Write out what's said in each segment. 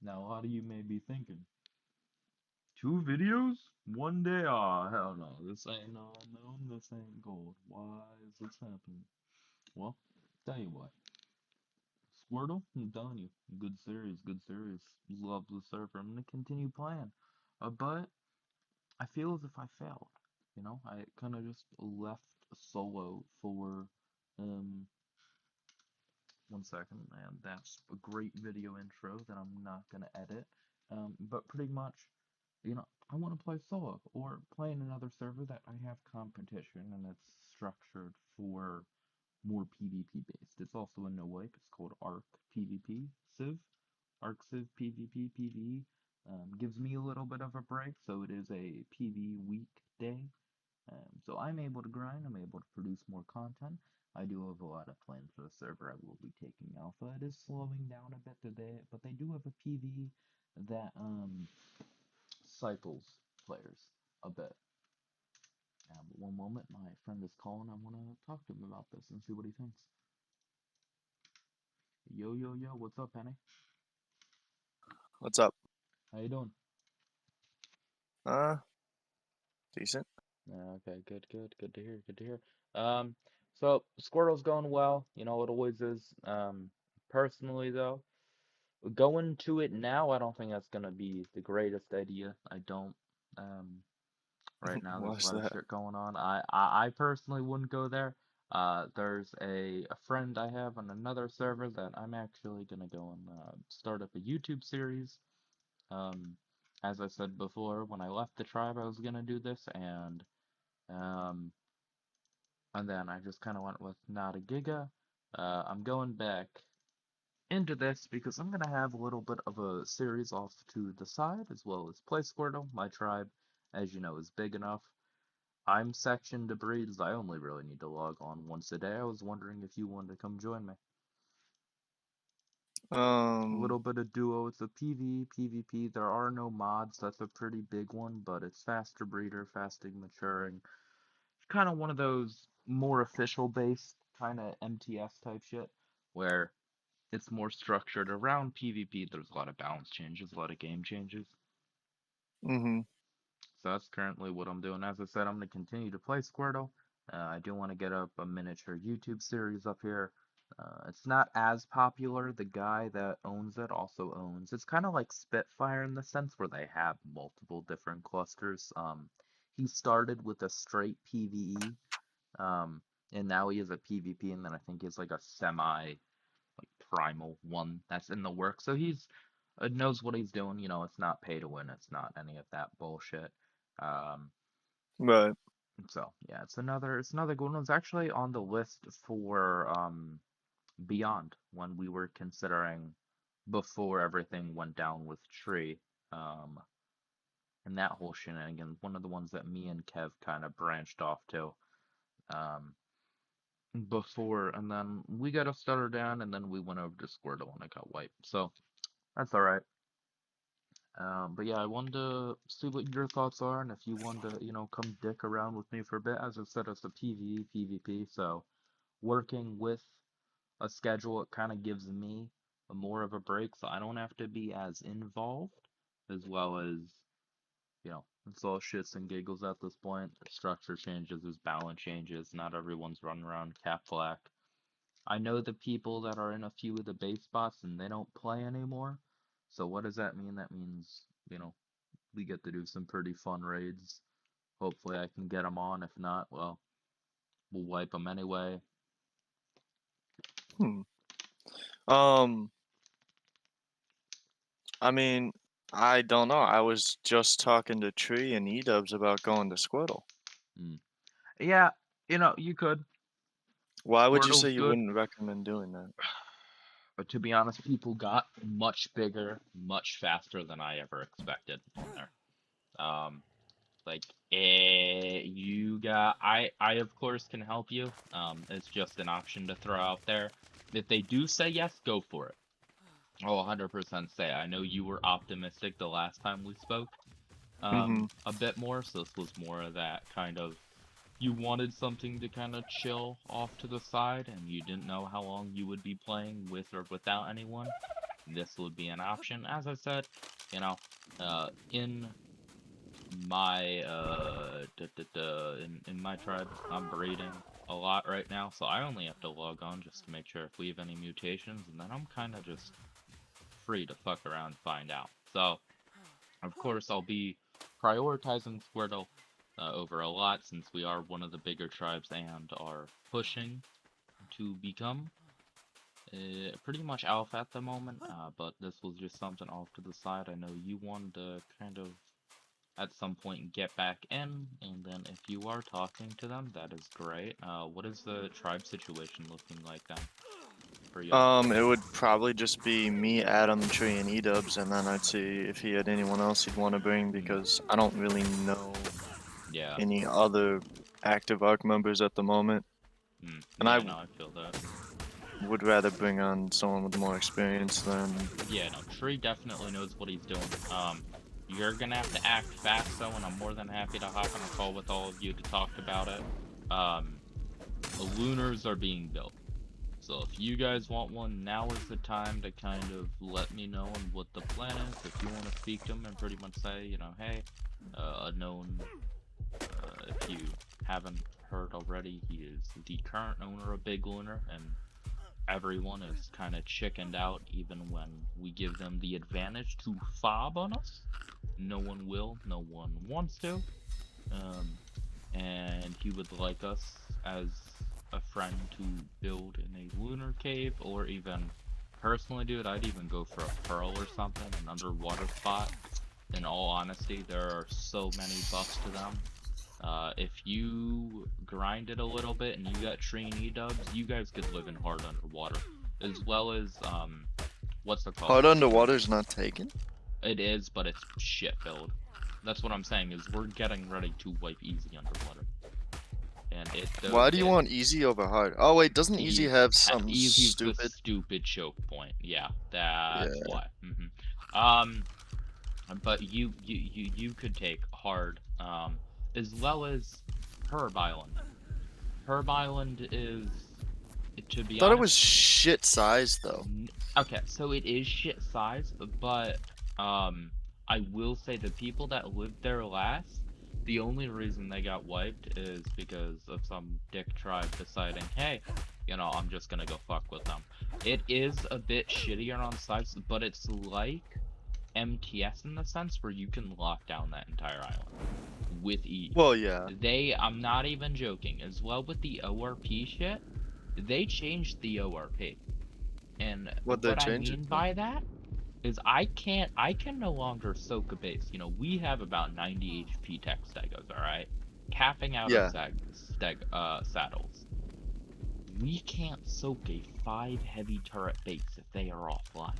Now, a lot of you may be thinking, 2 videos? One day? Aw, hell no. This ain't unknown, this ain't gold. Why is this happening? Well, tell you what. Squirtle, I'm telling you, good series, good series. Love the server. I'm gonna continue playing. But I feel as if I failed. I kind of just left solo for um 1 second, and that's a great video intro that I'm not gonna edit. But pretty much, I want to play solo or play in another server that I have competition and it's structured for more PvP based. It's also a no wipe. It's called Ark PvP Civ. Ark Civ PvP PvE. Gives me a little bit of a break, so it is a PvE weekday. So I'm able to grind, I'm able to produce more content. I do have a lot of plans for the server. I will be taking alpha. It is slowing down a bit today, but they do have a PvE that cycles players a bit. But one moment, my friend is calling. I want to talk to him about this and see what he thinks. Yo, yo, yo, what's up, Penny? What's up? How you doing? Uh, Decent. Okay, good, good, good to hear, good to hear. Um, so Squirtle's going well, it always is. Personally though, going to it now, I don't think that's gonna be the greatest idea. I don't. Um, right now there's a What's lot of that? shit going on. I personally wouldn't go there. There's a friend I have on another server that I'm actually gonna go and start up a YouTube series. Um, as I said before, when I left the tribe, I was gonna do this, um, and then I just kind of went with not a giga. I'm going back into this because I'm gonna have a little bit of a series off to the side as well as play Squirtle. My tribe, as you know, is big enough. I'm sectioned to breeds. I only really need to log on once a day. I was wondering if you wanted to come join me. A Um, little bit of duo. It's a PvE, PvP. There are no mods. That's a pretty big one, but it's faster breeder, fasting maturing. It's kind of one of those more official based kind of MTS type shit where it's more structured around PvP. There's a lot of balance changes, a lot of game changes. mm-hmm. So that's currently what I'm doing. As I said, I'm going to continue to play Squirtle. I do want to get up a miniature YouTube series up here. It's not as popular. The guy that owns it also owns. It's kind of like Spitfire in the sense where they have multiple different clusters. He started with a straight PvE, and now he has a PvP, and then I think he has like a semi like primal one that's in the works. So he's knows what he's doing. It's not pay to win. It's not any of that bullshit. Um, Right. so yeah, it's another good one. It's actually on the list for Beyond when we were considering before everything went down with Tree. Um, and that whole shenanigan. One of the ones that me and Kev kind of branched off to. Um, before, and then we got a stutter down, and then we went over to Squirtle and it got wiped. So that's all right. But yeah, I wanted to see what your thoughts are, and if you want to, come dick around with me for a bit. As I said, it's a PvE, PvP, so working with a schedule, it kind of gives me a more of a break, so I don't have to be as involved, as well as, it's all shits and giggles at this point. The structure changes, there's balance changes, not everyone's running around cap black. I know the people that are in a few of the base spots and they don't play anymore. So what does that mean? That means, we get to do some pretty fun raids. Hopefully I can get them on. If not, well, we'll wipe them anyway. Hmm. Um, I mean, I don't know. I was just talking to Tree and E-Dubs about going to Squirtle. Mm. Yeah, you could. Why would you say Squirtle's you good. wouldn't recommend doing that? But to be honest, people got much bigger, much faster than I ever expected on there. Um, like, I of course can help you. It's just an option to throw out there. If they do say yes, go for it. I'll 100% say. I know you were optimistic the last time we spoke, Mm-hmm. a bit more, so this was more of that kind of, you wanted something to kind of chill off to the side, and you didn't know how long you would be playing with or without anyone. this would be an option. As I said, you know, in my in my tribe, I'm breeding a lot right now, so I only have to log on just to make sure if we have any mutations, and then I'm kind of just free to fuck around and find out. So, of course, I'll be prioritizing Squirtle over a lot since we are one of the bigger tribes and are pushing to become pretty much alpha at the moment. But this was just something off to the side. I know you wanted to kind of at some point get back in, and then if you are talking to them, that is great. What is the tribe situation looking like then for y'all? It would probably just be me, Adam, Tree, and Edubs, and then I'd see if he had anyone else he'd want to bring Mm, because I don't really know yeah. any other active Ark members at the moment, and Yeah, no, I feel that. would rather bring on someone with more experience than. Yeah, no, Tree definitely knows what he's doing. You're gonna have to act fast though, and I'm more than happy to hop on a call with all of you to talk about it. Um, Lunars are being built. So if you guys want one, now is the time to kind of let me know on what the plan is. If you want to speak to them and pretty much say, you know, hey, a known, if you haven't heard already, he is the current owner of Big Lunar, and everyone is kind of chickened out even when we give them the advantage to fob on us. No one will, no one wants to. Um, and he would like us as a friend to build in a lunar cave, or even personally, dude, I'd even go for a pearl or something, an underwater spot. In all honesty, there are so many buffs to them. If you grind it a little bit and you got trainee dubs, you guys could live in hard underwater, as well as what's it called? Hard underwater's not taken? It is, but it's shit filled. That's what I'm saying is we're getting ready to wipe easy underwater. And Why do you want easy over hard? Oh wait, doesn't easy have something easy's the stupid? stupid choke point. Yeah, Yeah. that's why. Um, but you could take hard, as well as Herb Island. Herb Island is, to be Thought it was honest, shit size though. okay, so it is shit size, but um, I will say the people that lived there last, the only reason they got wiped is because of some dick tribe deciding, hey, you know, I'm just gonna go fuck with them. It is a bit shittier on size, but it's like MTS in the sense where you can lock down that entire island with ease. Well, yeah. I'm not even joking, as well with the ORP shit, they changed the ORP. And What'd they what I change it mean to? by that is I can no longer soak a base. You know, we have about 90 HP tech stegos, alright? Capping out our Yeah. saddles. We can't soak a 5 heavy turret base if they are offline.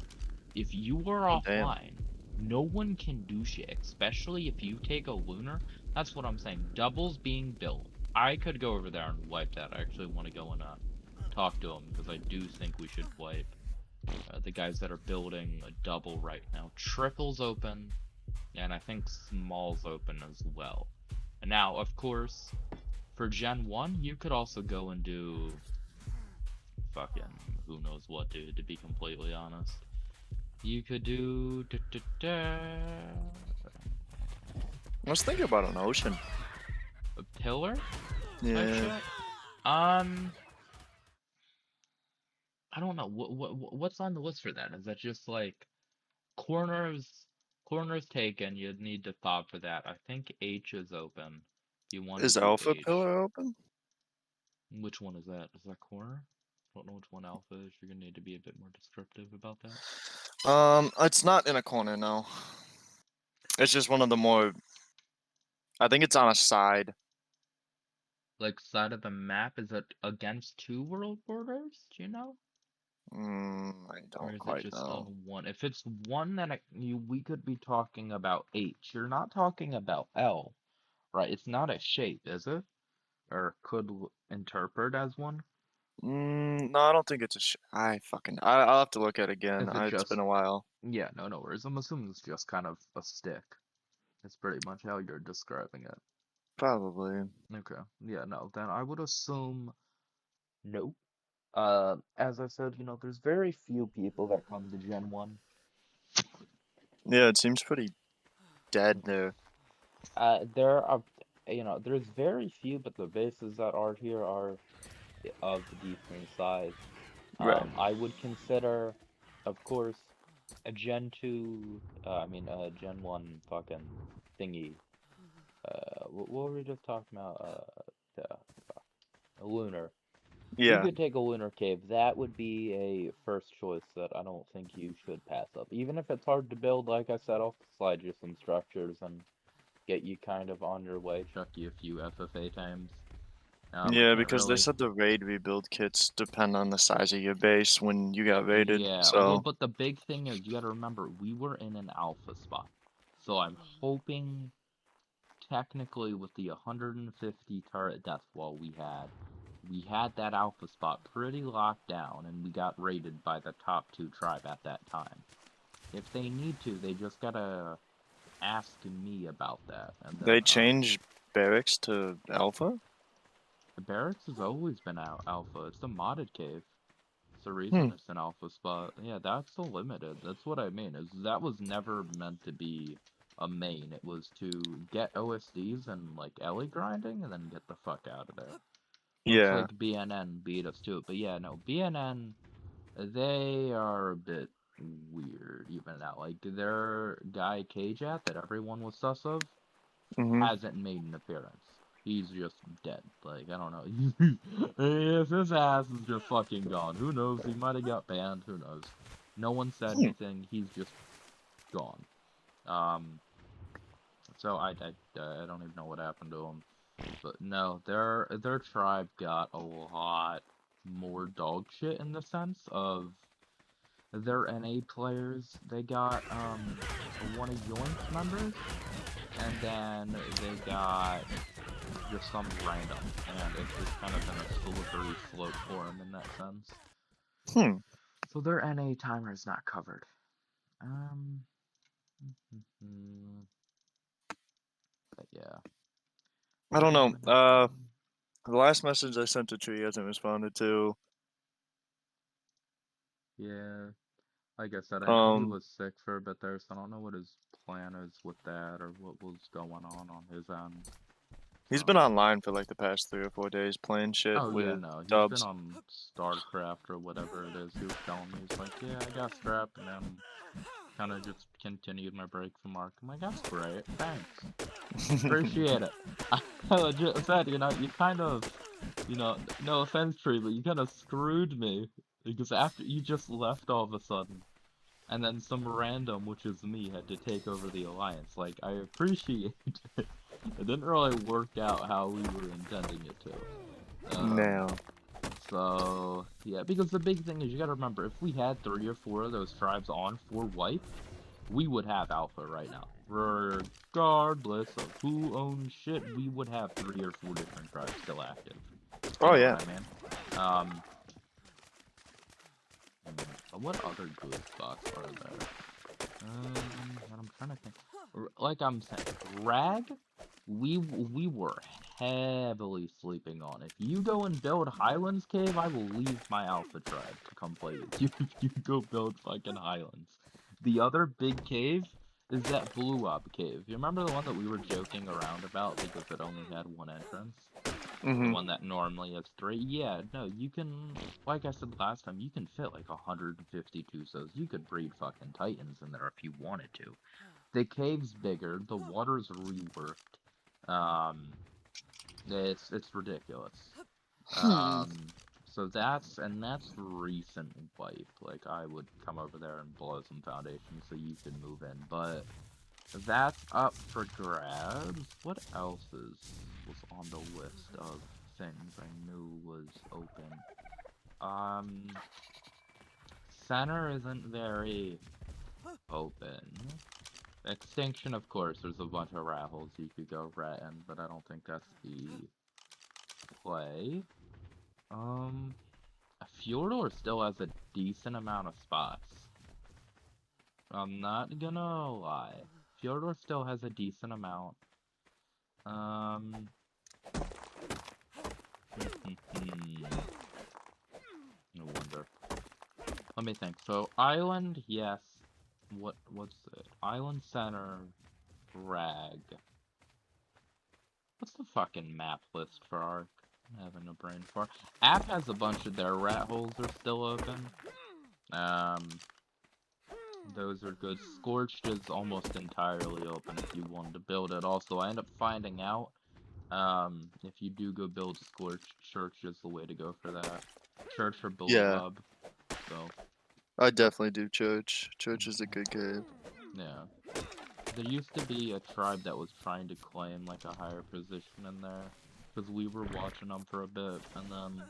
If you are Oh, damn. offline, no one can do shit, especially if you take a lunar. That's what I'm saying. Doubles being built. I could go over there and wipe that. I actually want to go and talk to them because I do think we should wipe the guys that are building a double right now. Triple's open, and I think small's open as well. And now, of course, for Gen 1, you could also go and do fucking who knows what, dude, to be completely honest. You could do I was thinking about an ocean. a pillar type Yeah. shit. I don't know. What's on the list for that? Is that just like corners? Corners taken. You'd need to fob for that. I think H is open. You want to Is do Alpha H. Pillar open? Which one is that? Is that corner? I don't know which one alpha is. You're gonna need to be a bit more descriptive about that. It's not in a corner, no. It's just one of the more. I think it's on a side. Like side of the map, is it against two world borders? Do you know? I Or don't is it quite just on know. one? If it's one, then we could be talking about H. You're not talking about L, right? It's not a shape, is it? Or could interpret as one? No, I don't think it's a. I'll have to look at it again. Is it It's been just, a while. yeah, no, no worries. I'm assuming it's just kind of a stick. It's pretty much how you're describing it. Probably. Okay, yeah, no, then I would assume no. As I said, there's very few people that come to Gen 1. Yeah, it seems pretty dead there. There are, there's very few, but the bases that are here are of decent size. Right. I would consider, of course, a Gen 2, Gen 1 fucking thingy. What were we just talking about? A lunar. You Yeah. could take a lunar cave. That would be a first choice that I don't think you should pass up. Even if it's hard to build, like I said, I'll slide you some structures and get you kind of on your way, chuck you a few FFA times. I Yeah, can't because they really. said the raid rebuild kits depend on the size of your base when you got raided. Yeah, well, So but the big thing is you gotta remember we were in an alpha spot. So I'm hoping technically with the 150 turret death wall we had that alpha spot pretty locked down and we got raided by the top 2 tribe at that time. If they need to, they just gotta ask me about that and then they changed barracks to alpha? the barracks has always been alpha. It's a modded cave. It's the Hmm. reason it's an alpha spot. Yeah, that's the limited. That's what I mean. Is that was never meant to be a main. It was to get OSDs and like Ellie grinding and then get the fuck out of there. Looks Yeah. like BNN beat us to it, but yeah, no, BNN they are a bit weird even now. Like their guy Kajat that everyone was sus of Mhm. hasn't made an appearance. He's just dead. Like, I don't know. If his ass is just fucking gone, who knows? He might have got banned. Who knows? No one said Hmm. anything. He's just gone. Um, so I don't even know what happened to him. But no, their tribe got a lot more dog shit in the sense of their NA players. They got one of Yoink's members, and then they got just some random, and it's kind of been a slippery slope for him in that sense. Hmm. So their NA timer is not covered. Um, but yeah, I what don't know. happened after? The last message I sent to Tree hasn't responded to. Yeah, like I said, I know he Um, was sick for a bit there, so I don't know what his plan is with that or what was going on his end. he's been Um, online for like the past 3 or 4 days playing shit oh yeah, with no, he's been dubs. on StarCraft or whatever it is. He was telling me, he's like, yeah, I got strapped, and then kind of just continued my break from Ark. I'm like, that's great, thanks. Appreciate it. I legit said, you kind of, no offense, Tree, but you kind of screwed me because after you just left all of a sudden, and then some random, which is me, had to take over the alliance. Like, I appreciate it. It didn't really work out how we were intending it to. No. So yeah, because the big thing is you gotta remember, if we had 3 or 4 of those tribes on for wipe, we would have alpha right now. Regardless of who owns shit, we would have 3 or 4 different tribes still active. You Oh know what yeah. I mean? Um, what other good spots are there? I'm trying to think. Like I'm saying, Rag, we were heavily sleeping on. If you go and build Highlands Cave, I will leave my Alpha tribe to come play with you if you go build fucking Highlands. The other big cave is that Blue Ob Cave. You remember the one that we were joking around about because it only had one entrance? The Mhm. one that normally has 3? Yeah, no, you can, like I said last time, you can fit like 150 Tusos. You could breed fucking Titans in there if you wanted to. The cave's bigger, the water's reworked. Um, it's ridiculous. Hmm. So that's recent wipe. Like I would come over there and blow some foundations so you can move in, but that's up for grabs. What else was on the list of things I knew was open? Um, Center isn't very open. Extinction, of course, there's a bunch of raffles you could go rat in, but I don't think that's the play. Um, Fjordor still has a decent amount of spots. I'm not gonna lie. Fjordor still has a decent amount. Um, No wonder. Let me think. So island, yes. What's it? Island center, rag. What's the fucking map list for Ark? I'm having a brain fart. App has a bunch of their rat holes are still open. Those are good. Scorched is almost entirely open if you wanted to build it. Also, I end up finding out, if you do go build Scorched, Church is the way to go for that. Church or Yeah, Beelzebub. So, I definitely do church. Church is a good game. yeah. There used to be a tribe that was trying to claim, like, a higher position in there. Because we were watching them for a bit, and then,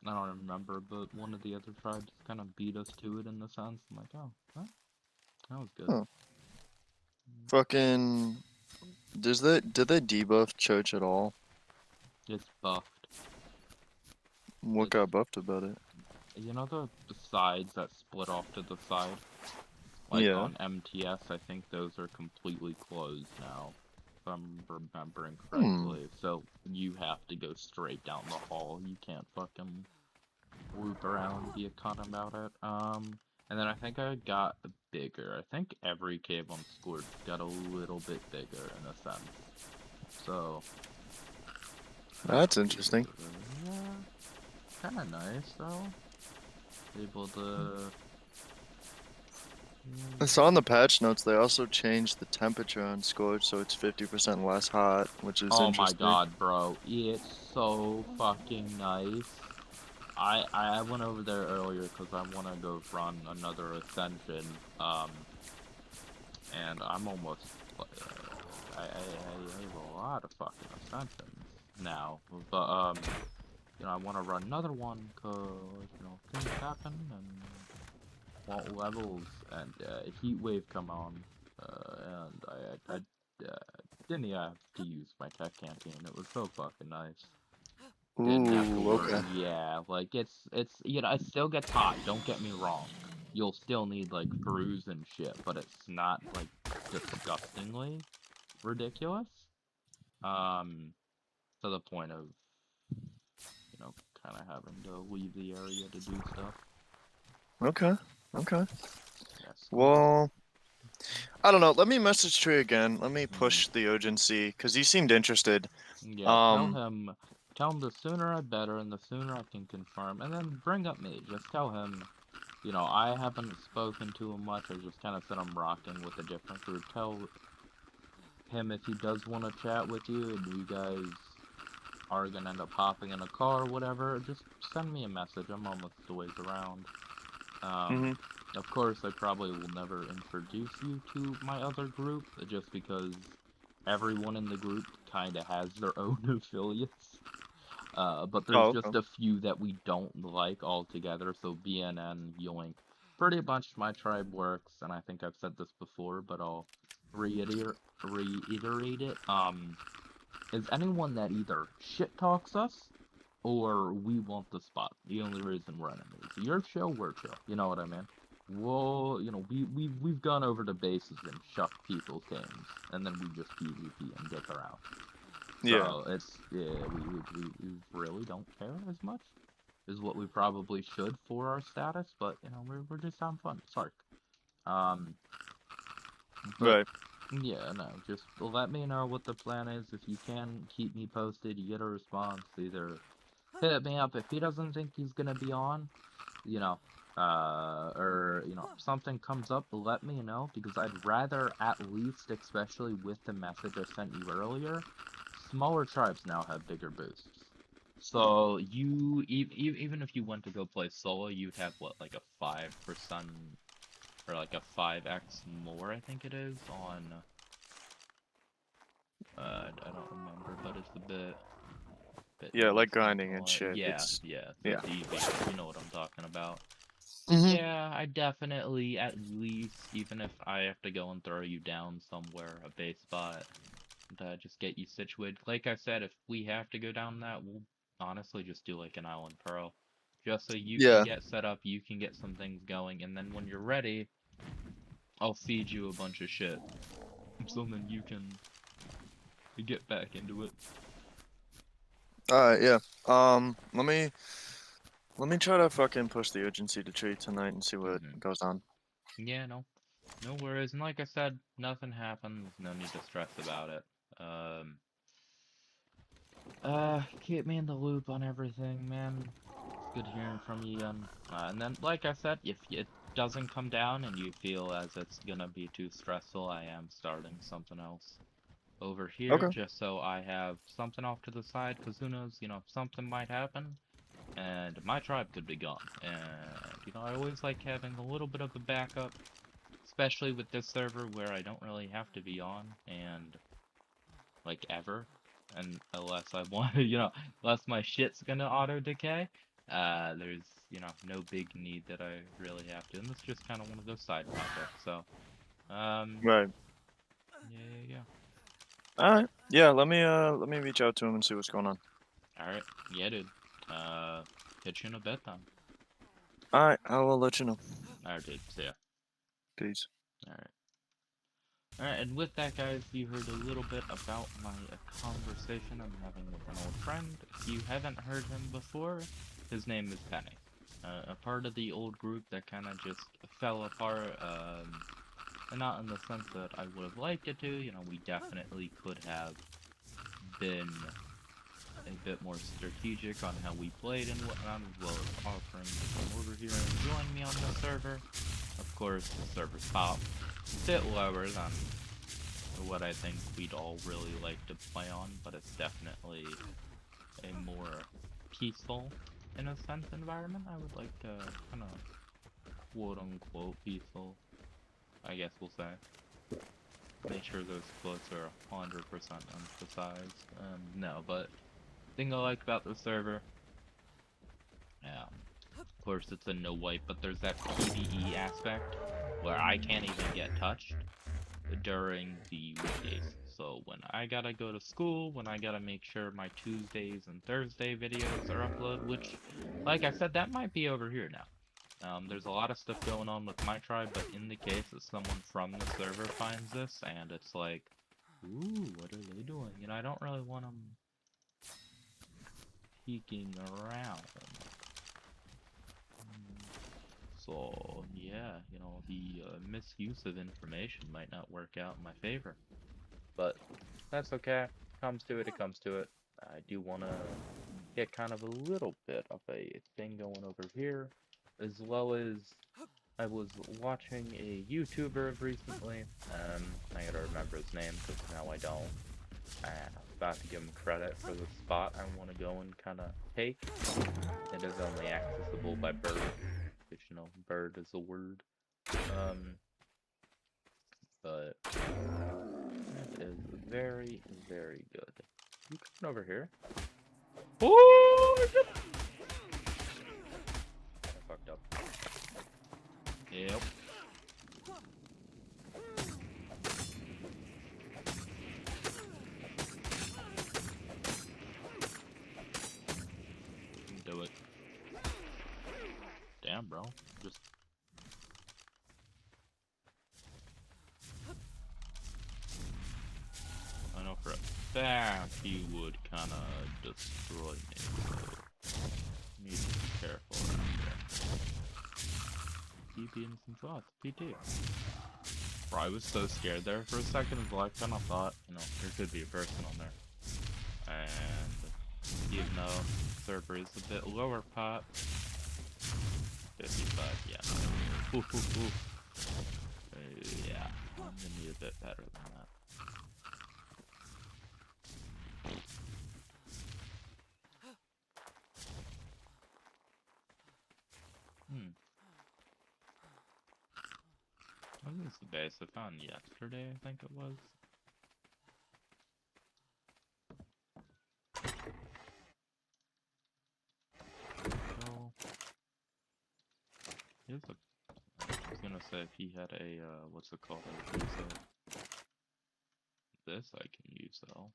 I don't remember, but one of the other tribes kind of beat us to it in the sense. I'm like, oh, well, that was good. Huh. Fucking. Did they debuff church at all? It's buffed. What It's, got buffed about it? you know the sides that split off to the side? Like Yeah. on MTS, I think those are completely closed now, if I'm remembering Hmm. correctly. So you have to go straight down the hall. You can't fucking loop around, be a cunt about it. And then I think I got bigger. I think every cave on Scorch got a little bit bigger in a sense. So That's interesting. yeah, kind of nice though. Able to. I saw in the patch notes they also changed the temperature on Scorch so it's 50% less hot, which is Oh my interesting. god, bro. It's so fucking nice. I went over there earlier because I want to go run another ascension. And I'm almost I have a lot of fucking ascensions now. But I want to run another one because things happen and want levels and heat wave come on. And I didn't even have to use my tech canteen. It was so fucking nice. Didn't have to Ooh, worry. okay. Yeah, like it's it still gets hot, don't get me wrong. You'll still need like brews and shit, but it's not like disgustingly ridiculous. Um to the point of, kind of having to leave the area to do stuff. Okay. Okay. Yeah, so Well, I don't know. Let me message Tree again. Let me mhm. push the urgency because he seemed interested. Yeah, Um, tell him the sooner I better and the sooner I can confirm and then bring up me. Just tell him, I haven't spoken to him much. I just kind of said I'm rocking with a different group. Tell him if he does want to chat with you and you guys are gonna end up hopping in a car or whatever, just send me a message. I'm almost a ways around. Um, hmm of course, I probably will never introduce you to my other group, just because everyone in the group kind of has their own affiliates. But there's Oh, just okay. a few that we don't like altogether. So BNN, Yoink, pretty much my tribe works, and I think I've said this before, but I'll reiterate it. Is anyone that either shit talks us or we want the spot. The only reason we're enemies. You're chill, we're chill. You know what I mean? Well, we've gone over to bases and shucked people's games, and then we just PvP and dick around. Yeah. So it's yeah, we really don't care as much is what we probably should for our status, but we're just having fun. Sark. Um, but Right. yeah, no, just let me know what the plan is. If you can keep me posted, you get a response. Either hit me up if he doesn't think he's gonna be on, you know, or something comes up, let me know because I'd rather at least, especially with the message I sent you earlier, smaller tribes now have bigger boosts. So even if you went to go play solo, you'd have what, like a 5% or like a 5x more, I think it is on. I don't remember, but it's a bit Yeah, like nice, not grinding gonna and lie. shit. Yeah, It's yeah, the yeah. DB, you know what I'm talking about. So hmm yeah, I definitely, at least, even if I have to go and throw you down somewhere, a base spot, to just get you situated. Like I said, if we have to go down that, we'll honestly just do like an island pearl. Just so you can Yeah. get set up, you can get some things going, and then when you're ready, I'll feed you a bunch of shit. So then you can get back into it. All right. Yeah. Let me Let me try to fucking push the urgency to tree tonight and see what Mm-hmm. goes on. Yeah, no worries. And like I said, nothing happens. No need to stress about it. Keep me in the loop on everything, man. It's good hearing from you again. And then, like I said, if it doesn't come down and you feel as it's gonna be too stressful, I am starting something else over here Okay. just so I have something off to the side, because who knows, something might happen and my tribe could be gone. And, I always like having a little bit of a backup, especially with this server where I don't really have to be on, and, like, ever. And unless I want to, unless my shit's gonna auto-decay, there's, no big need that I really have to. And it's just kind of one of those side projects, so, Right. yeah. Alright. Yeah, let me reach out to him and see what's going on. Alright, yeah, dude. Hit you in a bit then. Alright, I will let you know. Alright, dude, see ya. Peace. Alright. Alright, and with that, guys, you heard a little bit about my conversation I'm having with an old friend. If you haven't heard him before, his name is Penny. A part of the old group that kind of just fell apart, and not in the sense that I would have liked it to. We definitely could have been a bit more strategic on how we played and whatnot, as well as offering to come over here and join me on the server. Of course, the server's top a bit lower than what I think we'd all really like to play on, but it's definitely a more peaceful, in a sense, environment. I would like to kind of quote-unquote peaceful, I guess we'll say. Make sure those quotes are 100% emphasized. No, but thing I like about the server, of course it's a no wipe, but there's that PvE aspect where I can't even get touched during the weekdays. So when I gotta go to school, when I gotta make sure my Tuesdays and Thursday videos are uploaded, which, like I said, that might be over here now. There's a lot of stuff going on with my tribe, but in the case that someone from the server finds this, and it's like, ooh, what are they doing? I don't really want them peeking around. So, yeah, the misuse of information might not work out in my favor. But that's okay. Comes to it, it comes to it. I do want to get kind of a little bit of a thing going over here, as well as I was watching a YouTuber recently. I gotta remember his name because now I don't. I was about to give him credit for the spot I want to go and kind of take. It is only accessible by bird, which, bird is a word. But it is very, very good. You coming over here? Oh, I fucked up. Yep. Do it. Damn, bro. Just. I know for a fact he would kind of destroy me. So need to be careful around here. Keep eating some thoughts. PT. Bro, I was so scared there for a second. I kind of thought, there could be a person on there. And even though server is a bit lower pot, 55, yeah. Ooh, ooh, ooh. Yeah, I'm gonna need a bit better than that. What is the base I found yesterday, I think it was? So, here's a, I was gonna say if he had a, what's it called? This I can use though.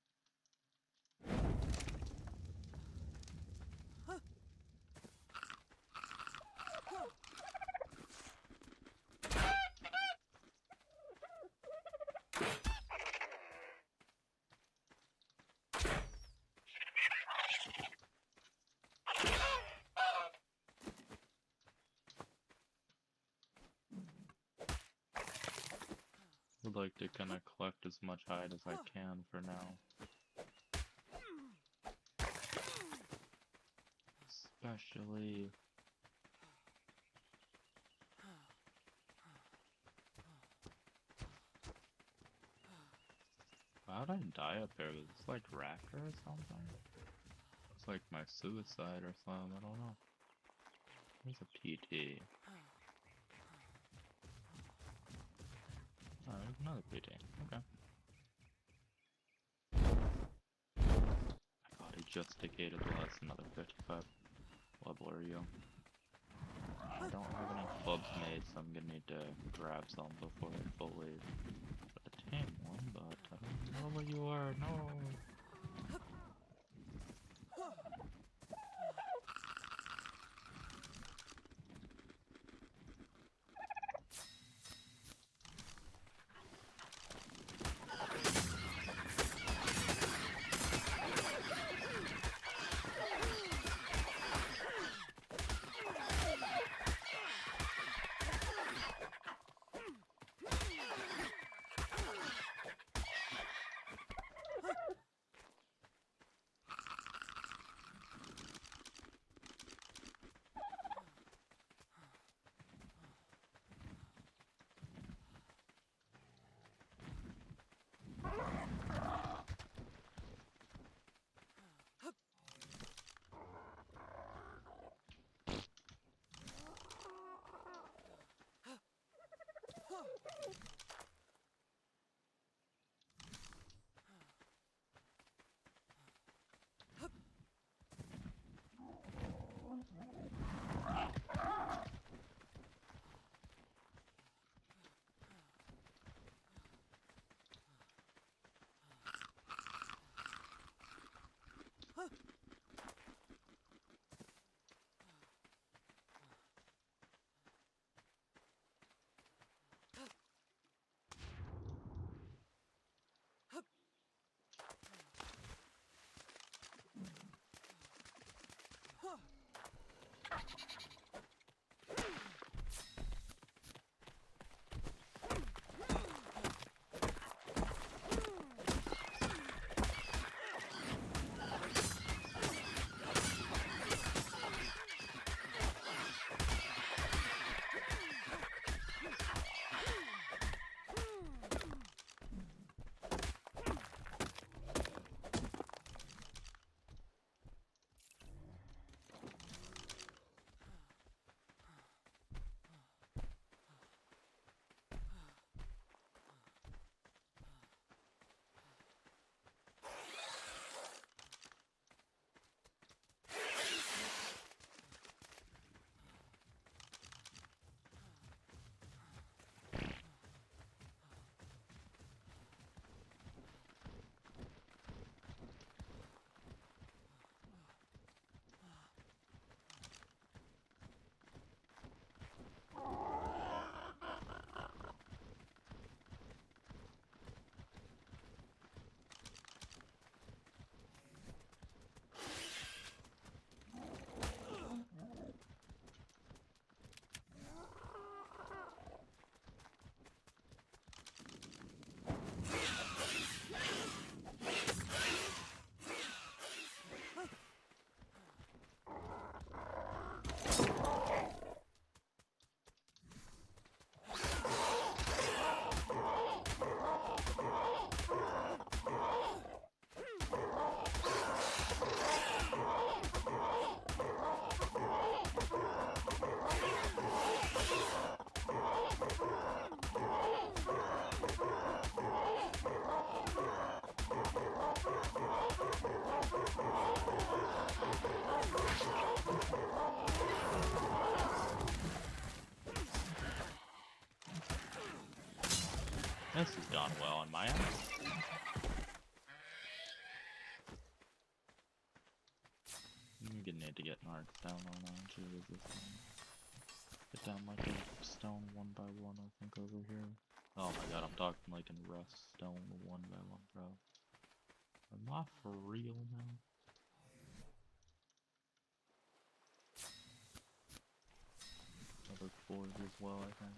Would like to kind of collect as much hide as I can for now. Especially... How'd I die up there? Was this like Raptor or something? It's like my suicide or something, I don't know. There's a PT. Oh, there's another PT. Okay. My god, he just decayed as well. That's another 55 level area. I don't have any clubs made, so I'm gonna need to grab some before I fully attain one, but I don't know where you are. No! This has gone well on my end. I'm gonna need to get narcs down on LG with this thing. Get down like a stone one by one, I think, over here. Oh my god, I'm talking like in Rust stone one by one, bro. Am I for real now? Another forge as well, I think.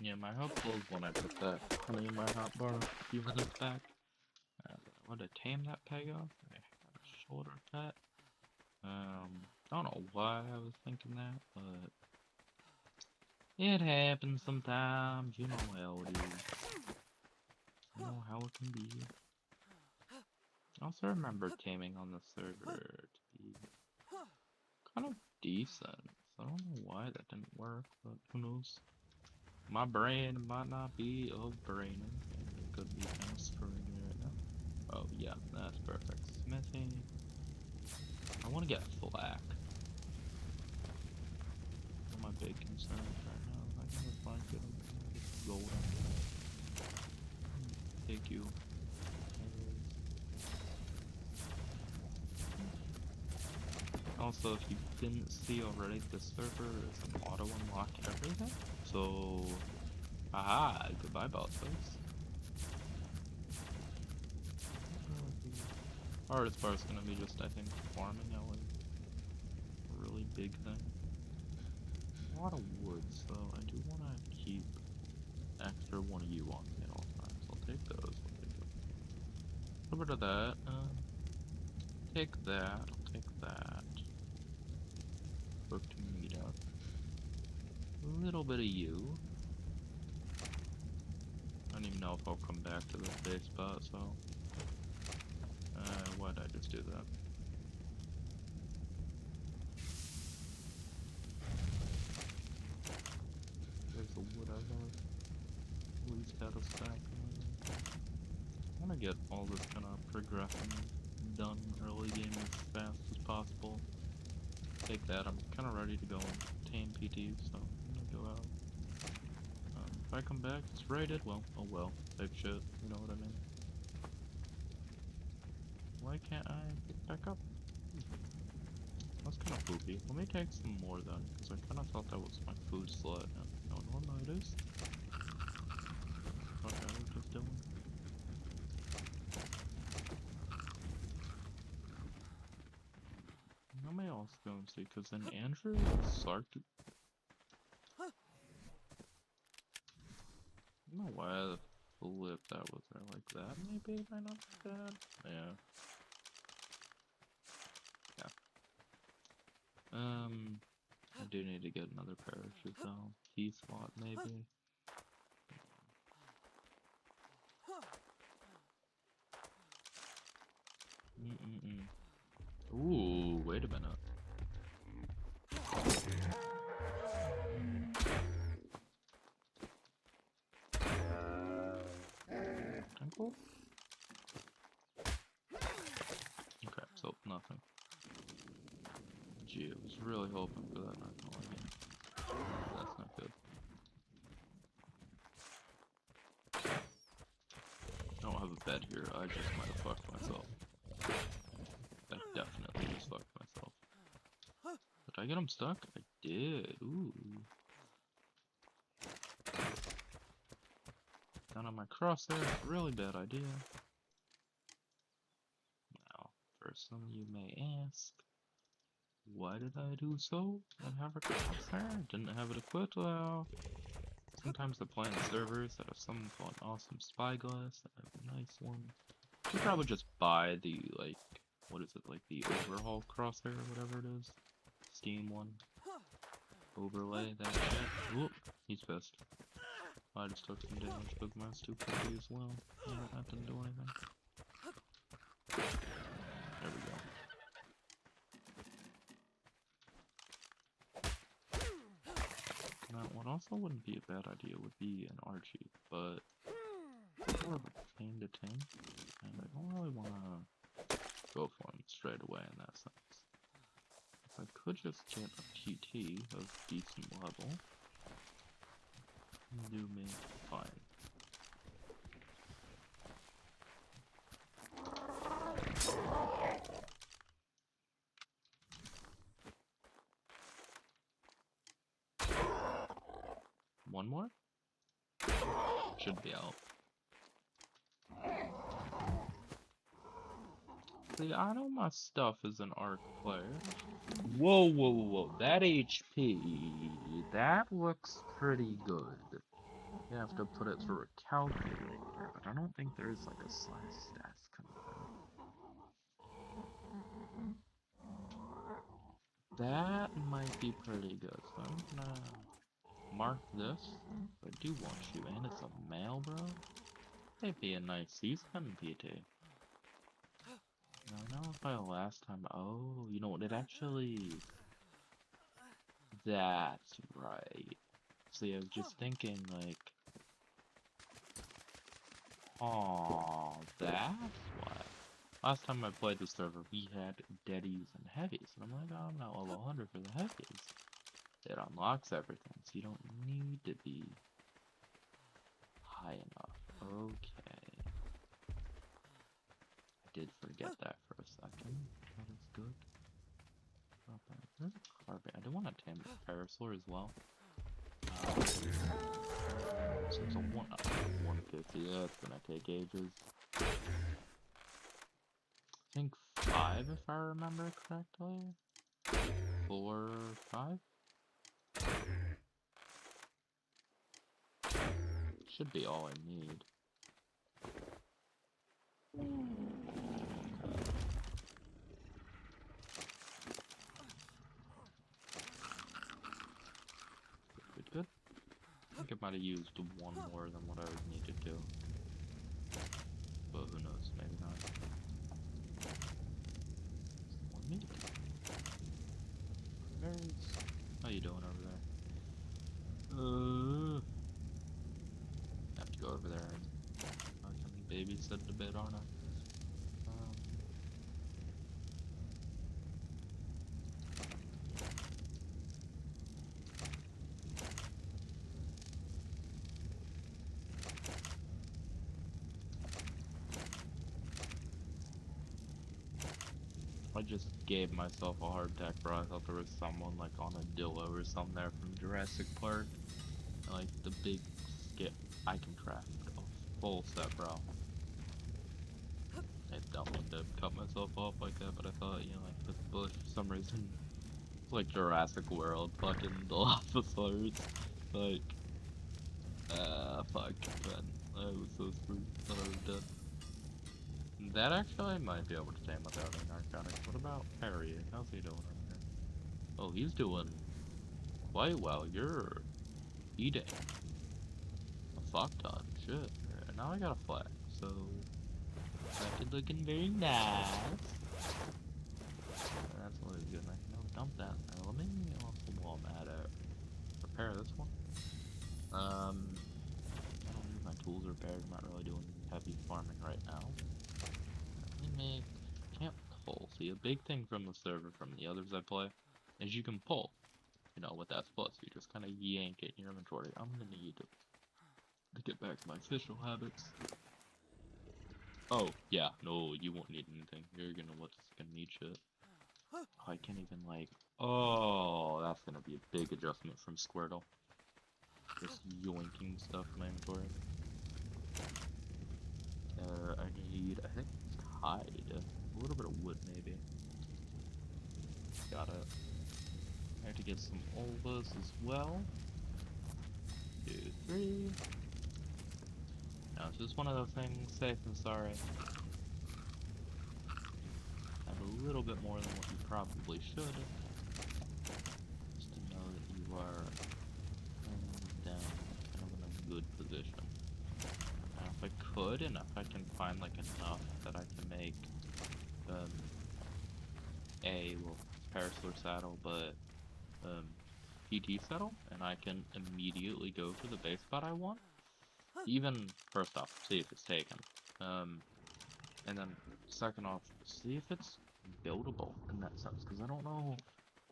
Yeah, my hope was when I put that honey in my hot bar a few minutes back. I want to tame that peg off. I got a shoulder cut. I don't know why I was thinking that, but it happens sometimes. You know how it is. You know how it can be. I also remember taming on the server to be kind of decent. So I don't know why that didn't work, but who knows? My brain might not be of braining. It could be kind of screwing me right now. Oh yeah, that's perfect. Smithing. I want to get flak. One of my big concerns right now. I can just find it. I'm gonna get golden. Take you. Also, if you didn't see already, the server is an auto unlock everything. So, aha, goodbye boss fights. Hardest part's gonna be just, I think, farming out like a really big thing. A lot of wood, so I do want to keep extra one of you on me at all times. I'll take those. I'll take those. A little bit of that. Take that. I'll take that. Cooked meat up. A little bit of you. I don't even know if I'll come back to this base spot, so... why'd I just do that? There's the wood I love. At least had a stack. I want to get all this kind of progression done early game as fast as possible. Take that. I'm kind of ready to go and tame PT, so I'm gonna go out. If I come back, it's raided. Well, oh well. Type shit. You know what I mean? Why can't I get back up? That's kind of poopy. Let me take some more then, because I kind of thought that was my food slot. And no, no, it is. What I was just doing. How may I also go and see? Because then Andrew Sark. I don't know why the flip that was there like that. Maybe it might not be bad. Yeah. I do need to get another parachute though. Key slot maybe. Ooh, wait a minute. Temple? Okay, so nothing. Gee, I was really hoping for that, not gonna lie. That's not good. I don't have a bed here, I just might have fucked myself. I definitely just fucked myself. Did I get him stuck? I did. Ooh. Down on my crosshair, really bad idea. Now, first some of you may ask, why did I do so? I have a crosshair, didn't have it equipped well. Sometimes they're playing servers that have something called an awesome spyglass, that have a nice one. You should probably just buy the, like, what is it, like the overhaul crosshair or whatever it is. Steam one. Overlay that shit. Whoop, he's pissed. I just took some damage with my stupidity as well. Yeah, that didn't do anything. There we go. Now, what also wouldn't be a bad idea would be an Archie, but it's more of a pain to tame, and I don't really want to go for him straight away in that sense. If I could just get a PT of decent level, do me fine. one more? Should be out. See, I know my stuff as an Ark player. Whoa, whoa, whoa. That HP, that looks pretty good. You have to put it through a calculator, but I don't think there is like a slash stats command. That might be pretty good, so I'm gonna mark this. I do want you, and it's a male, bro. It'd be a nice season, PT. I know if I last time. Oh, you know what? It actually. That's right. See, I was just thinking, like, oh, that's why. Last time I played the server, we had deadies and heavies, and I'm like, oh, I'm not level 100 for the heavies. It unlocks everything, so you don't need to be high enough. Okay. I did forget that for a second. That is good. Not bad. There's a carpet. I do want to tame a parasaur as well. Since a 150, that's gonna take ages. I think 5 if I remember correctly. 4, 5? Should be all I need. Good, good. I think I might have used one more than what I would need to do. But who knows, maybe not. More meat. Berries. How you doing over there? Have to go over there and I can babysit a bit, aren't I? I just gave myself a heart attack, bro. I thought there was someone like on a dillo or something there from Jurassic Park. Like the big skip. I can craft a full set, bro. I don't mean to cut myself off like that, but I thought, you know, like this bush for some reason. It's like Jurassic World, fucking Dilophosaurus. Like, fuck, man. I was so screwed. Thought I was dead. That actually I might be able to tame without any narcotics. What about Perry? How's he doing over here? Oh, he's doing quite well. You're eating a fuck ton. Shit. And now I got a flag, so that's looking very nice. That's always good. I can dump that. Now, let me also while I'm at it, repair this one. I don't need my tools repaired. I'm not really doing heavy farming right now. Let me make camp pull. See, a big thing from the server from the others I play is you can pull. You know, with that plus, you just kind of yank it in your inventory. I'm gonna need to get back to my official habits. Oh, yeah, no, you won't need anything. You're gonna need shit. Oh, I can't even, like, oh, that's gonna be a big adjustment from Squirtle. Just yoinking stuff in my inventory. I need, I think, hide. A little bit of wood, maybe. Got it. I have to get some olvas as well. 2, 3. Now, it's just one of those things, safe and sorry. Have a little bit more than what you probably should. Just to know that you are down kind of in a good position. Now, if I could, and if I can find like enough that I can make well, Parasaur saddle, but PT saddle, and I can immediately go to the base spot I want. Even first off, see if it's taken. And then second off, see if it's buildable in that sense, because I don't know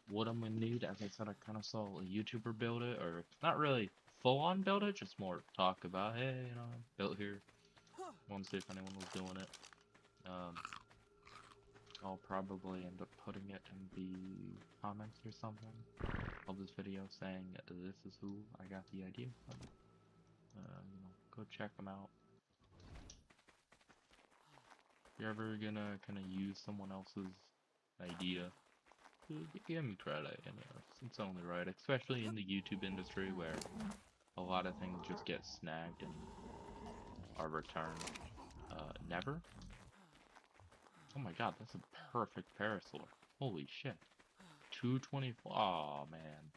what I'm gonna need. As I said, I kind of saw a YouTuber build it, or not really full on build it, just more talk about, hey, you know, built here. Want to see if anyone was doing it. I'll probably end up putting it in the comments or something of this video saying this is who I got the idea from. Go check them out. If you're ever gonna kind of use someone else's idea, give me credit, it's only right, especially in the YouTube industry where a lot of things just get snagged and are returned. Never? Oh my god, that's a perfect parasaur. Holy shit. 224. Oh man.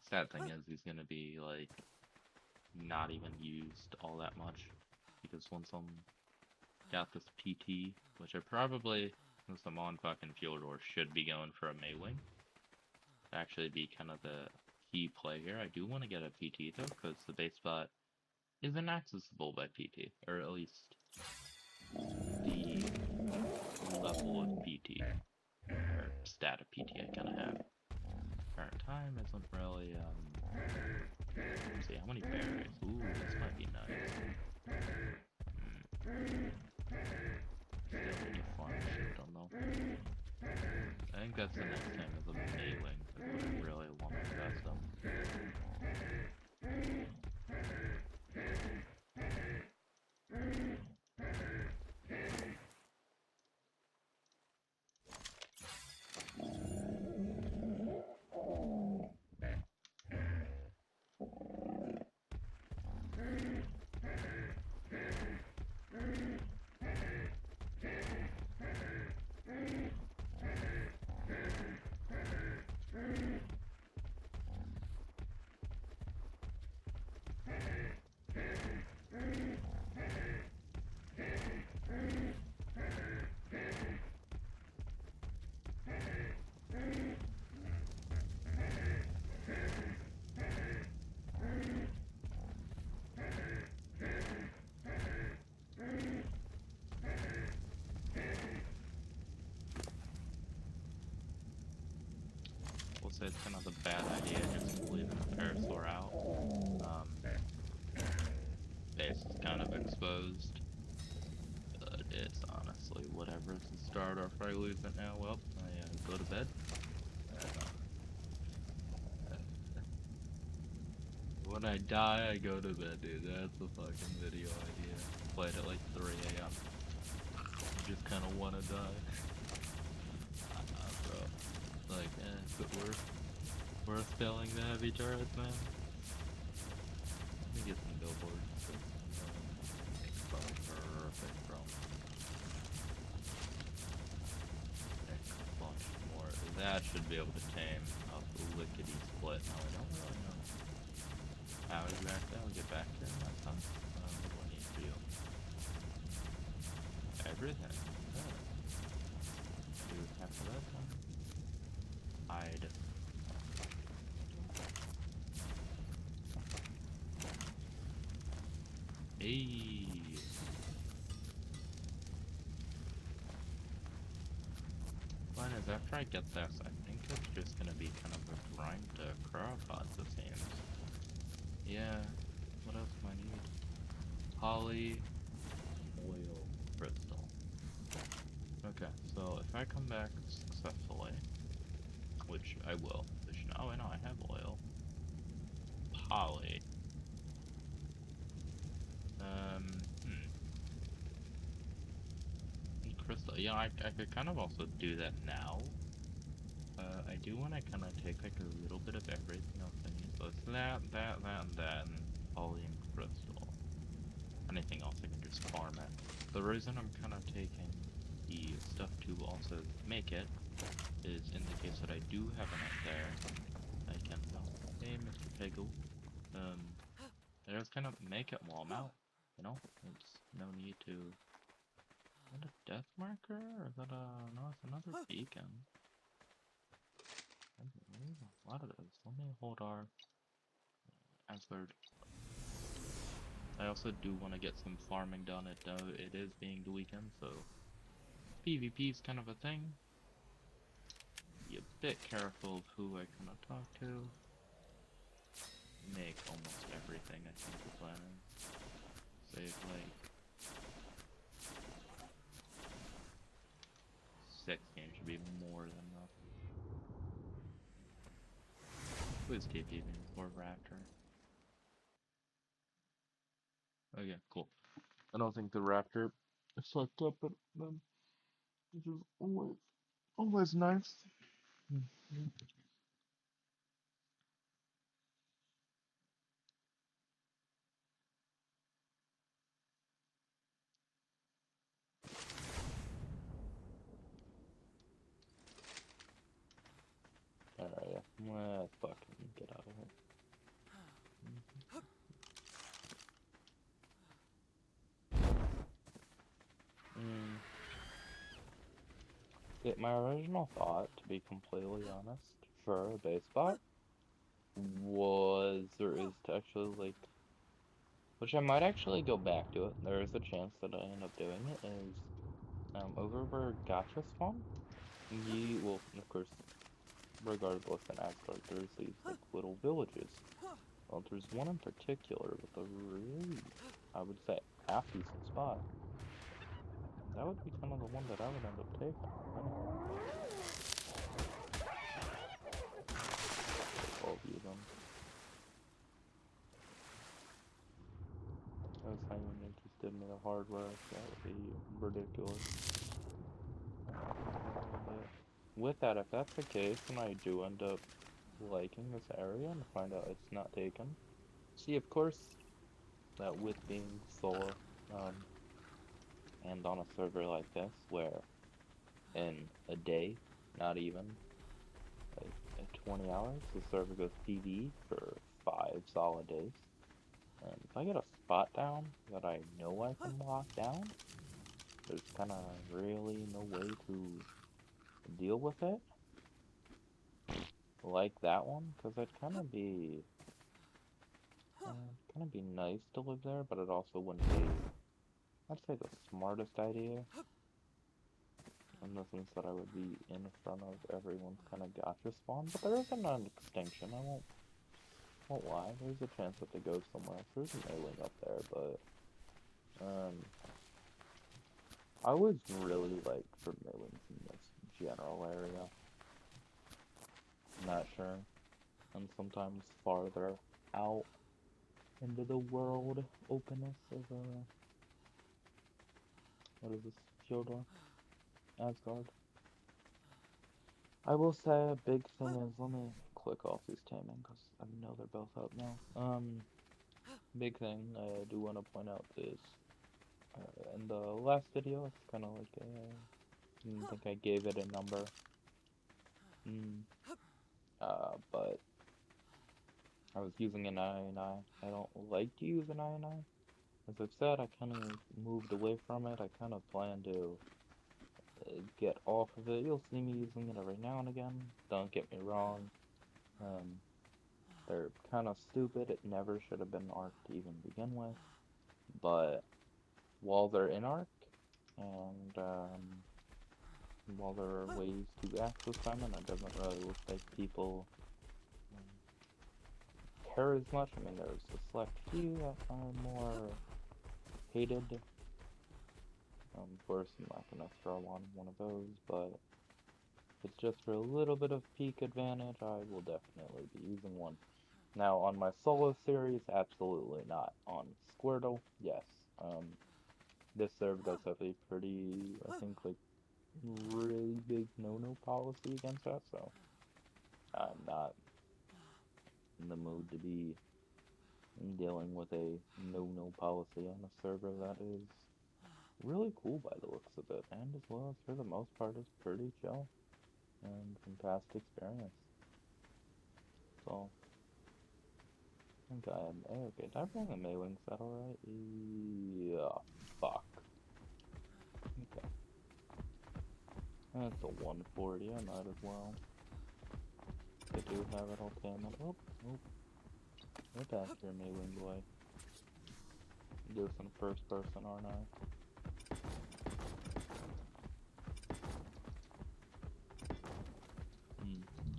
Sad thing is, he's gonna be like not even used all that much because once I'm got this PT, which I probably, since I'm on fucking Fjordor, should be going for a Maywing. Actually, be kind of the key play here. I do want to get a PT though, because the base spot isn't accessible by PT, or at least the level of PT or stat of PT I kind of have. Current time isn't really, let's see, how many berries? Ooh, this might be nice. Still need to farm shit, don't know. I think that's the next time is a Maywing, is what I really want to invest in. We'll say it's kind of a bad idea just leaving the parasaur out. Base is kind of exposed. But it's honestly whatever. It's the start, or if I lose it now, well, I go to bed. When I die, I go to bed, dude. That's the fucking video idea. Played at like 3 AM. Just kind of want to die. Bro. Like, is it worth failing the heavy turrets, man? Let me get some billboards. Perfect, bro. Next bunch more. That should be able to tame up the lickety split. No, I don't really know how exactly I'll get back there in that time. What do I need for you? Everything. Yeah. Do half of that time. Hide. Hey. Fine is after I get this, I think it's just gonna be kind of a grind to cryopods, it seems. Yeah. What else do I need? Poly. Oil. Crystal. Okay, so if I come back successfully, which I will, oh, I know I have oil. Poly. Crystal. Yeah, I could kind of also do that now. I do want to kind of take like a little bit of everything else I need. So it's that, and that, and poly and crystal. Anything else I can just farm it. The reason I'm kind of taking the stuff to also make it is in the case that I do have enough there, I can, hey Mr. Peggle, I just kind of make it while I'm out, It's no need to, is that a death marker, or is that a, no, it's another beacon. I believe a lot of those. Let me hold our answered. I also do want to get some farming done. It is being the weekend, so PvP is kind of a thing. Be a bit careful of who I kind of talk to. Make almost everything, I think, the plan is. Save like 16 should be more than enough. Please keep eating for Raptor. Okay, cool. I don't think the Raptor sucked up at them, which is always nice. Alright, yeah. Let's fucking get out of here. My original thought, to be completely honest, for a base spot was there is to actually like, which I might actually go back to it. There is a chance that I end up doing it. Is over where Gacha spawn. Well, of course, regardless in Asgard, there's these like little villages. Well, there's one in particular with a really, I would say, half decent spot. That would be kind of the one that I would end up taking. Anyway, all of you them. That's how you just did me the hard work. That would be ridiculous. With that, if that's the case, and I do end up liking this area and find out it's not taken. See, of course, that with being solo, and on a server like this, where in a day, not even, like, at 20 hours, the server goes PvE for 5 solid days. And if I get a spot down that I know I can lock down, there's kind of really no way to deal with it. Like that one, because it'd kind of be nice to live there, but it also wouldn't be, I'd say, the smartest idea. In the sense that I would be in front of everyone's kind of gacha spawn, but there isn't an extinction. I won't lie. There's a chance that they go somewhere else. There's an A-wing up there, but I was really like for A-wings in this general area. Not sure. And sometimes farther out into the world openness of what is this? Fjordor? Asgard. I will say a big thing is, let me click off these taming because I know they're both up now. Big thing I do want to point out is in the last video, it's kind of like I didn't think I gave it a number. But I was using an INI. I don't like to use an INI. As I've said, I kind of moved away from it. I kind of plan to get off of it. You'll see me using it every now and again. Don't get me wrong. They're kind of stupid. It never should have been ARC to even begin with. But while they're in ARC, and while there are ways to access them, and it doesn't really look like people care as much. I mean, there's a select few that are more hated. Of course, I'm not gonna throw on one of those, but if it's just for a little bit of peak advantage, I will definitely be using one. Now, on my solo series, absolutely not. On Squirtle, yes. This server does have a pretty, I think, like, really big no-no policy against that, so I'm not in the mood to be dealing with a no-no policy on a server that is really cool by the looks of it, and as well as for the most part is pretty chill, and from past experience. So, I think I am okay. Did I bring the Maywing set alright? Yeah, fuck. Okay. That's a 140, I might as well. I do have it all tamed. Oh, oh. Right back here, Maywing boy. Do some first person, aren't I?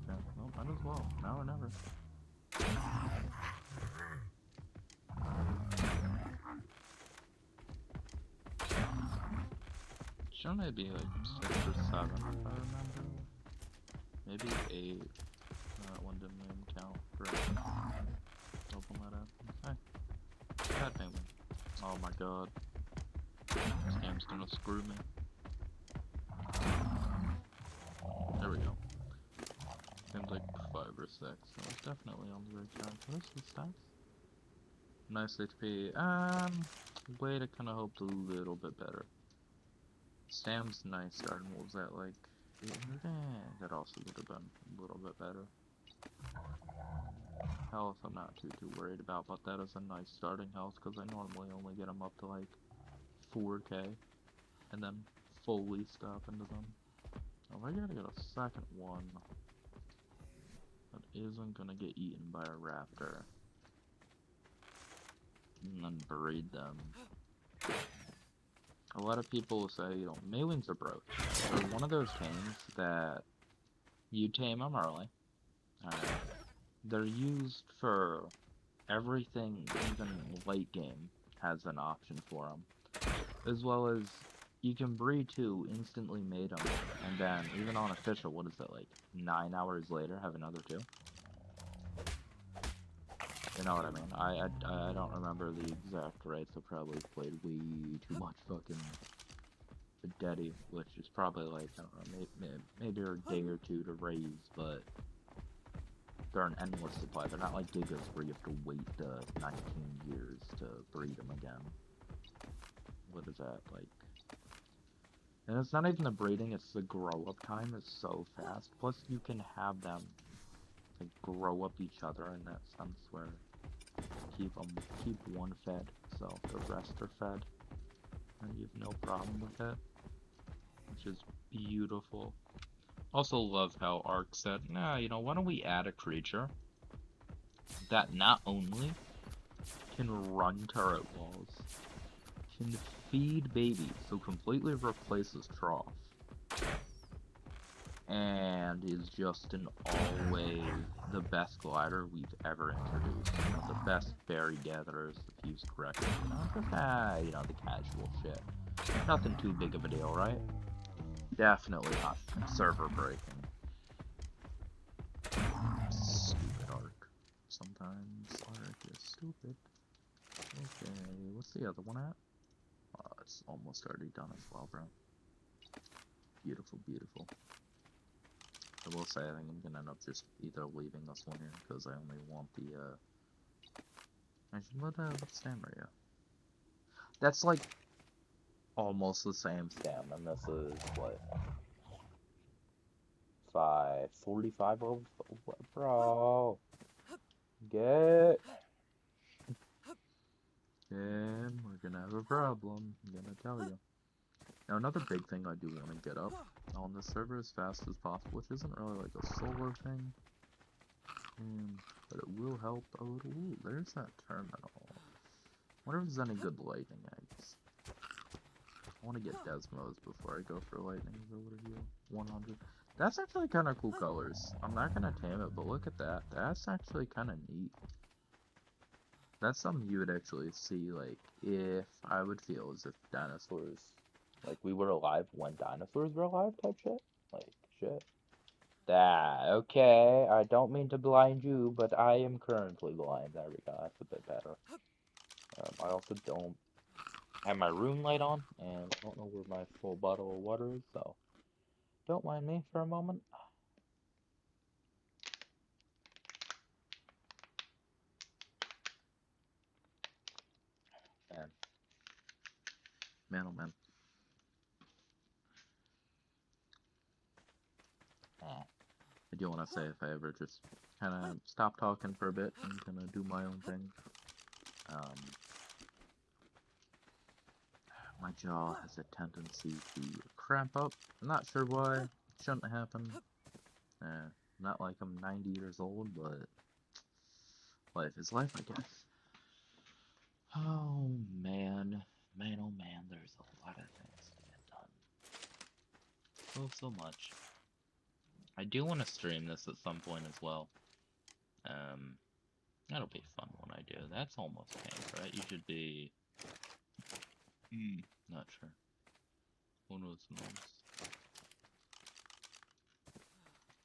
Okay. Well, might as well. Now or never. Shouldn't it be like 6 or 7 if I remember? Maybe 8. That one didn't even count for open that up. Hey, bad penguin. Oh my god. This game's gonna screw me. There we go. Seems like 5 or 6, so it's definitely on the right track. What is the stats? Nice HP. Way to kinda hope a little bit better. Sam's nice starting. What was that, like 800? That also would have been a little bit better. Health I'm not too worried about, but that is a nice starting health because I normally only get them up to like 4k and then fully stop into them. Oh, I gotta get a second one that isn't gonna get eaten by a raptor and then breed them. A lot of people say, you know, Maywings are broke. They're one of those tames that you tame them early. They're used for everything, even late game has an option for them. As well as you can breed 2, instantly mate them, and then even on official, what is it, like 9 hours later, have another 2? You know what I mean? I don't remember the exact rates. I probably played way too much fucking Daddy, which is probably like, I don't know, maybe a day or 2 to raise, but they're an endless supply. They're not like Gigas where you have to wait 19 years to breed them again. What is that, like? And it's not even the breeding, it's the grow-up time is so fast. Plus, you can have them like, grow up each other in that sense where keep one fed, so the rest are fed, and you have no problem with it, which is beautiful. Also love how Ark said, nah, you know, why don't we add a creature that not only can run turret walls, can feed babies, so completely replaces Trough, and is just in all way the best glider we've ever introduced. You know, the best berry gatherers, if used correctly. You know, just, you know, the casual shit. Nothing too big of a deal, right? Definitely not server breaking. Stupid Ark. Sometimes Ark is stupid. Okay, what's the other one at? Oh, it's almost already done as well, bro. Beautiful, beautiful. I will say I think I'm gonna end up just either leaving this one here because I only want the actually what's Samaria? That's like almost the same stem, and this is what 545 of what, bro? Get him. We're gonna have a problem. I'm gonna tell you. Now another big thing I do want to get up on this server as fast as possible, which isn't really like a solar thing. But it will help a little. Ooh, there's that terminal. Wonder if there's any good lightning eggs. I want to get Desmos before I go for lightning ability 100. That's actually kind of cool colors. I'm not gonna tame it, but look at that. That's actually kind of neat. That's something you would actually see, like, if I would feel as if dinosaurs, like, we were alive when dinosaurs were alive type shit. Like, shit. That, okay, I don't mean to blind you, but I am currently blind. There we go, that's a bit better. I also don't have my room light on, and I don't know where my full bottle of water is, so don't mind me for a moment. Man, man, oh man. I do want to say if I ever just kind of stop talking for a bit and kind of do my own thing. My jaw has a tendency to cramp up. I'm not sure why. It shouldn't happen. Not like I'm 90 years old, but life is life, I guess. Oh man, man, oh man, there's a lot of things to get done. So much. I do want to stream this at some point as well. That'll be fun when I do. That's almost tamed, right? You should be... not sure. Who knows?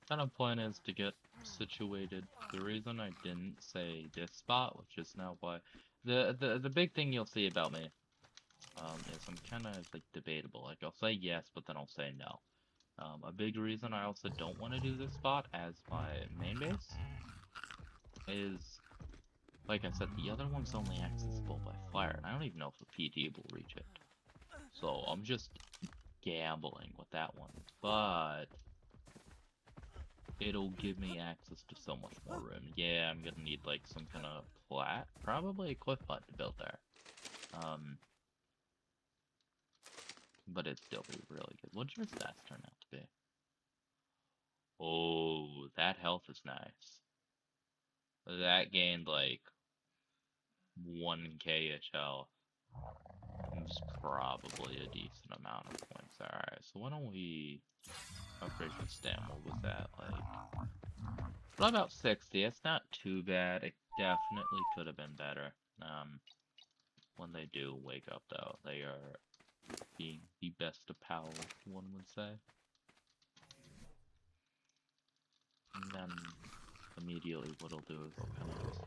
Kind of plan is to get situated. The reason I didn't say this spot, which is now why the big thing you'll see about me, is I'm kind of like debatable. Like I'll say yes, but then I'll say no. A big reason I also don't want to do this spot as my main base is, like I said, the other one's only accessible by fire, and I don't even know if a PT will reach it. So I'm just gambling with that one, but it'll give me access to so much more room. Yeah, I'm gonna need like some kind of probably a cliff hut to build there. But it'd still be really good. What'd your stats turn out to be? Oh, that health is nice. That gained like 1k-ish health. It's probably a decent amount of points. Alright, so why don't we upgrade your stam? What was that, like? Well, about 60. It's not too bad. It definitely could have been better. When they do wake up, though, they are being the best of pals, one would say. And then immediately what I'll do is I'll kind of just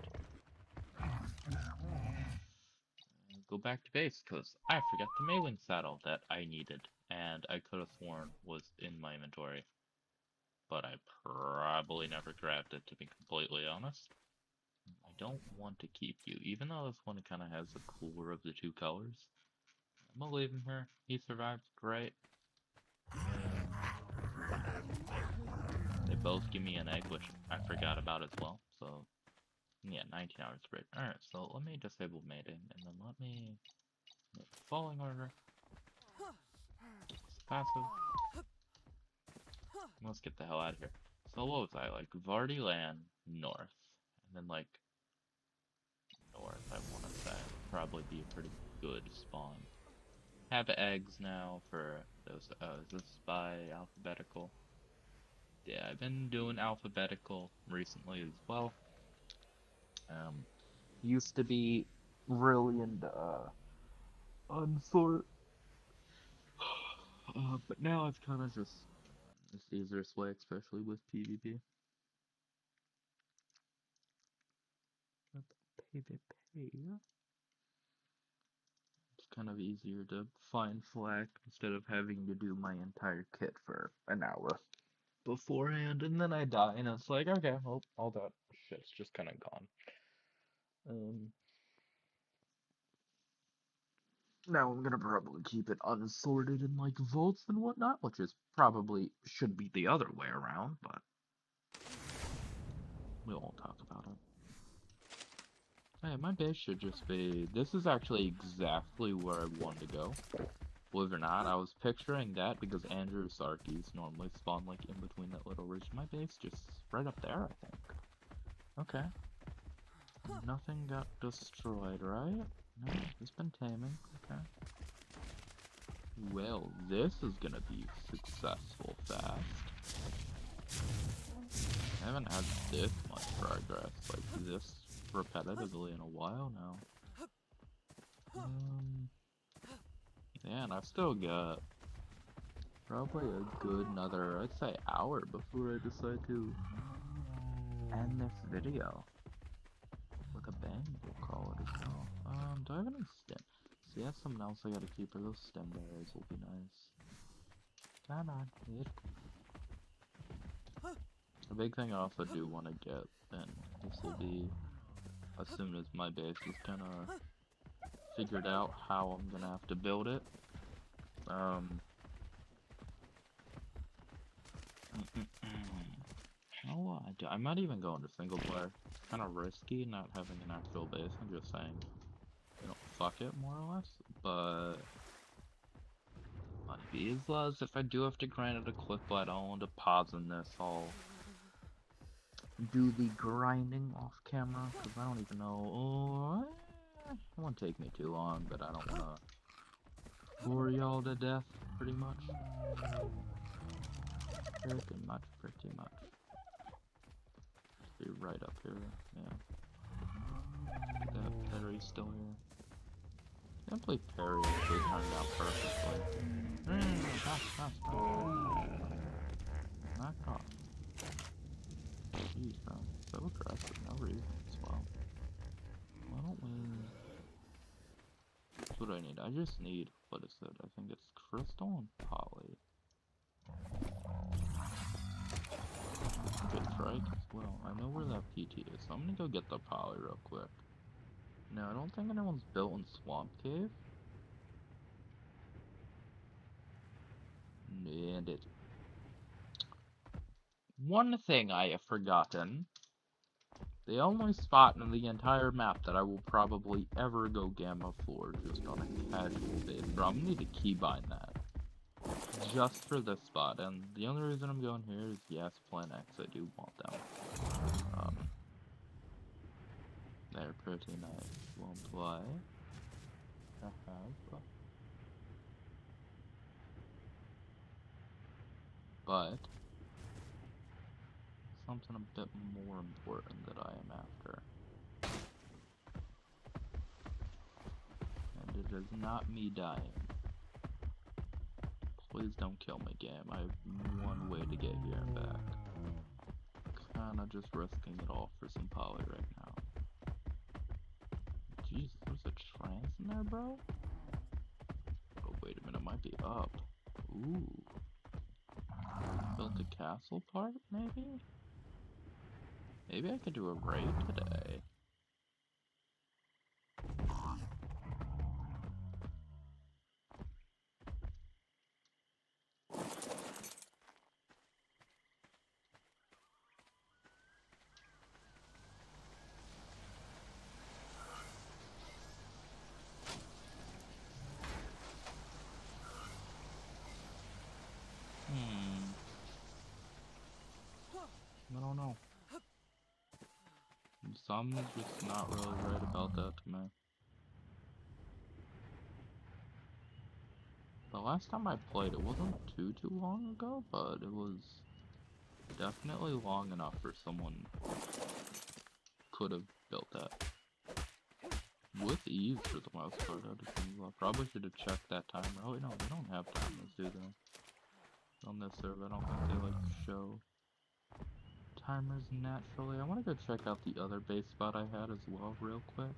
go back to base, because I forgot the Maywing saddle that I needed, and I could have sworn was in my inventory. But I probably never grabbed it, to be completely honest. I don't want to keep you, even though this one kind of has the cooler of the two colors. I'm gonna leave him here. He survived great. They both give me an egg, which I forgot about as well. So, yeah, 19 hours break. Alright, so let me disable mating, and then let me make the falling order. It's passive. Let's get the hell out of here. So what was I, like, Vardy Land, north. And then, like, north, I want to say. Probably be a pretty good spawn. Have eggs now for those, is this by alphabetical? Yeah, I've been doing alphabetical recently as well. Used to be really into, unsort. But now it's kind of just, it's the easiest way, especially with PvP. PvP. It's kind of easier to find flak instead of having to do my entire kit for an hour beforehand, and then I die, and it's like, okay, well, all that shit's just kind of gone. Now I'm gonna probably keep it unsorted in like vaults and whatnot, which is probably should be the other way around, but we won't talk about it. Hey, my base should just be... This is actually exactly where I wanted to go. Believe it or not, I was picturing that because Andrew's Archies normally spawn like in between that little ridge. My base just right up there, I think. Okay. Nothing got destroyed, right? No, it's been taming. Okay. Well, this is gonna be successful fast. I haven't had this much progress like this repetitively in a while now. Yeah, and I've still got probably a good another, I'd say, hour before I decide to end this video. With a bang, we'll call it as well. Do I have any stem? See, that's something else I gotta keep, or those stem berries will be nice. Come on, kid. A big thing I also do want to get, and this will be as soon as my base is kind of figured out how I'm gonna have to build it. How I might even go into single player. It's kind of risky not having an actual base. I'm just saying, you know, fuck it more or less. But might be as well as if I do have to grind it a clip, but I don't want to pause in this. I'll do the grinding off camera because I don't even know. It won't take me too long, but I don't want to bore y'all to death. Pretty much. Pretty much. Be right up here. Yeah. That battery's still here. Simply Parry actually turned out perfectly. Pass. Knock it off. Jeez, bro. So aggressive, no reason as well. Why don't we... That's what I need. I just need, what is it? I think it's Crystal and Poly. Good strike as well. I know where that PT is, so I'm gonna go get the Poly real quick. No, I don't think anyone's built in Swamp Cave. And it... One thing I have forgotten. The only spot in the entire map that I will probably ever go Gamma for, just on a casual basis. Bro, I'm gonna need to keybind that. Just for this spot, and the only reason I'm going here is, yes, Plan X, I do want them. They're pretty nice. Won't play. But something a bit more important that I am after. And it is not me dying. Please don't kill me, game. I have one way to get here and back. Kinda just risking it all for some Poly right now. Jeez, there's a trance in there, bro? Oh, wait a minute, it might be up. Ooh. Built a castle part, maybe? Maybe I could do a raid today. I don't know. Something's just not really right about that to me. The last time I played, it wasn't too long ago, but it was definitely long enough for someone could have built that. With ease for the most part, I probably should have checked that timer. Oh wait, no, they don't have timers, do they? On this server, I don't think they like to show timers naturally. I want to go check out the other base spot I had as well real quick.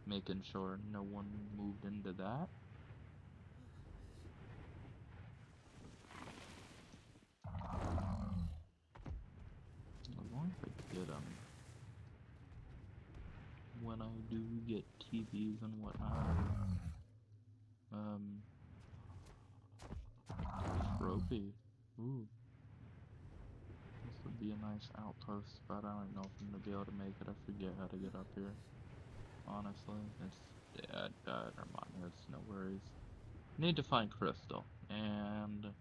Making sure no one moved into that. As long as I get them. When I do get TVs and whatnot. Trophy. Ooh. This would be a nice outpost spot. I don't know if I'm gonna be able to make it. I forget how to get up here. Honestly, it's dead. Never mind. It's no worries. Need to find Crystal. And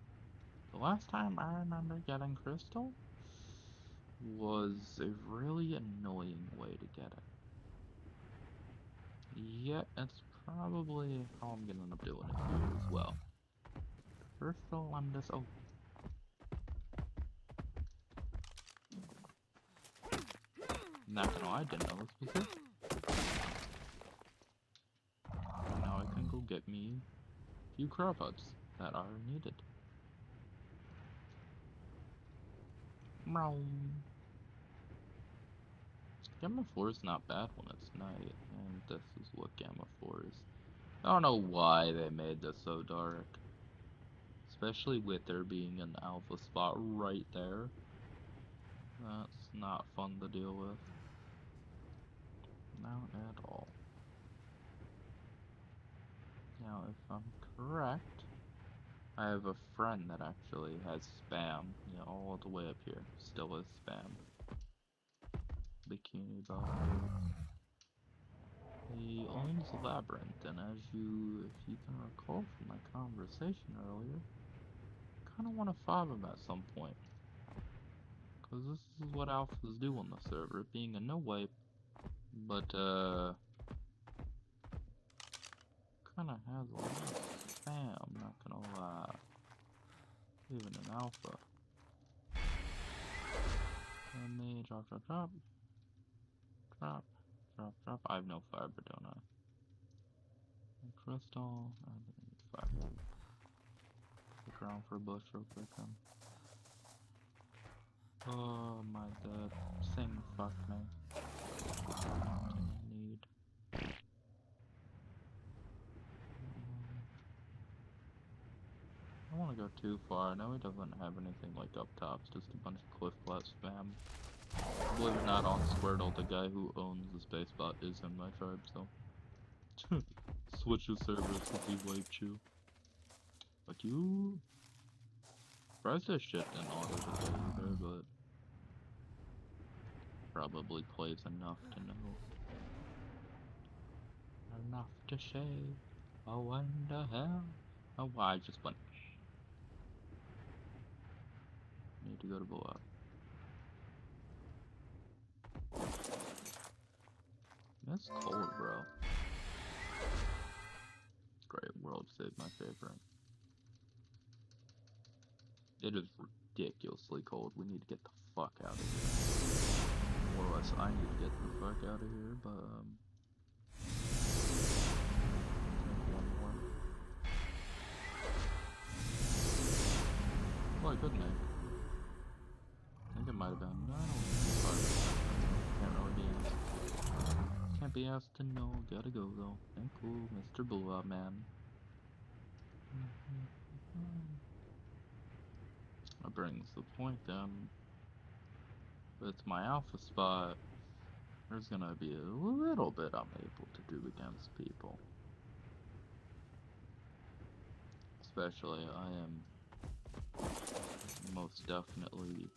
the last time I remember getting Crystal was a really annoying way to get it. Yet, it's probably how I'm gonna end up doing it here as well. Crystal on this. Oh. Not gonna lie, I didn't know this was it. And now I can go get me a few crow pods that are needed. Gamma 4 is not bad when it's night, and this is what Gamma 4 is. I don't know why they made this so dark. Especially with there being an alpha spot right there. That's not fun to deal with. Not at all. Now, if I'm correct, I have a friend that actually has spam, yeah, all the way up here. Still is spam. Bikini Bottom. He owns Labyrinth, and if you can recall from my conversation earlier, kind of want to fob him at some point. Because this is what alphas do on the server, it being a no-wipe, but, kind of has a lot of spam, not gonna lie. Even an alpha. And they drop. I have no fiber, don't I? crystal. Fuck. Look around for a bush real quick. Oh my god. Sing fuck me. Didn't need. I don't want to go too far. I know he doesn't have anything like up top. It's just a bunch of cliff flat spam. Believe it or not, on Squirtle, the guy who owns the space bot is in my tribe, so. Switch the servers because he wiped you. Fuck you. Surprised this shit didn't auto decay either, but. Probably plays enough to know. Enough to say. Oh, what the hell? Oh, I just went. Need to go to blow up. That's cold, bro. Great World Save, my favorite. It is ridiculously cold. We need to get the fuck out of here. Or else I need to get the fuck out of here, but one more. Well, I could make. I think it might have been. No, can't really be asked. Can't be asked to know. Gotta go though. Thank you, Mr. Blow Up Man. That brings the point then. If it's my alpha spot, there's gonna be a little bit I'm able to do against people. Especially, I am most definitely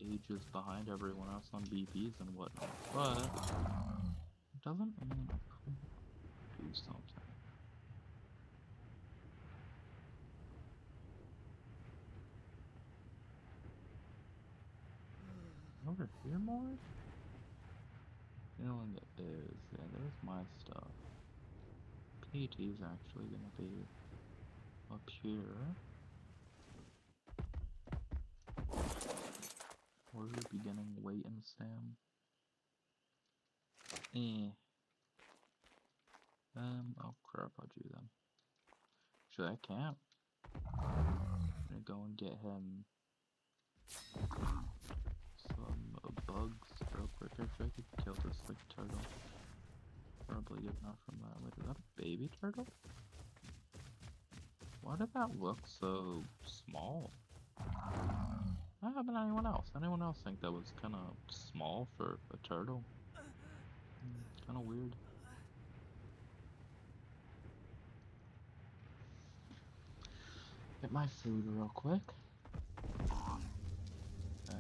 ages behind everyone else on BPs and whatnot, but it doesn't mean I couldn't do something. Over here more? Feeling it is. Yeah, there's my stuff. PT's actually gonna be up here. We're beginning wait and Sam. Oh crap, how'd you then? Actually, I can't. I'm gonna go and get him some bugs real quick. Actually, I could kill this like turtle. Probably get enough from that. Wait, is that a baby turtle? Why did that look so small? What happened to anyone else? Anyone else think that was kind of small for a turtle? Kind of weird. Get my food real quick. Okay.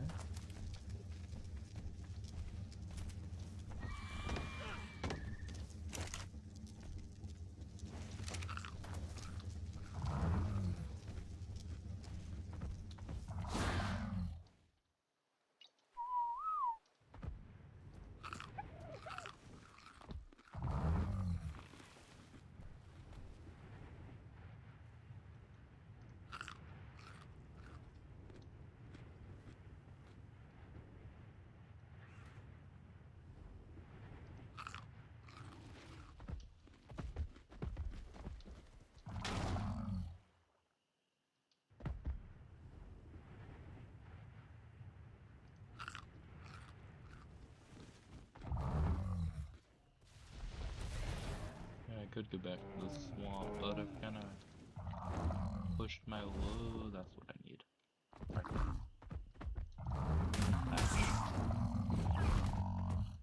I could go back to the swamp, but I've kind of pushed my low. That's what I need. Right.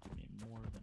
Give me more than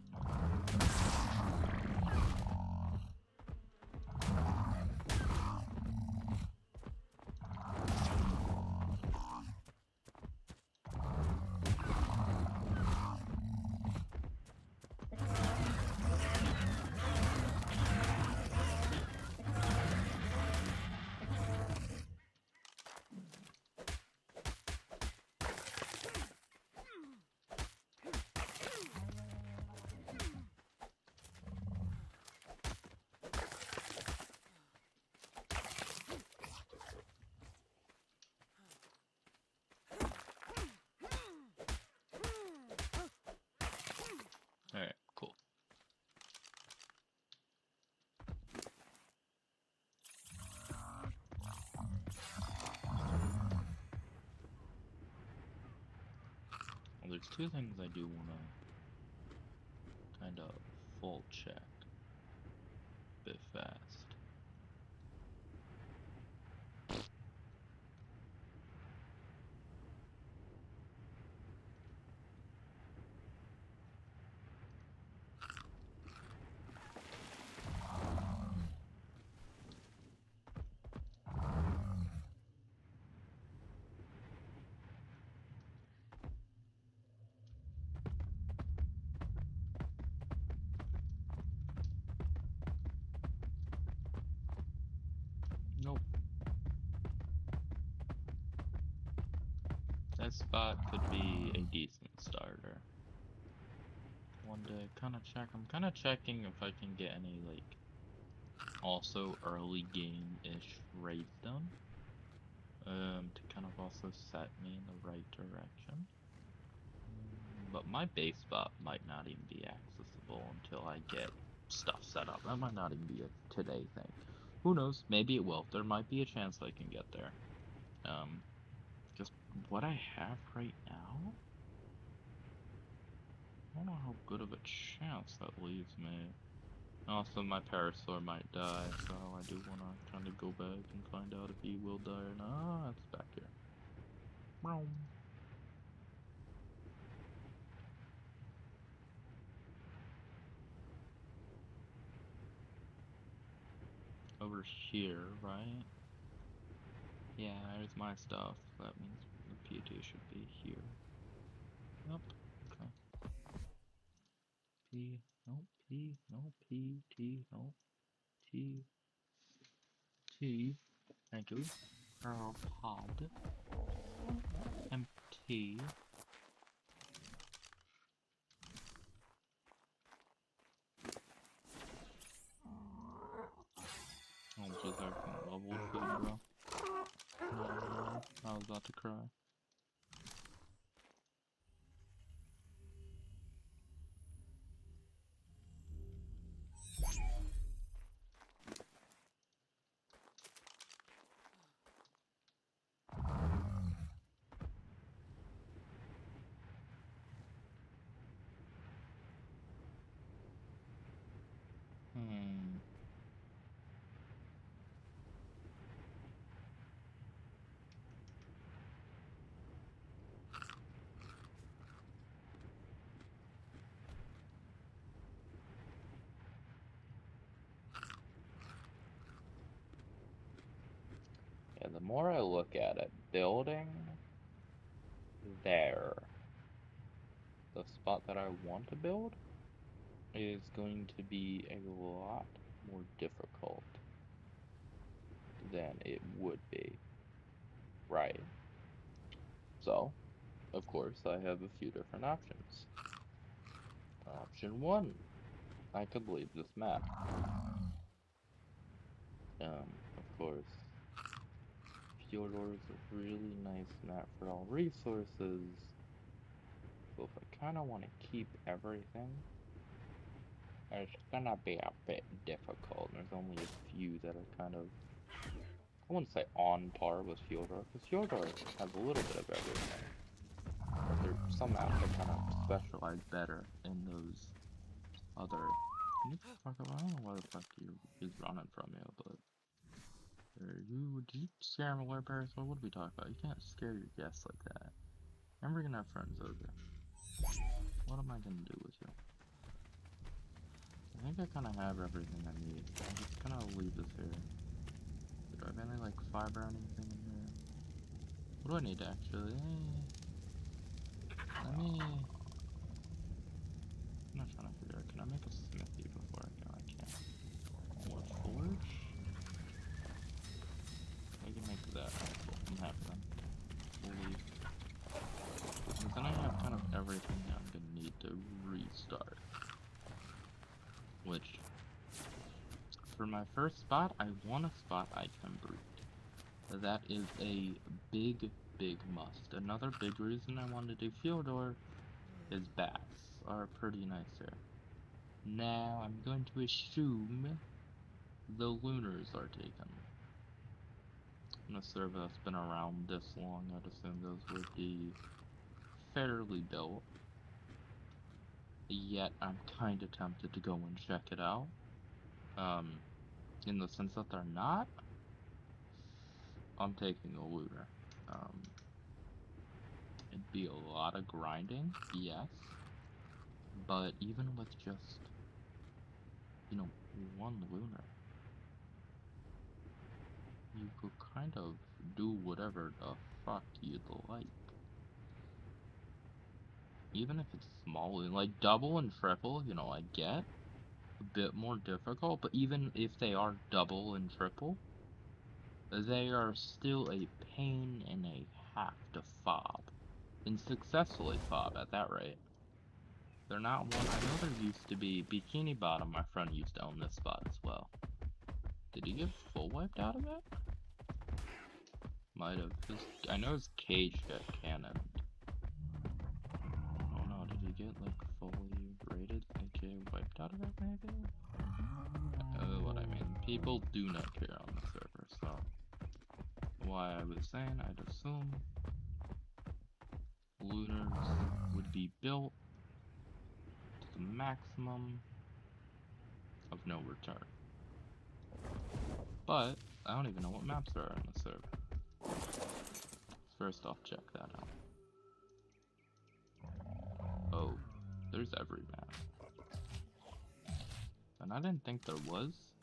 Well, there's two things I do want to kind of full check a bit fast. Nope. That spot could be a decent starter. One day, kind of check. I'm kind of checking if I can get any, like, also early game-ish raids done. To kind of also set me in the right direction. But my base spot might not even be accessible until I get stuff set up. That might not even be a today thing. Who knows? Maybe it will. There might be a chance I can get there. Just what I have right now, I don't know how good of a chance that leaves me. Also, my Parasaur might die, so I do want to kind of go back and find out if he will die or not. Ah, it's back here. Meow. Over here, right? Yeah, there's my stuff. That means the PT should be here. Yep. Okay. P. No P. No P. T. No T. T. Thank you. Pod. MT. Oh, just accident leveled food, bro. No, I was about to cry. Hmm. Yeah, the more I look at it, building there, the spot that I want to build, is going to be a lot more difficult than it would be, right? So, of course, I have a few different options. Option one, I could leave this map. Of course, Fjordor is a really nice map for all resources. So if I kind of want to keep everything, it's gonna be a bit difficult. There's only a few that are kind of, I wouldn't say on par with Fjordor, because Fjordor has a little bit of everything. But there are some maps that kind of specialize better in those other. Can you fuck up? I don't know why the fuck he's running from you, but did you scare him away, Paris? What are we talking about? You can't scare your guests like that. Remember, you're gonna have friends over. What am I gonna do with you? I think I kind of have everything I need. I'm just gonna leave this here. Do I have any, like, fiber or anything in here? What do I need, actually? Let me... I'm not trying to figure out. Can I make a smithy before I go? I can't. Or a forge? I can make that. Alright, cool. I'm happy then. We'll leave. Because then I have kind of everything that I'm gonna need to restart. Which, for my first spot, I want a spot I can breed. That is a big, big must. Another big reason I wanted to do Fjordor is bats are pretty nice here. Now, I'm going to assume the Lunars are taken. In a server that's been around this long, I'd assume those would be fairly built, yet I'm kind of tempted to go and check it out. In the sense that they're not, I'm taking a looter. It'd be a lot of grinding, yes, but even with just, one lunar, you could kind of do whatever the fuck you'd like. Even if it's small, like double and triple, I get a bit more difficult, but even if they are double and triple, they are still a pain and a half to fob, and successfully fob at that rate. They're not one. I know there used to be Bikini Bottom. My friend used to own this spot as well. Did he get full wiped out of it? Might have. I know his cage got cannoned. Oh no, did he get like fully raided, aka wiped out of it maybe? What I mean. People do not care on the server, so why I was saying I'd assume looters would be built to the maximum of no return. But I don't even know what maps there are in the server. First off, check that out. Oh, there's every map. And I didn't think there was.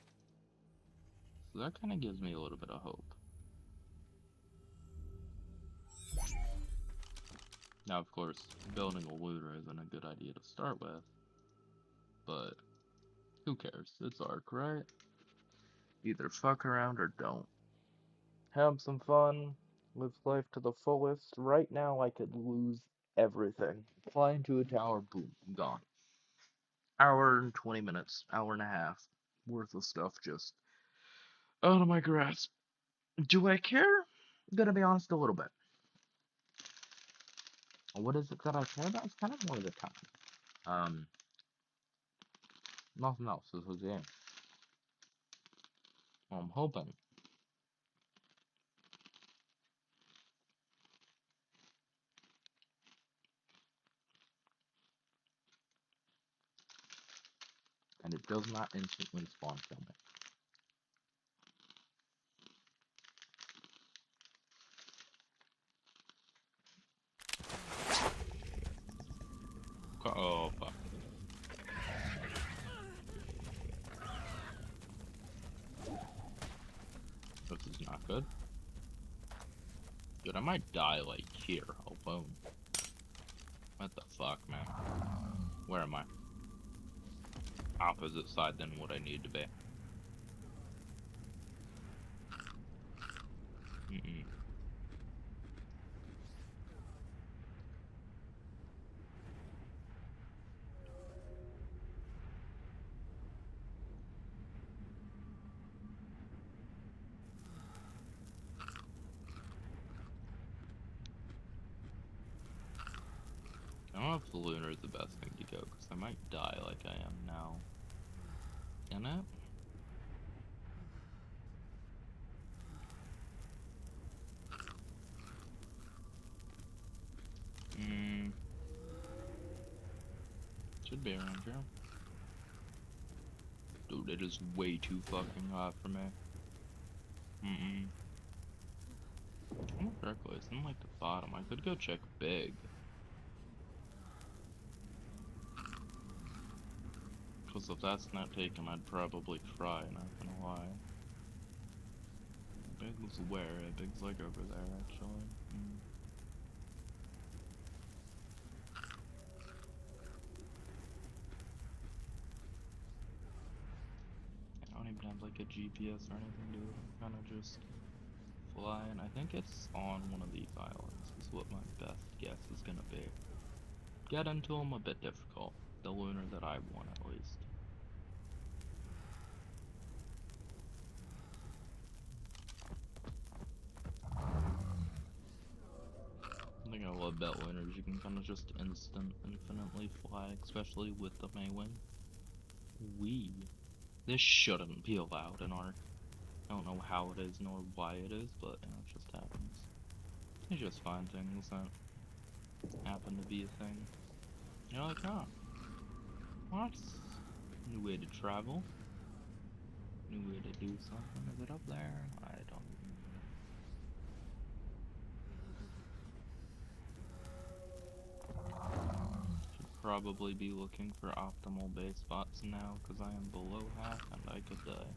So that kind of gives me a little bit of hope. Now, of course, building a looter isn't a good idea to start with. But who cares? It's Ark, right? Either fuck around or don't. Have some fun. Live life to the fullest. Right now, I could lose everything. Fly into a tower, boom, gone. Hour and 20 minutes, hour and a half worth of stuff just out of my grasp. Do I care? I'm gonna be honest, a little bit. What is it that I care about? It's kind of more the time. Um, Nothing else. This is the game. Well, I'm hoping. And it does not instantly spawn kill me. Oh, fuck. This is not good. Dude, I might die, like, here, alone. What the fuck, man? Where am I? Opposite side than what I need to be. Mm-mm. I don't know if the lunar is the best thing to go, because I might die like I am now. Can it? Should be around here. Dude, it is way too fucking hot for me. I'm correctly, it's in like the bottom. I could go check big. Because if that's not taken, I'd probably cry, not gonna lie. Big was where? Big's like over there, actually. I don't even have like a GPS or anything, dude. I'm kinda just flying. I think it's on one of these islands, is what my best guess is gonna be. Get into them a bit difficult. The lunar that I want, at least. I think I love that lunars. You can kind of just infinitely fly, especially with the Maywing. This shouldn't be allowed in Ark. I don't know how it is nor why it is, but it just happens. You just find things that happen to be a thing. You're like, oh, what? New way to travel. New way to do something. Is it up there? I don't even know. Should probably be looking for optimal base spots now, because I am below half and I could die.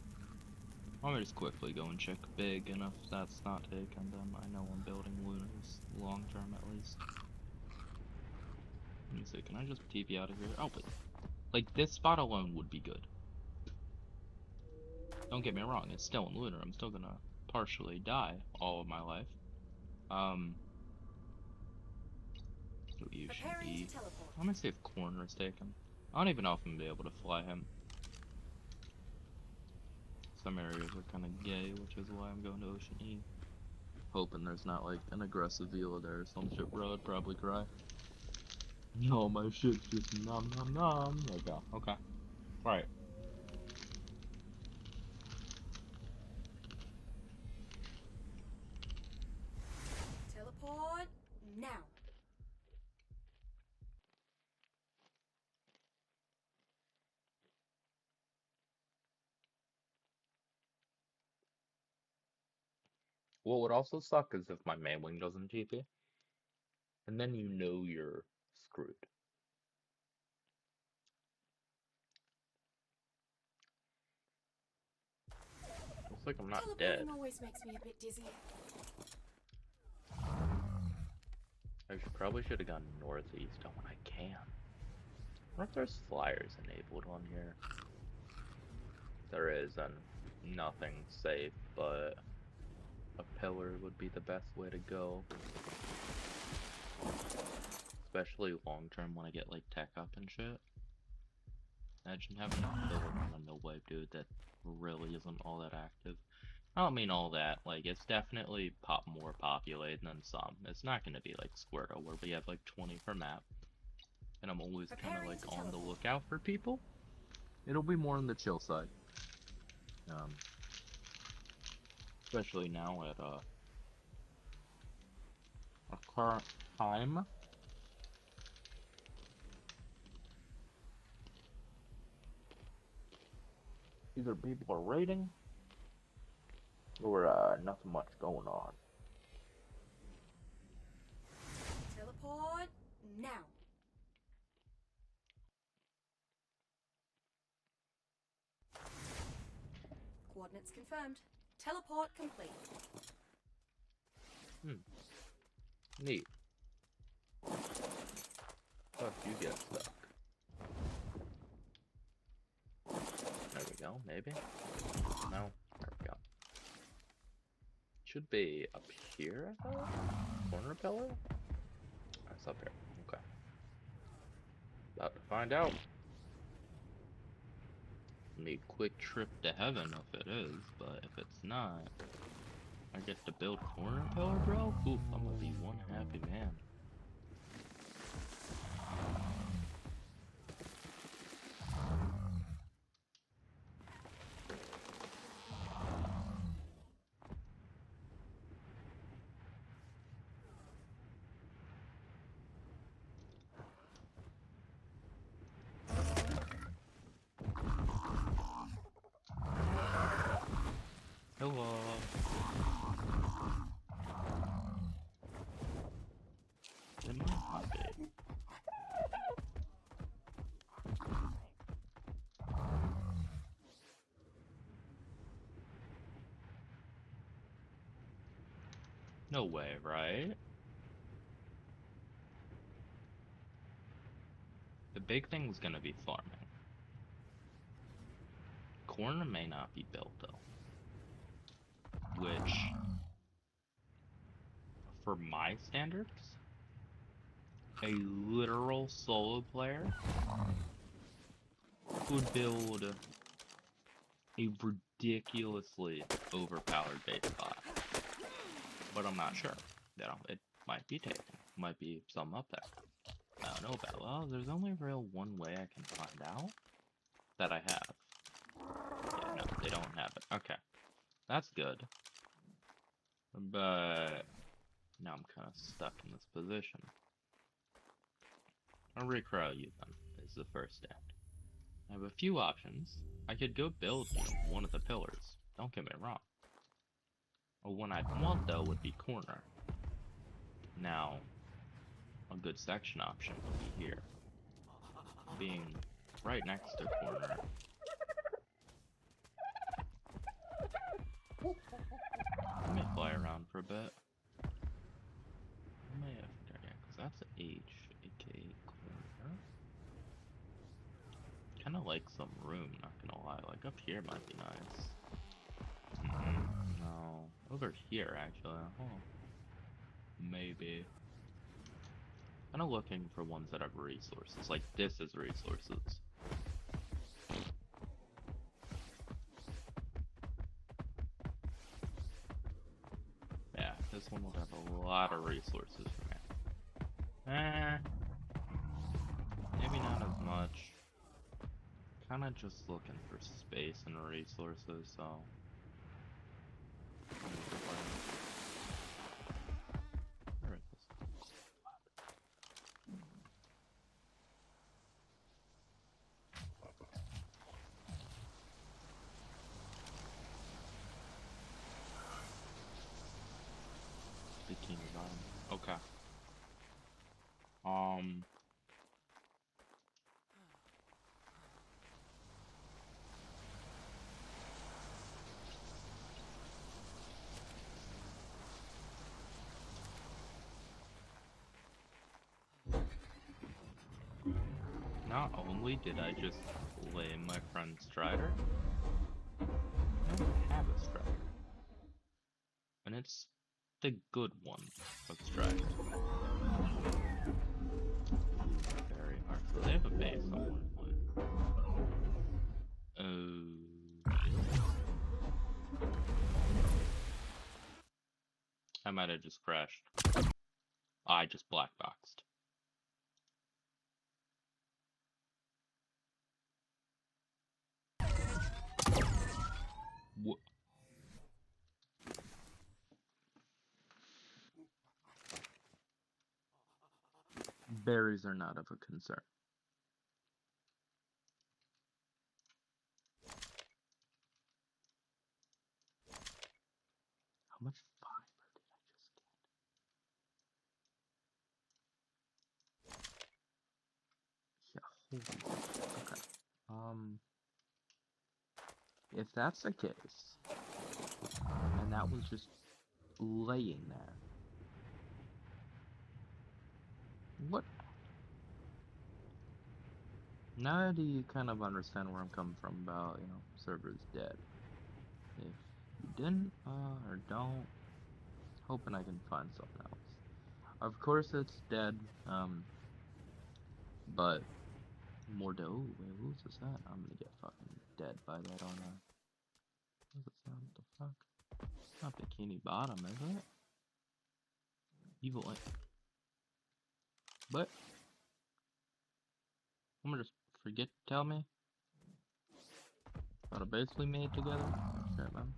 Let me just quickly go and check big, and if that's not taken, then I know I'm building lunars, long term at least. Let me see, can I just TP out of here? Oh, but, like, this spot alone would be good. Don't get me wrong, it's still in lunar, I'm still gonna partially die all of my life. You should be. I'm gonna see if corner is taken. I don't even know if I'm gonna be able to fly him. Some areas are kind of gay, which is why I'm going to Ocean E. Hoping there's not like an aggressive viewer there or some shit, bro. I'd probably cry. No, my shit's just nom nom nom. Okay, okay. Right. Teleport now. What would also suck is if my main wing doesn't TP, and then you know you're screwed. Looks like I'm not dead. Teleporting always makes me a bit dizzy. Probably should have gone northeast when I can. I wonder if there's flyers enabled on here. There is, and nothing safe, but a pillar would be the best way to go. Especially long term when I get like tech up and shit. Imagine having a pillar on a no wipe, dude, that really isn't all that active. I don't mean all that, like, it's definitely more populated than some. It's not gonna be like Squirtle, where we have like 20 per map. And I'm always kind of like on the lookout for people. It'll be more on the chill side. Especially now at our current time. Either people are raiding, or nothing much going on. Teleport now. Coordinates confirmed. Teleport complete. Neat. Fuck, you get stuck. There we go, maybe? No? There we go. Should be up here, I thought? Corner pillar? Oh, it's up here. Okay. About to find out. Need quick trip to heaven if it is, but if it's not, I get to build corner pillar, bro? Oof, I'm gonna be one happy man. Hello. It might not be. No way, right? The big thing's gonna be farming. Corner may not be built though. Which, for my standards, a literal solo player could build a ridiculously overpowered base bot. But I'm not sure. You know, it might be taken. Might be some up there. I don't know about. Well, there's only real one way I can find out that I have. Yeah, no, they don't have it. Okay. That's good. But now I'm kind of stuck in this position. I'll recrow you then, is the first step. I have a few options. I could go build, one of the pillars. Don't get me wrong. Well, one I'd want, though, would be corner. Now, a good section option would be here. Being right next to corner. Let me fly around for a bit. I may have, yeah, because that's H, aka corner. Kind of like some room, not gonna lie. Like up here might be nice. No, over here actually. Oh, maybe. Kind of looking for ones that have resources. Like this is resources. Yeah, this one would have a lot of resources for me. Maybe not as much. Kind of just looking for space and resources, so. Where is this? Bikini Bottom. Okay. Not only did I just lay my friend's Strider, I don't have a Strider. And it's the good one of Strider. Very hard. So they have a base somewhere. I might have just crashed. I just black boxed. What? Berries are not of a concern. How much fiber did I just get? Yeah, holy shit. Okay. If that's the case, and that was just laying there, what? Now do you kind of understand where I'm coming from about, server's dead? If you didn't, or don't, hoping I can find something else. Of course it's dead, but more oh, wait, what was this at? I'm gonna get fucking dead by that on a... What is that? What the fuck? It's not Bikini Bottom, is it? Evil Ink. But I'm gonna just forget to tell me about a base we made together. Shit, man.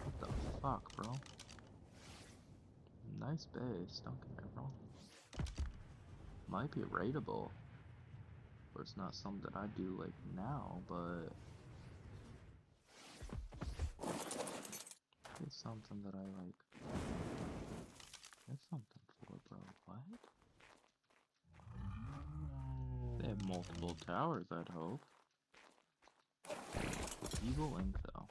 What the fuck, bro? Nice base, don't get me wrong. Might be raidable. Or it's not something that I do like now, but it's something that I like. That's something for, bro. What? They have multiple towers, I'd hope. Evil Ink, though.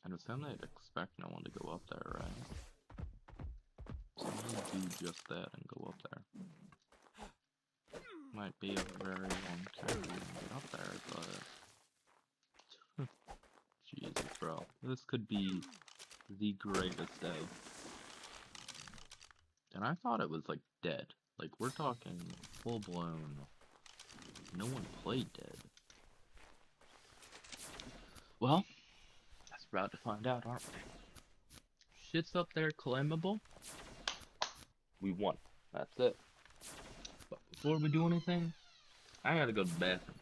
I'd assume they'd expect no one to go up there, right? So I'm gonna do just that and go up there. Might be a very long time to get up there, but... Jesus, bro. This could be the greatest day. And I thought it was, like, dead. Like, we're talking full-blown... No one played dead. Well, that's about to find out, aren't we? Shit's up there claimable. We won. That's it. But before we do anything, I gotta go to the bathroom.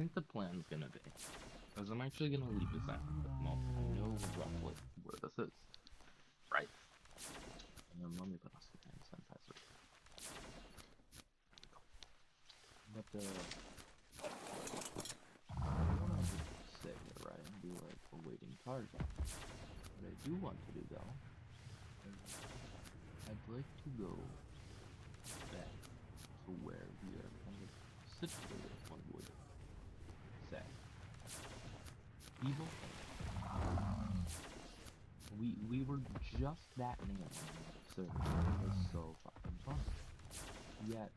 think the plan's gonna be, because I'm actually gonna leave this out at the moment. I know roughly where this is. Right. And let me put on some hand sanitizer. But, I don't want to just sit here, right, and be like a waiting target. What I do want to do, though, is I'd like to go back to where we are kind of situated, one would say. Evil. We were just that near one another server. It was so fucking fun. Yet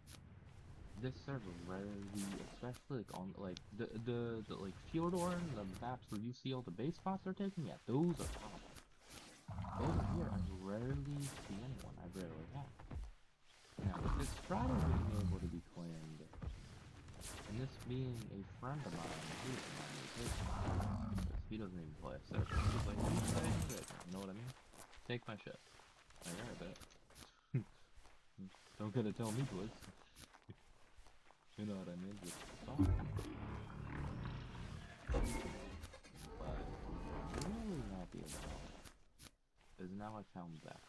this server rarely, especially like on like the like Fjordor and the maps where you see all the base spots are taken, yeah, those are popping. Over here, I rarely see anyone. I rarely have. Now, with this Strider being able to be claimed, and this being a friend of mine, who's my because he doesn't even play a server. He's like, you play a server, you know what I mean? Take my shit. Like, alright, bet. Don't gotta tell me twice. You know what I mean? Just talk. But what I'm really happy about is now I found that.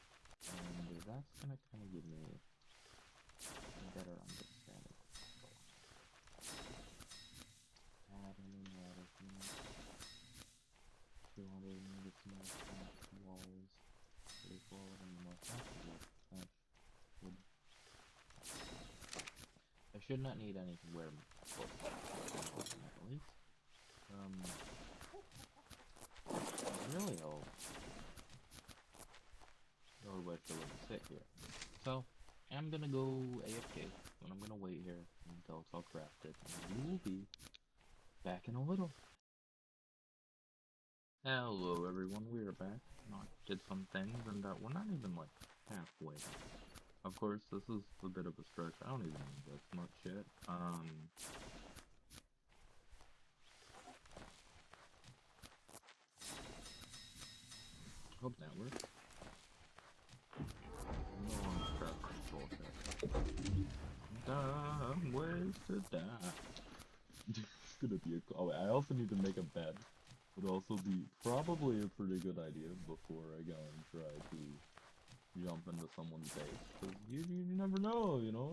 And that's gonna kind of give me a better understanding of what's going on. Add any more of me. 200 minutes more flat walls. 34 of them more flexible. Good. I should not need any to wear close at least. I really hope no way to let me sit here. So, I'm gonna go AFK, and I'm gonna wait here until it's all crafted, and we will be back in a little. Hello everyone, we are back. I did some things, and we're not even like halfway. Of course, this is a bit of a stretch. I don't even need this much shit. Hope that works. No one's pressing bullshit. Time ways to die. It's gonna be a. Oh, I also need to make a bed. Would also be probably a pretty good idea before I go and try to jump into someone's base. Because you never know, you know?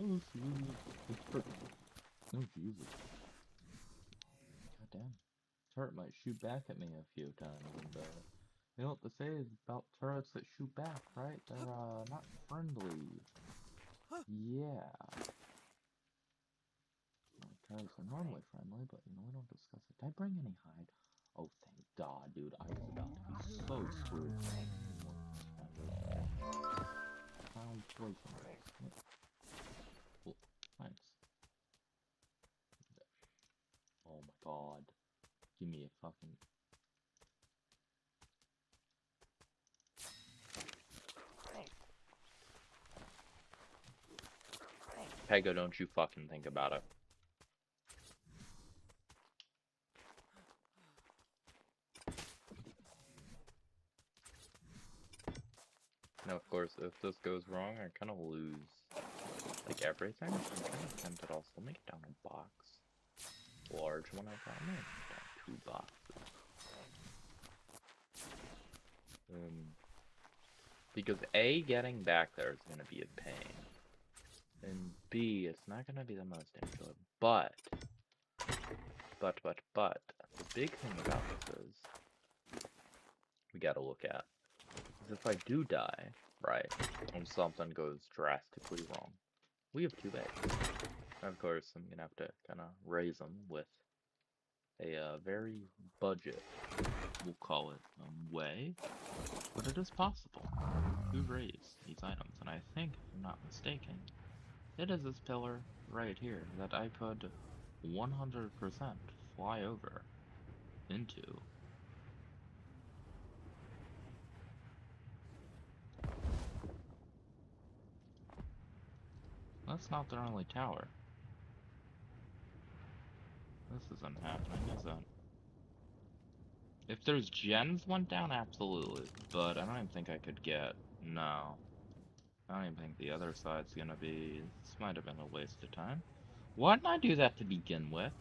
It's pretty. Oh, Jesus. God damn. Turret might shoot back at me a few times, and, you know what they say about turrets that shoot back, right? They're, not friendly. Yeah. My turrets are normally friendly, but, you know, we don't discuss it. Did I bring any hide? Oh, thank God, dude. I was about to be so screwed. Translation. Cool. Thanks. Oh my God. Give me a fucking... Pego, don't you fucking think about it. Now, of course, if this goes wrong, I kind of lose, like, everything. I'm kind of tempted also to make it down a box. Large one I got. I'm gonna make down 2 boxes. Because A, getting back there is gonna be a pain. And B, it's not gonna be the most enjoyable. But, the big thing about this is, we gotta look at, is if I do die, right, and something goes drastically wrong, we have 2 bags. Of course, I'm gonna have to kind of raise them with a very budget, we'll call it, way, but it is possible to raise these items, and I think, if I'm not mistaken, it is this pillar right here that I could 100% fly over into. That's not their only tower. This isn't happening, is it? If there's gens went down, absolutely. But I don't even think I could get... No. I don't even think the other side's gonna be... This might have been a waste of time. Why didn't I do that to begin with?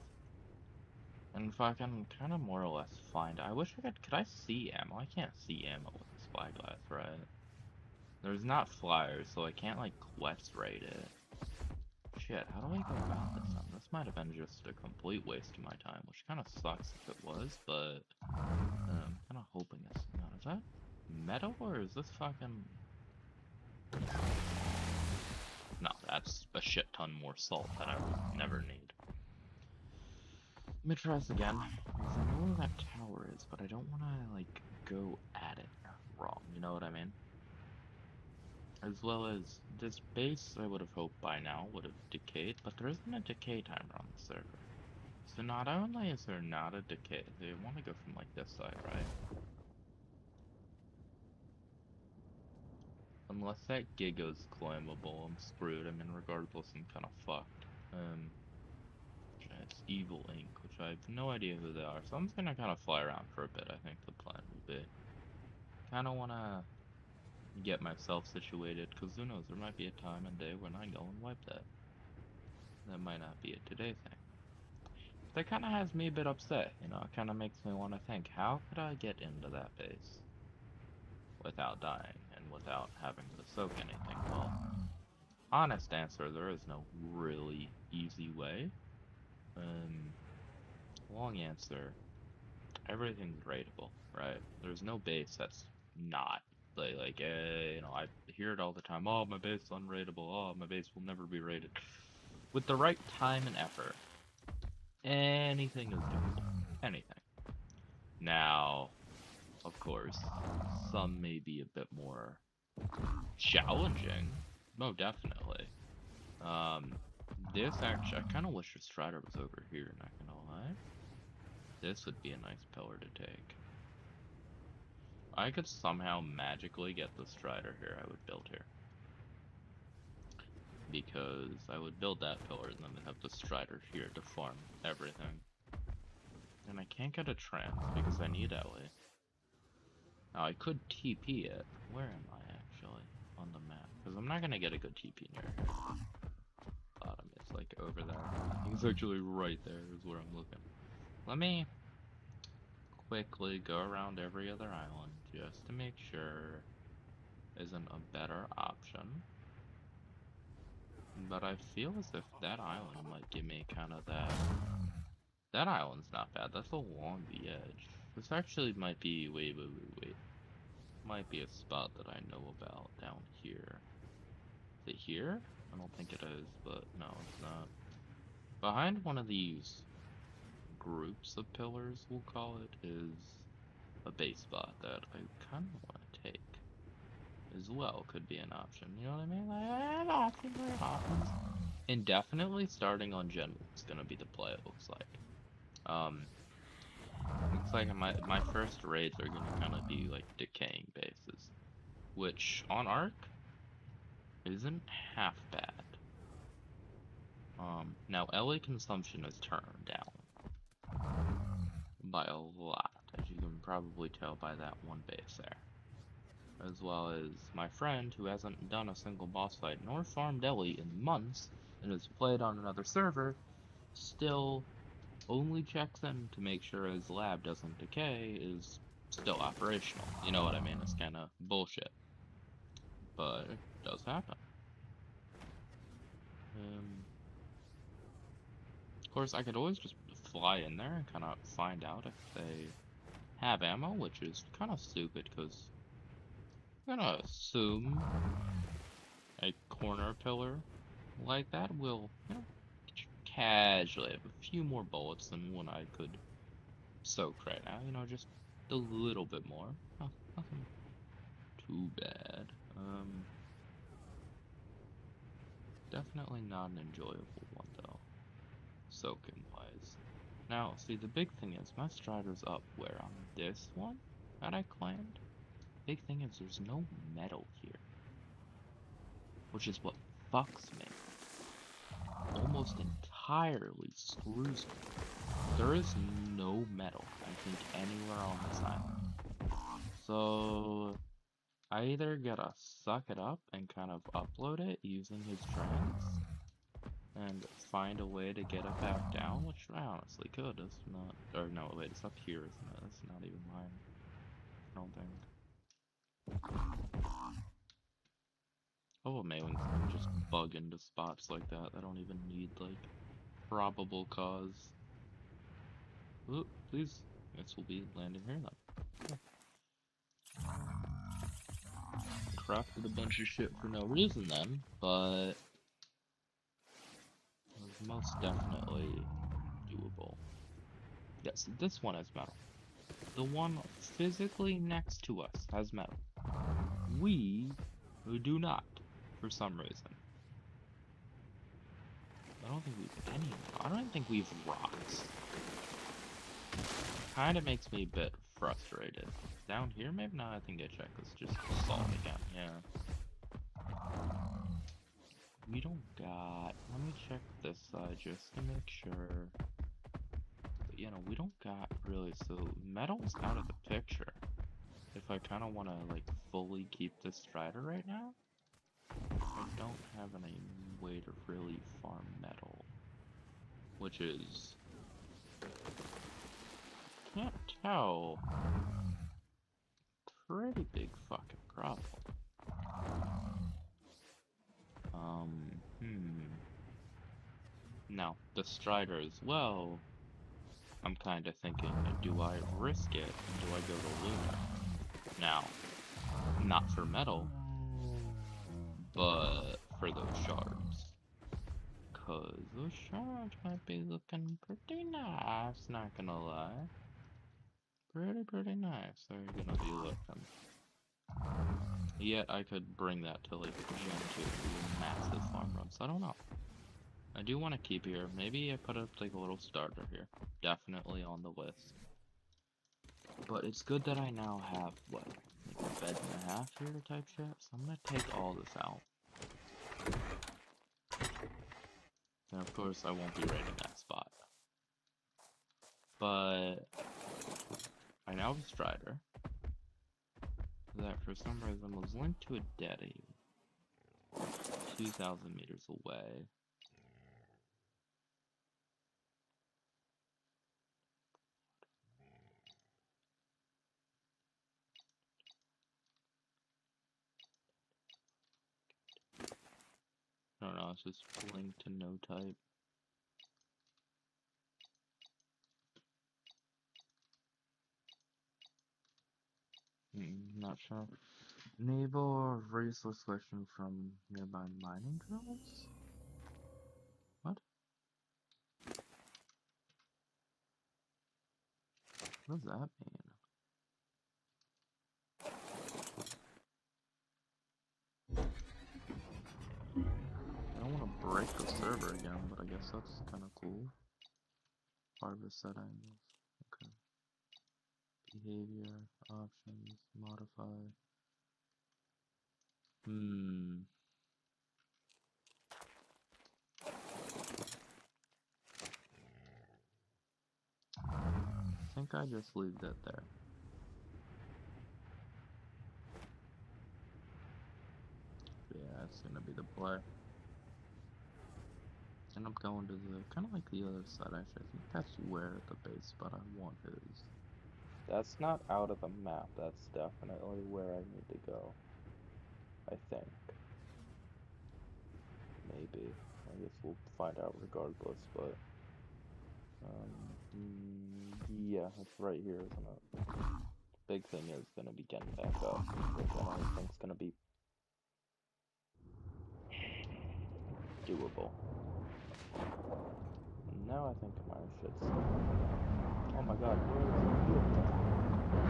And if I can kind of more or less find, I wish I could I see ammo? I can't see ammo with the spyglass, right? There's not flyers, so I can't like quest rate it. Shit, how do I go about this then? This might have been just a complete waste of my time, which kind of sucks if it was, but I'm kind of hoping it's not. Is that metal or is this fucking... No, that's a shit ton more salt that I would never need. Let me try this again, because I know where that tower is, but I don't want to, like, go at it wrong, you know what I mean? As well as, this base, I would have hoped by now would have decayed, but there isn't a decay timer on the server. So not only is there not a decay, they want to go from, like, this side, right? Unless that Giga's climbable, I'm screwed. I mean, regardless, I'm kind of fucked. It's Evil Inc., which I have no idea who they are, so I'm just gonna kind of fly around for a bit, I think the plan will be. Kind of want to get myself situated, because who knows, there might be a time and day when I go and wipe that. That might not be a today thing. That kind of has me a bit upset, you know, it kind of makes me want to think, how could I get into that base without dying and without having to soak anything? Well, honest answer, there is no really easy way. Long answer, everything's rateable, right? There's no base that's not you know, I hear it all the time. Oh, my base is unrateable. Oh, my base will never be rated. With the right time and effort, anything is doable. Anything. Now, of course, some may be a bit more challenging. Oh, definitely. This actually, I kind of wish the Strider was over here, not gonna lie. This would be a nice pillar to take. I could somehow magically get the Strider here, I would build here. Because I would build that pillar and then have the Strider here to farm everything. And I can't get a trans because I need Ellie. Now I could TP it. Where am I actually on the map? Because I'm not gonna get a good TP near here. Bottom is like over there. He's actually right there is where I'm looking. Let me quickly go around every other island just to make sure isn't a better option. But I feel as if that island might give me kind of that... That island's not bad, that's along the edge. This actually might be... Wait. Might be a spot that I know about down here. Is it here? I don't think it is, but no, it's not. Behind one of these groups of pillars, we'll call it, is a base spot that I kind of want to take. As well, could be an option, you know what I mean? Like, options. Indefinitely starting on Gen 1 is gonna be the play, it looks like. Looks like my first raids are gonna kind of be like decaying bases, which on Arc isn't half bad. Now LA consumption is turned down by a lot, as you can probably tell by that one base there. As well as my friend who hasn't done a single boss fight nor farmed Ellie in months and has played on another server, still only checks in to make sure his lab doesn't decay is still operational. You know what I mean? It's kind of bullshit. But it does happen. Of course, I could always just fly in there and kind of find out if they have ammo, which is kind of stupid because I'm gonna assume a corner pillar like that will, you know, casually have a few more bullets than one I could soak right now, you know, just a little bit more. Nothing too bad. Definitely not an enjoyable one though, soaking wise. Now, see, the big thing is my Strider's up where on this one that I claimed. Big thing is there's no metal here, which is what fucks me. Almost entirely screws me. There is no metal, I think, anywhere on this island. So I either gotta suck it up and kind of upload it using his trans, and find a way to get it back down, which I honestly could. It's not, or no, wait, it's up here, isn't it? It's not even mine. I don't think. Oh, Maywings can just bug into spots like that. I don't even need, like, probable cause. Oh, please. This will be landing here then. Crafted a bunch of shit for no reason then, but it was most definitely doable. Yes, this one has metal. The one physically next to us has metal. We do not, for some reason. I don't think we've any. I don't think we've rocks. Kind of makes me a bit frustrated. Down here, maybe not. I think I checked. Let's just salt again. Yeah. We don't got. Let me check this side just to make sure. But you know, we don't got really. So metal's out of the picture. If I kind of want to like fully keep this strider right now, I don't have any way to really farm metal, which is can't tell. Pretty big fucking problem. Now, the strider as well, I'm kind of thinking, do I risk it? Do I go to lunar? Now, not for metal, but for those shards. Cause those shards might be looking pretty nice, not gonna lie. Pretty nice, they're gonna be looking. Yet I could bring that to like Gen 2 with massive farm runs. I don't know. I do want to keep here. Maybe I put up like a little starter here. Definitely on the list. But it's good that I now have what, like a bed and a half here to type shit. So I'm gonna take all this out. And of course I won't be raiding that spot. But I now have a strider that for some reason was linked to a daddy 2,000 meters away. I don't know, it's just linked to no type. Not sure. Enable or resource selection from nearby mining drills? What? What does that mean? I don't want to break the server again, but I guess that's kind of cool. Harvest settings. Okay. Behavior, options, modify. I think I just leave that there. Yeah, that's gonna be the play. And I'm going to the, kind of like the other side actually. I think that's where the base spot I want is. That's not out of the map, that's definitely where I need to go. I think. Maybe. I guess we'll find out regardless, but... yeah, it's right here, isn't it? Big thing is gonna be getting back up, which I don't think is gonna be doable. Now I think my shit's... Oh my god, where is it?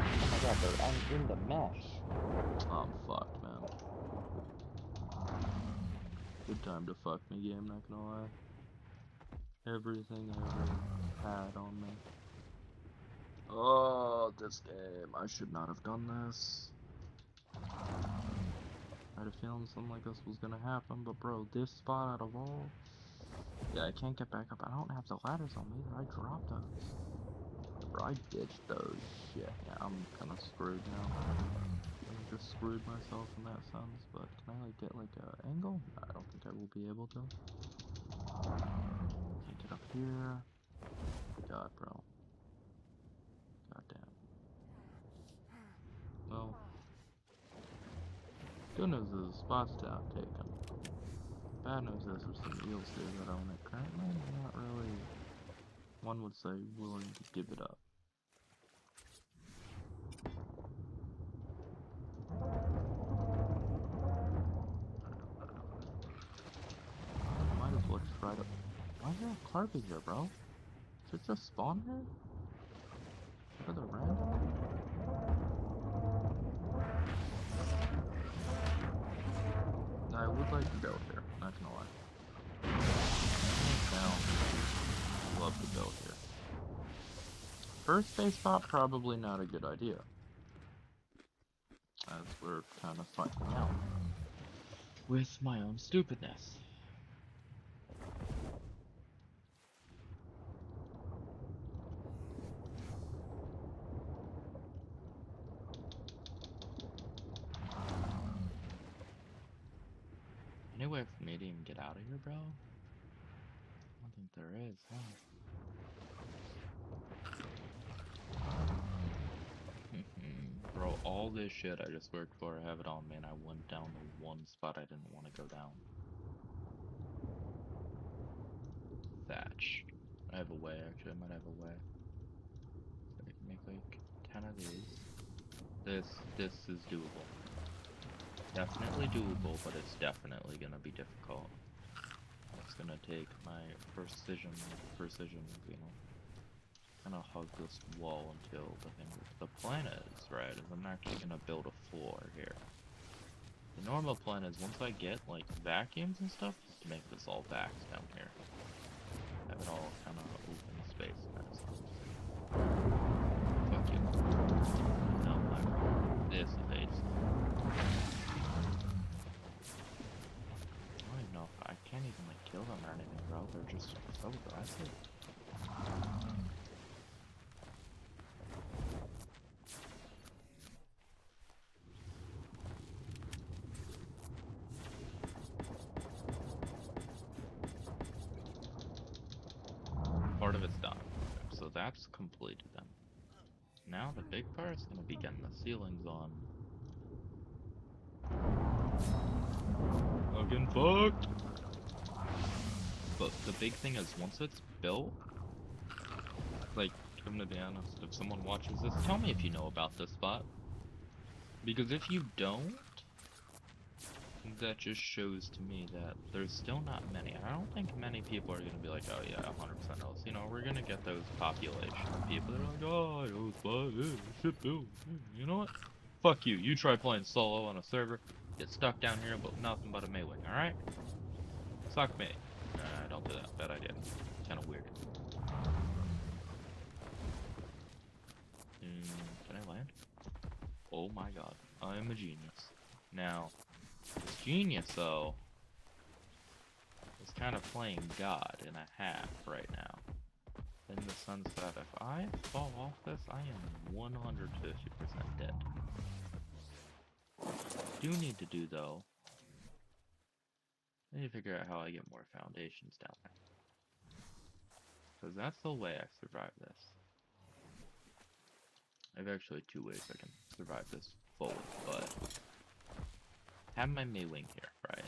Oh my god, I'm in the mesh. Oh, I'm fucked, man. Good time to fuck me, game, not gonna lie. Everything I ever had on me. Oh, this game. I should not have done this. I had a feeling something like this was gonna happen, but bro, this spot out of all... Yeah, I can't get back up. I don't have the ladders on me either. I dropped those. Bro, I ditched those. Shit, yeah, I'm kinda screwed now. I just screwed myself in that sense, but can I like get like a angle? No, I don't think I will be able to. Up here. God, bro. God damn. Well, good news is spot's down taken. Bad news is there's some eels here that own it currently. Not really, one would say, willing to give it up. Might as well just ride up. Why is there a carpet here, bro? Is it just spawn here? What are the random? I would like to go here, not gonna lie. Now, love to go here. First base spot, probably not a good idea. As we're kind of finding out. With my own stupidness. Any way for me to even get out of here, bro? I don't think there is, huh? Bro, all this shit I just worked for, I have it on me, and I went down the one spot I didn't want to go down. Thatch. I have a way, actually, I might have a way. So I can make like 10 of these. This is doable. Definitely doable, but it's definitely gonna be difficult. It's gonna take my precision, you know. Gonna hug this wall until the plan is, right, is I'm actually gonna build a floor here. The normal plan is once I get like vacuums and stuff, is to make this all vacs down here. Have it all kind of open space and that stuff. Fuck you. No, this evades. I don't even know if I can't even like kill them or anything, bro. They're just so aggressive. Part of it's done, so that's completed then. Now the big part is gonna be getting the ceilings on. Fucking fucked! But the big thing is once it's built, like, I'm gonna be honest, if someone watches this, tell me if you know about this spot. Because if you don't, that just shows to me that there's still not many. And I don't think many people are gonna be like, oh yeah, 100% else. You know, we're gonna get those population of people that are like, oh, I know spot, shit build. You know what? Fuck you. You try playing solo on a server, get stuck down here but nothing but a melee, alright? Suck me. Don't do that. Bad idea. Kinda weird. Can I land? Oh my god. I am a genius. Now, this genius, though, is kind of playing God in a half right now. In the sense that if I fall off this, I am 150% dead. What I do need to do, though, I need to figure out how I get more foundations down there. Because that's the way I survive this. I have actually two ways I can survive this fully, but have my Maywing here, right?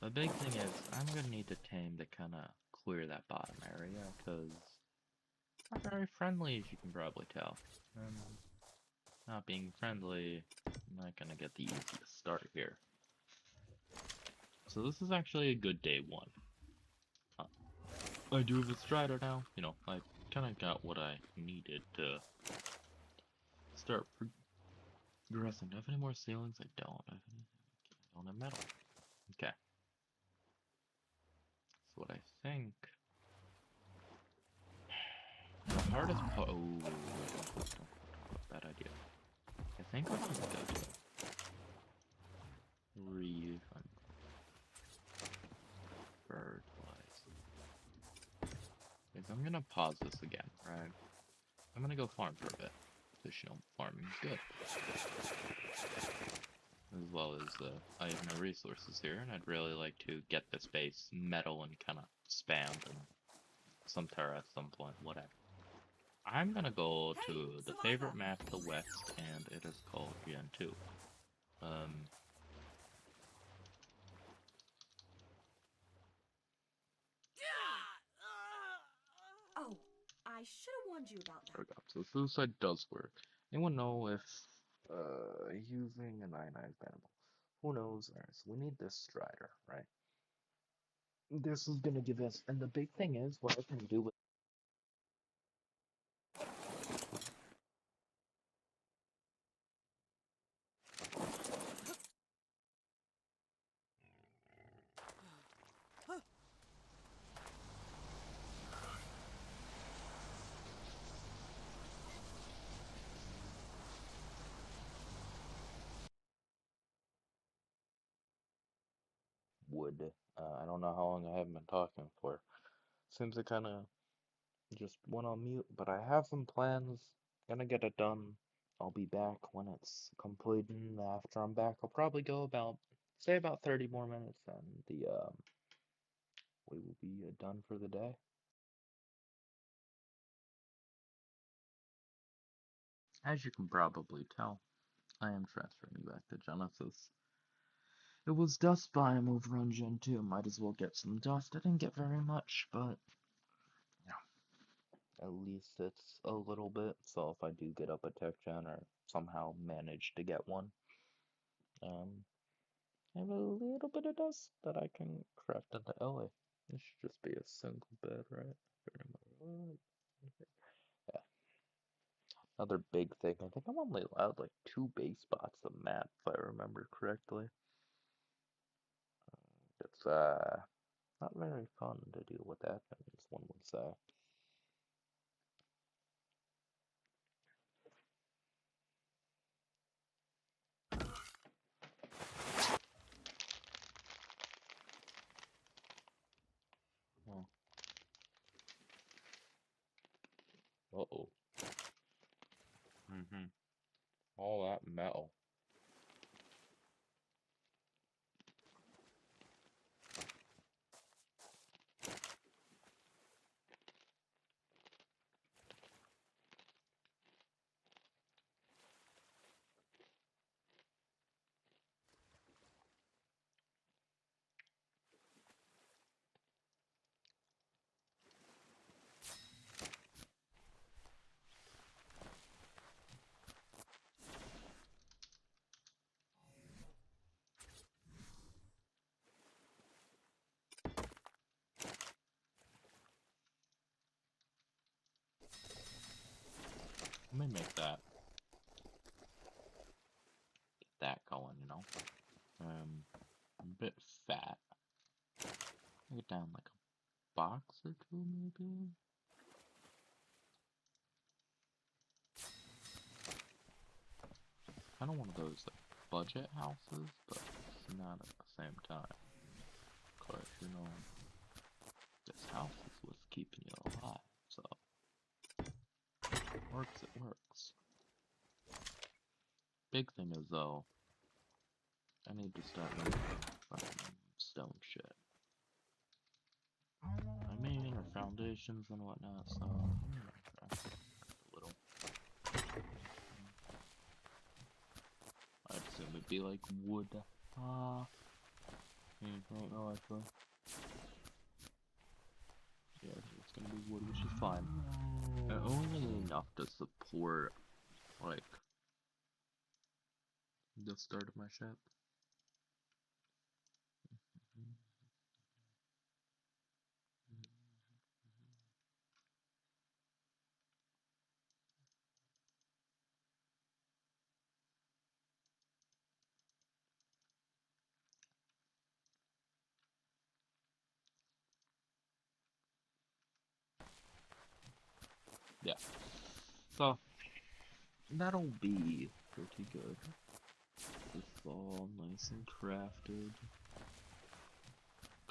The big thing is I'm gonna need to tame to kind of clear that bottom area, because not very friendly, as you can probably tell. And not being friendly, I'm not gonna get the easiest start here. So this is actually a good day one. I do have a strider now. You know, I kind of got what I needed to start progressing. Do I have any more ceilings? I don't. I don't have metal. Okay. So what I think... The hardest part... Oh, don't. Bad idea. I think what I'm gonna go to... Bird-wise. Is I'm gonna pause this again, right? I'm gonna go farm for a bit. Additional farming is good. As well as, I have no resources here, and I'd really like to get this base metal and kind of spammed and some terror at some point, whatever. I'm gonna go Hey, to the survivor! favorite map to the west, and it is called Gen 2. Oh, I should have warned you about There we that. go. So suicide does work. Anyone know if using an ionized animal? Who knows? Alright, so we need this strider, right? This is gonna give us, and the big thing is what I can do with. Wood. I don't know how long I haven't been talking for. Seems I kind of just went on mute, but I have some plans. Gonna get it done. I'll be back when it's completed. And after I'm back, I'll probably go about, say about 30 more minutes, and we will be done for the day. As you can probably tell, I am transferring back to Genesis. It was dust biome over on Gen 2. Might as well get some dust. I didn't get very much, but at least it's a little bit. So if I do get up a tech gen or somehow manage to get one, I have a little bit of dust that I can craft into LA. It should just be a single bed, right? Yeah. Another big thing. I think I'm only allowed like 2 base spots a map, if I remember correctly. It's not very fun to deal with that, as one would say. Oh. Uh-oh. All that metal. Let me make that. Get that going, you know? A bit fat. Get down like a box or two, maybe? Kind of one of those like budget houses, but it's not at the same time. Of course, you know, this house is what's keeping you alive, so it works, it works. Big thing is though, I need to start making fucking stone shit. I mean, or foundations and whatnot, so I'm gonna craft a little. I'd assume it'd be like wood. I don't know actually. Yeah, it's gonna be wood, which is fine. Only enough to support, like, the start of my ship. Yeah. So, that'll be pretty good. It's all nice and crafted.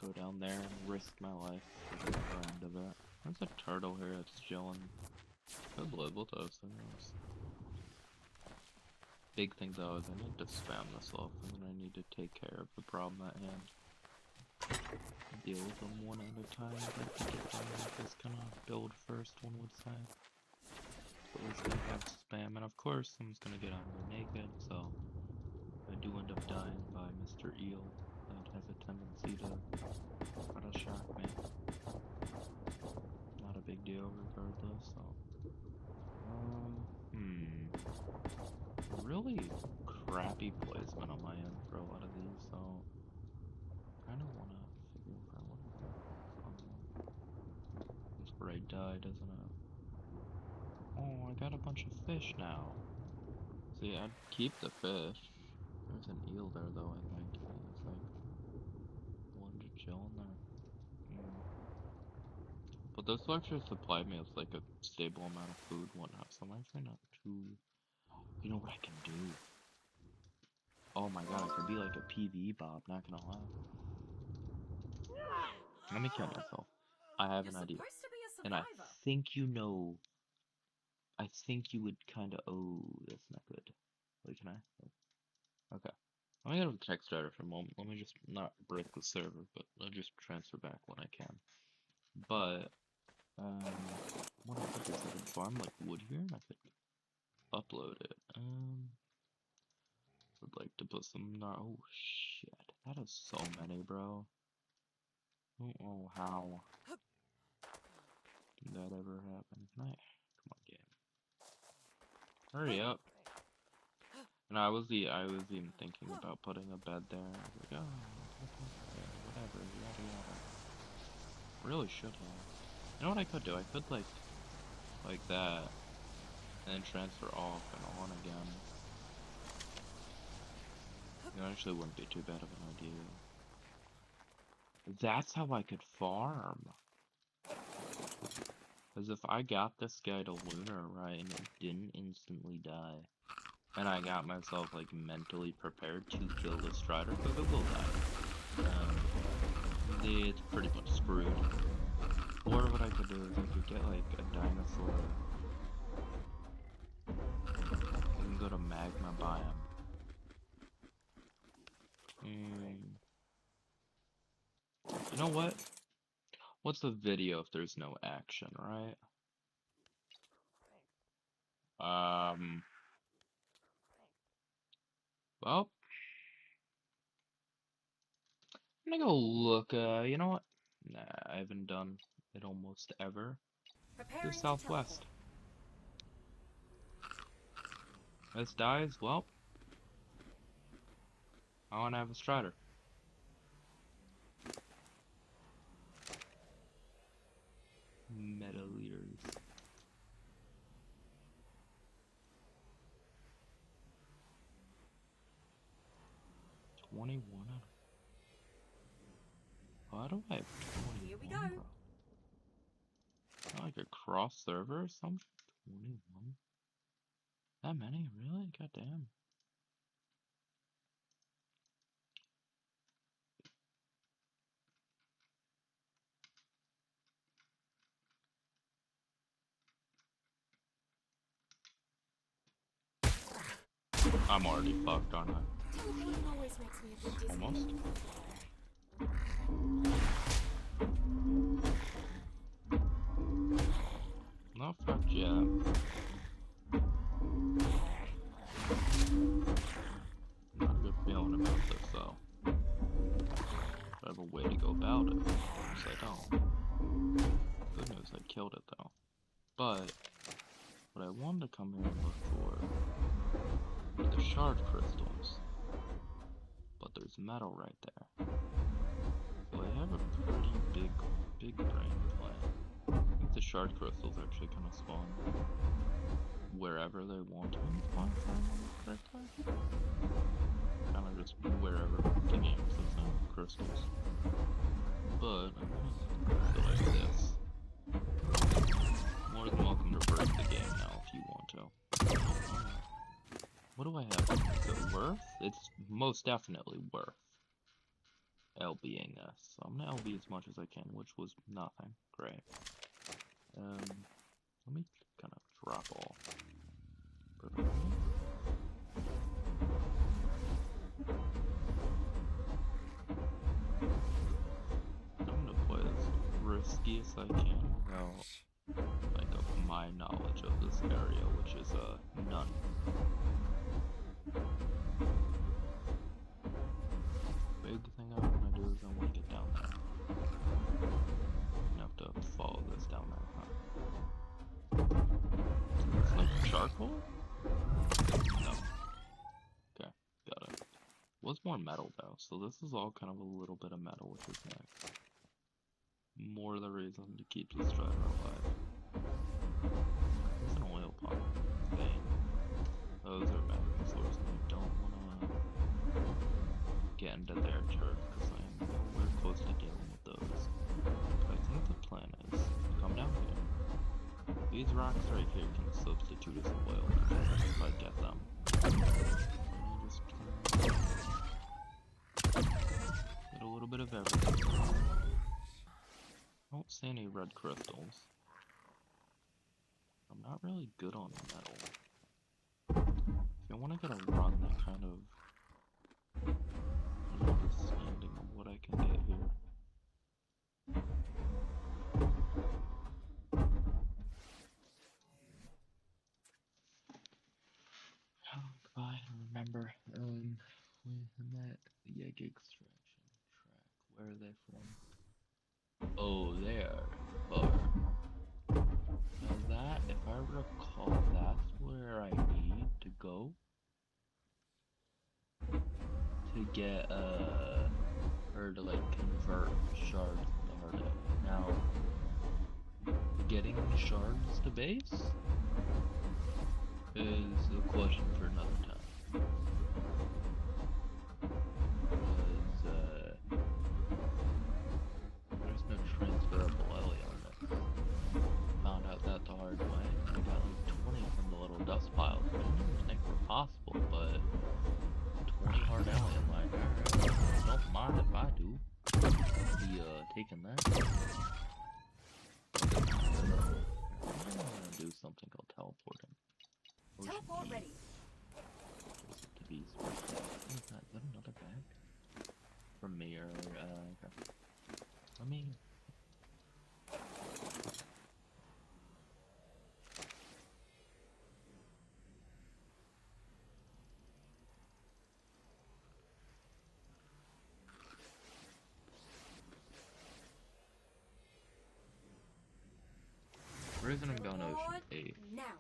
Go down there and risk my life for the upper end of it. There's a turtle here that's chilling. Could live with us, who knows. Big thing though is I need to spam this off, and then I need to take care of the problem at hand. deal with them one at a time. But to get done with this kind of build first, one would say. But let's gonna have spam, and of course, someone's gonna get on there naked, so I do end up dying by Mr. Eel that has a tendency to try to shock me. Not a big deal regardless, so. Really crappy placement on my end for a lot of these, so kinda wanna figure out what I do. That's where I die, doesn't it? Oh, I got a bunch of fish now. See, I'd keep the fish. There's an eel there though, I think. He's like one to chill in there. But this will actually supply me with like a stable amount of food and whatnot, so I'm actually not too... You know what I can do? Oh my god, I could be like a PvE Bob, not gonna lie. Let me kill myself. I have You're an idea. supposed to be a And I survivor. think you know... I think you would kinda... Oh, that's not good. Wait, can I? Okay. Let me go to the text editor for a moment. Let me just not break the server, but I'll just transfer back when I can. But, what I could do is I could farm like wood here, and I could upload it. Would like to put some oh shit, that is so many, bro. I don't know how did that ever happen. Can I? Come on, game. Hurry up. And I was even thinking about putting a bed there. I was like, oh, whatever, yada yada. Really should have. You know what I could do? I could like that, and then transfer off and on again. It actually wouldn't be too bad of an idea. That's how I could farm. Because if I got this guy to Lunar right and it didn't instantly die, and I got myself like mentally prepared to kill the Strider, because it will die, it's pretty much screwed. Or what I could do is I could get like a dinosaur. I can go to Magma Biome. You know what? What's a video if there's no action, right? Well, I'm gonna go look, you know what? Nah, I haven't done it almost ever. To Preparing to southwest. teleport. This dies, well, I wanna have a Strider. Meta leaders. $21 out of... Why do I have 21? Here we go. Bro? Not like a cross server or something? 21? That many? Really? Goddamn. I'm already fucked, aren't I? Teleporting always makes me a bit dizzy. Almost. Not fucked yet. Not a good feeling about this though. I have a way to go about it. Of course I don't. Good news, I killed it though. But what I wanted to come here and look for are the shard crystals. But there's metal right there. So I have a pretty big brain plan. I think the shard crystals actually kind of spawn wherever they want to spawn, if I remember correctly. Kind of just wherever the game sets out crystals. But I want to go like this. More than welcome to break the game now if you want to. What do I have? Is it worth? It's most definitely worth LBing this. So I'm gonna LB as much as I can, which was nothing. Great. Let me kind of drop all. Perfect. riskiest I can without, like, of my knowledge of this area, which is, none. Big thing I want to do is I want to get down there. I'm gonna have to follow this down there, huh? It's like charcoal? No. Okay, got it. Was more metal though, so this is all kind of a little bit of metal, which is nice. More the reason to keep the strider alive. There's an oil pump. Dang. Those are magnet sources, and I don't want to get into their turf, because I am nowhere close to dealing with those. But I think the plan is to come down here. These rocks right here can substitute as oil if I get them. Let me just get a little bit of everything. I don't see any red crystals. I'm not really good on metal. If I want to get a run that kind of an understanding of what I can get here. Oh, goodbye. I remember, we met the egg extraction track. Where are they from? Oh, they are far. Now that, if I recall, that's where I need to go to get, or to, like, convert shards into hard egg. Now, getting shards to base is a question for another time. Because, there's no transferable elements. Found out that the hard way. I got like 20 from the little dust piles, which I didn't think were possible, but 20 hard alien, like, alright, don't mind if I do. Be, taking that. I'm gonna do something called teleporting. Teleport ready. To be specific. What is that? Is that another bag? From me earlier, okay. Let me... The reason I'm going Ocean 8 Now.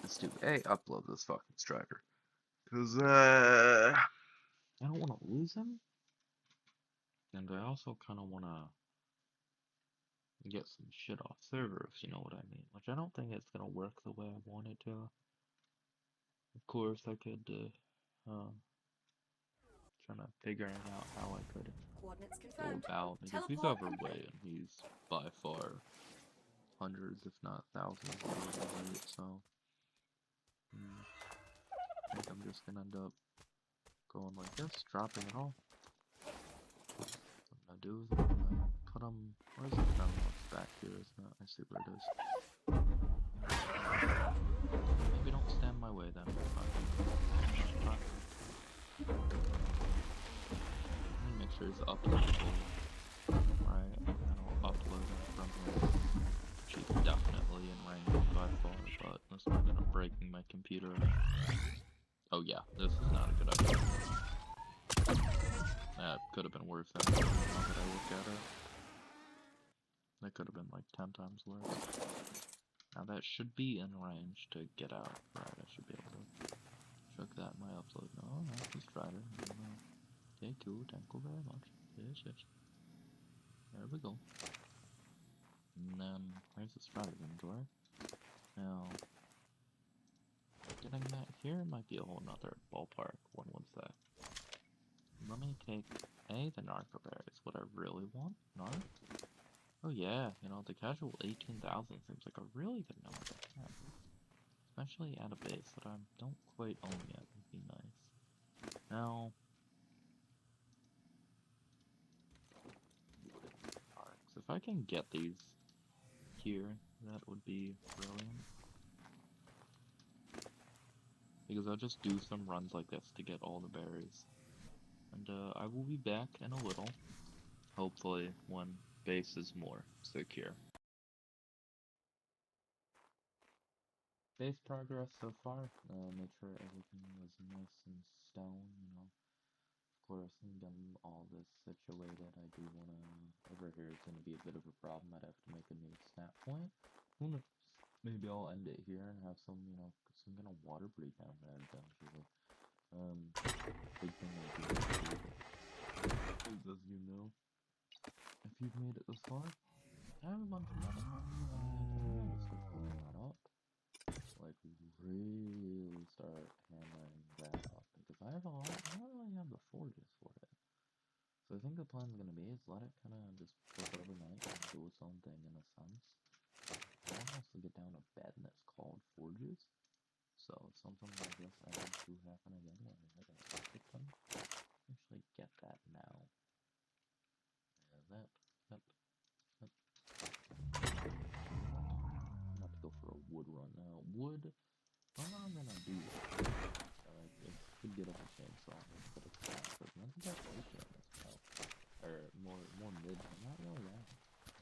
is to A, upload this fucking strider. Cause, I don't want to lose him. And I also kind of want to get some shit off server, if you know what I mean. Which I don't think it's going to work the way I want it to. Of course, I could, trying to figure out how I could Coordinates go confirmed. about, because he's Teleport overweight, and he's by far hundreds, if not thousands of overweight, so I think I'm just gonna end up going like this, dropping it all. What I'm gonna do is I'm gonna put him, where's the friendly? It's back here, isn't it? I see where it is. Maybe don't stand in my way then. Let me make sure he's uploadable. Right, and then I'll upload him from here. She's definitely in range by far, but that's not gonna breaking my computer. Oh yeah, this is not a good idea. That could have been worse than now that I look at it. That could have been like 10 times worse. Now that should be in range to get out. Right, I should be able to check that in my upload. No, that's the strider. Thank you very much. Yes, yes. There we go. And then, where's the strider inventory? Now, getting that here might be a whole nother ballpark, one would say. Let me take, A, the narco berries, what I really want, narc. Oh yeah, you know, the casual 18,000 seems like a really good number to have. Especially at a base that I don't quite own yet, would be nice. Now, so if I can get these here, that would be brilliant. Because I'll just do some runs like this to get all the berries. And I will be back in a little. Hopefully when base is more secure. Base progress so far. Make sure everything was nice and stone, you know. Of course, getting all this situated, I do wanna. Over here is gonna be a bit of a problem. I'd have to make a new snap point. Who knows? Maybe I'll end it here and have some, you know, some kind of water breed down there eventually. Big thing I do is, as you know, if you've made it this far, I have a bunch of money. I need to start building that up. Like, really start hammering that up. Because I have a lot, I don't really have the forges for it. So I think the plan's gonna be is let it kinda just cook overnight and do its own thing in a sense. I want us to get down a bed that's called forges. So something like this I have to happen again when I hit a shit ton. Actually get that now. And that. I'm about to go for a wood run now. Wood, I'm not gonna do it. It could get up a chainsaw, but it's not. Because not the best AK in this map. Or more mid, but not really that.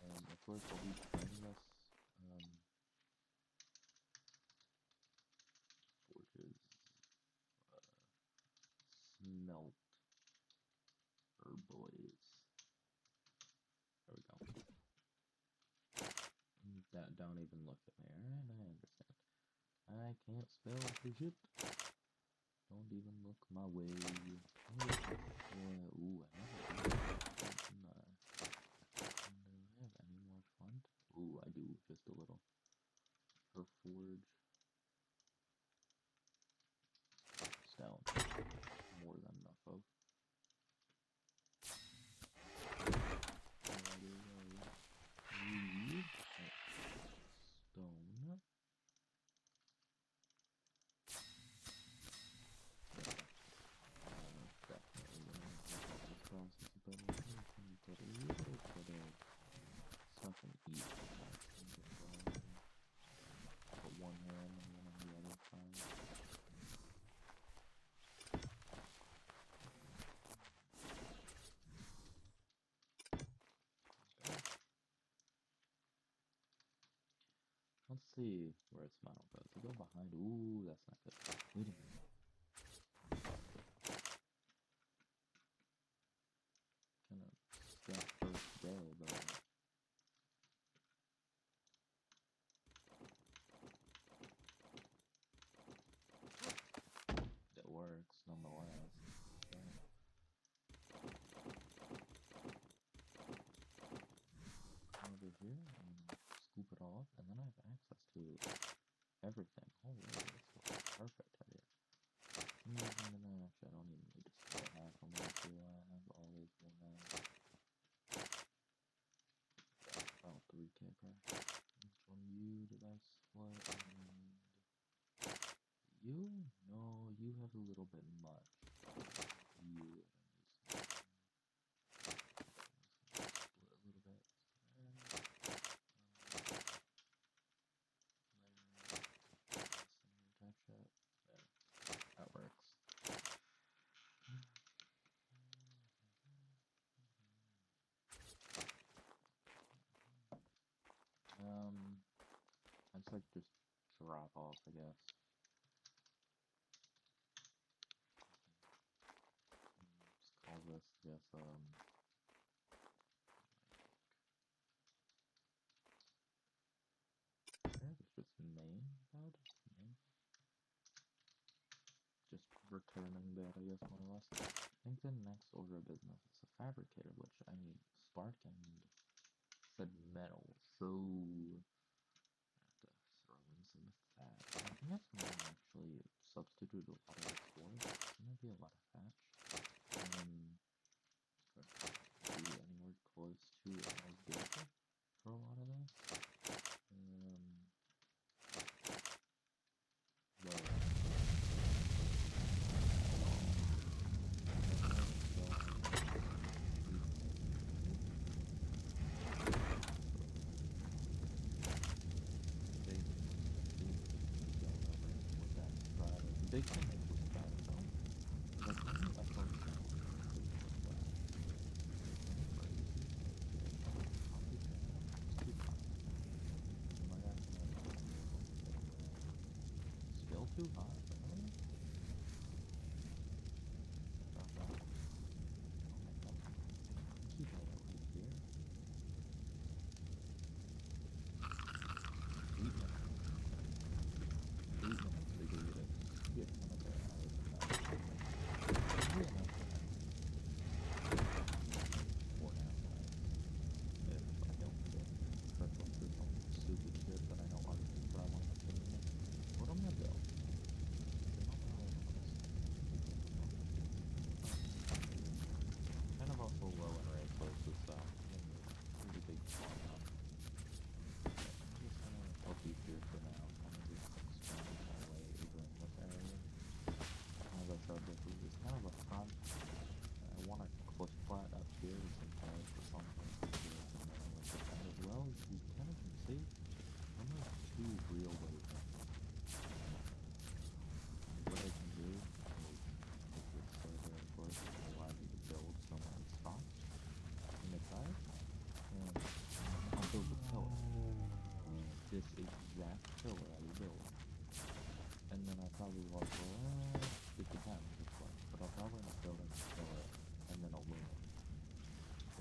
Of course, I'll be playing this, forges, smelt, boys. There we go. Don't even look at me, alright? I understand. I can't spell for shit. Don't even look my way. Ooh, I never do that. Do I have any more fun? Ooh, I do, just a little. Per forge. Stone. More than enough of. Stone. Definitely gonna have this process a bit of put a little bit of stuff and eat. Put one hand and one on the other side. Let's see where its model goes. We go behind. Ooh, that's not good. Wait a minute. Kind of step first day, but it works nonetheless. Come over here and scoop it off, and then I have access to everything. Holy, this was perfect idea. Actually, I don't even need to split half of my two. I have always been about 3k per. Which one you did I split? And you? No, you have a little bit much. You split a little bit. Touch it. There. That works. I'd like just drop off, I guess. Let's call this, I guess, there's just main bed? Main? Just returning bed, I guess, more or less. I think the next order of business is a fabricator, which I need spark and said metal, so I have to throw in some thatch. I think that's going to actually substitute a lot of this for it. It's going to be a lot of thatch. Be anywhere close to as good for a lot of this. But big thing is with that though. Like when you upload sound, max pillar I will build. And then I probably will also, it depends, of course, but I'll probably end up building a pillar and then a loom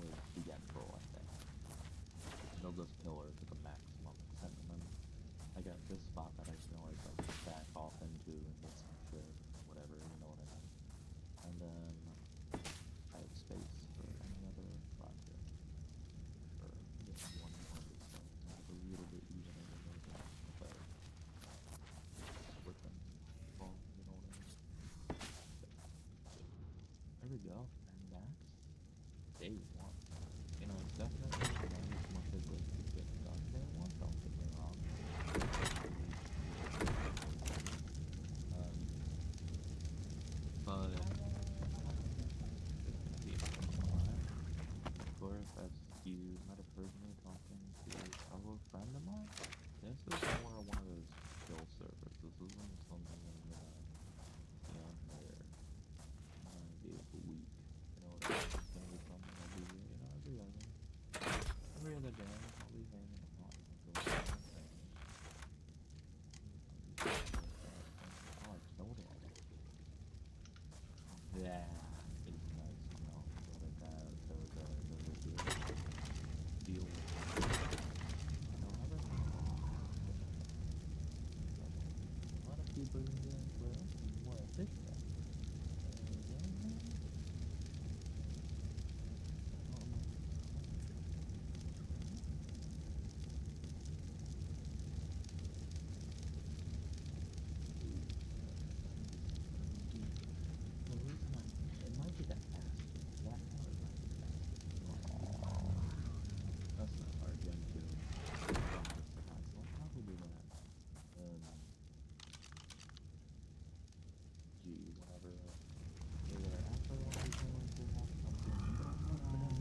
is the end goal, I think. Build those pillars at the maximum extent, and then I got this spot that I can always like back off into and get some shit, whatever, you know what I mean. And then I have space for any other project, for getting one more of this thing, have a little bit even in the middle, but within fall, you know what I mean. There we go, and that's day one. You know, it's definitely not as much as like to get done day one, don't get me wrong. But it's gonna be a fun time. Of course, as you might have heard me talking to a fellow friend of mine, this is more one of those chill servers. This isn't something I'm gonna be on here 9 days a week. You know what I mean? It's gonna be something I'll be, you know, every other day. I'll be hanging out, doing my own thing. Oh, I killed it. That is nice to know. So that those are good. Deal with it. I don't ever a lot of people are doing well, more efficient. It might be that fast. That color might be fast. That's not hard, Gen 2. So I'll probably do that. Whenever, either after one of these ones, we'll have something confident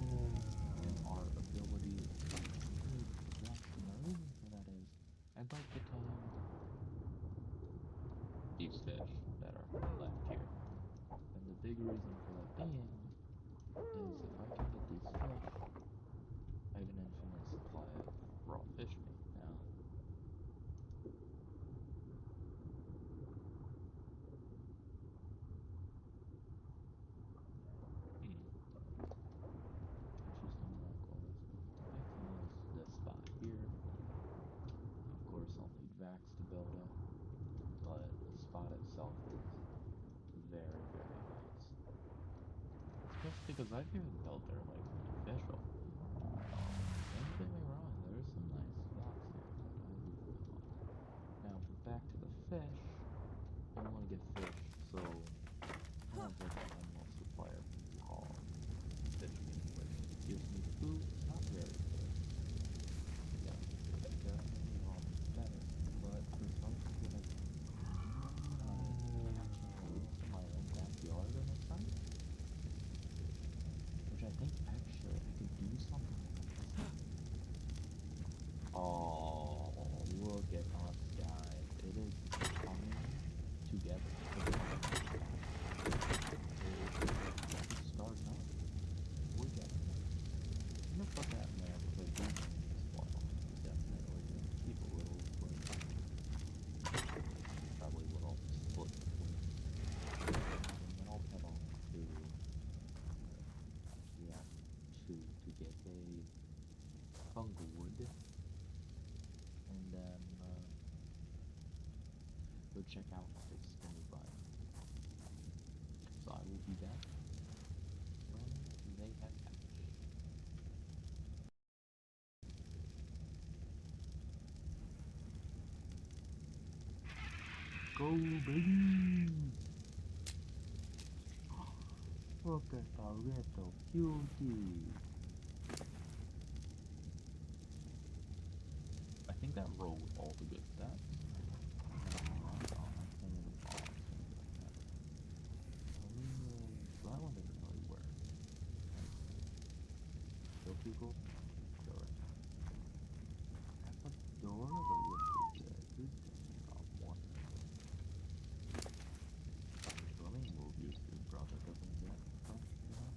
in our ability to really progress. And the reason for that is, I'd like to tame these fish that are left here. And the big reason for that being is if I can get these fish, I have an infinite supply of raw fish meat now. Interesting aquas. I can use this spot here. Of course, I'll need Vax to build it, but the spot itself is very, very nice. Especially because I've even built there like fish over. Don't get me wrong, there's some nice spots here that I even built. Now, back to the fish. I want to get fish, so I have like an endless supply of raw fish meat, which gives me food. It's not very good. Yeah, definitely raw meat's better. But for something that I can catch and release in my own backyard in a sense, which I think actually I could do something like this. Oh, look at us, guys. It is coming together. It's starting up. We're getting it. I'm gonna put that in there because I do think it's spoiled. Definitely keep a little, but probably little split between. And then I'll head on to the Ep2 to get a fungal wood. And then go check out the spinny bun. So I will be back when they have hatched. Go, baby! Look at the little cutie. I think that rolled all the good stats. So that one didn't really work. Kill people? Sure. Ep1 really good. Who's taking off one? Swimming will use your brother doesn't get fresh, you know?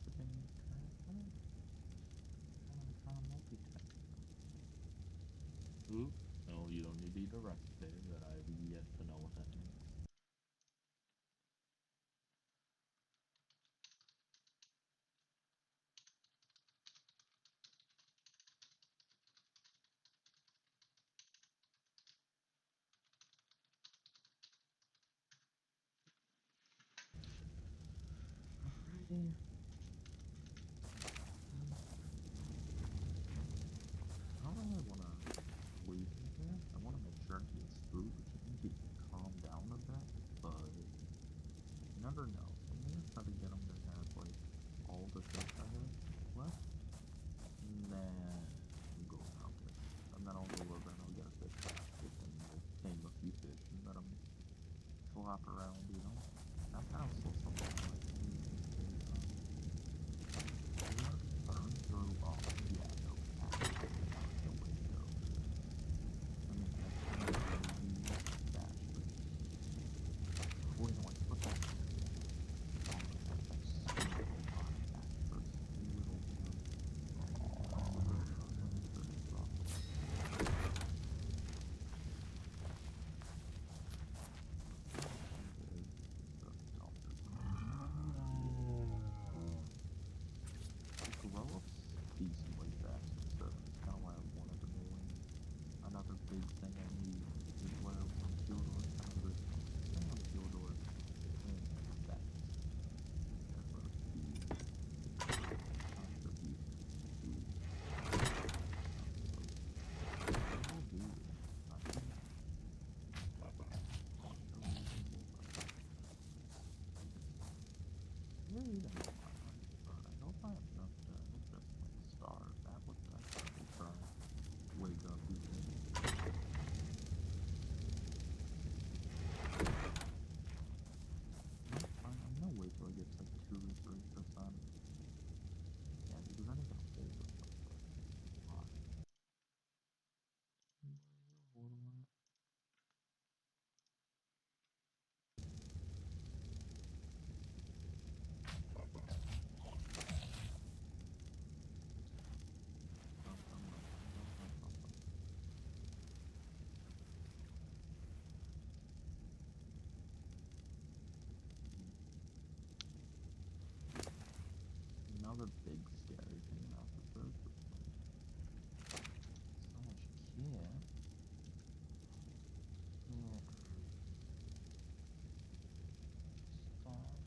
messaging traffic. Trying to multitask. Ooh, no, you don't need to be directed there. That I have yet to know what that means. Alrighty. I don't really want to leave him here. I want to make sure he has food, which I think he'd calm down a bit, but you never know. So I'm gonna try to get him to have like all the fish I have left, and then we'll go around it. And then I'll go over and I'll get a fish basket and we'll tame a few fish and let them flop around, you know? That's also something I like to do these days. Sword burn through. Oh, yeah, no, absolutely not the way to go for this. I mean, I can really use that, but well, you know what? Put that in there. Oh, that's spend a lot of cash for a little bit of fish off. Grow up decently fast in server. That's kind of why I wanted to go in. Another big thing I need is where I was on Fyodor. Kind of the reason I want to stay on Fyodor is that never be a great contribution to will do it. I think a reasonable price. Really even know my life, but I hope I have enough to, I hope it doesn't like starve. That would, I'd probably try. Wake up even. I'm gonna wait till it gets like 2 or 3%. Yeah, because then you can hold it for like a lot. Hold on. Another big scary thing about the search was like so much kit. Yeah. Starter.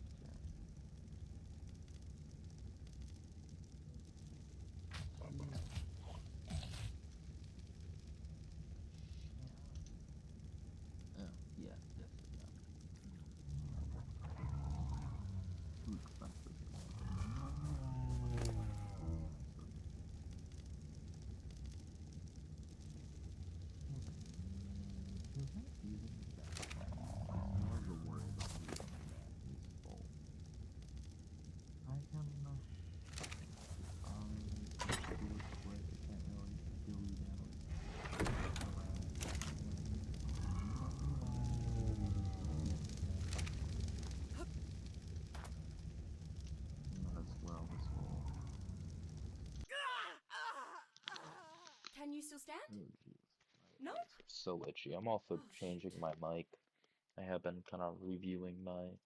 Oh, yeah, yes again. Too expensive for me. Expensive. Yeah, but man, he's not using that thing. It's more of a worry about using that. He's full. I can find stuff to do it quick. I can't really dilly dally around. You know what I mean? Might as well as well. Can you still stand? Oh jeez. No? My eyes are so itchy. I'm also Oh, changing shit. my mic. I have been kind of reviewing my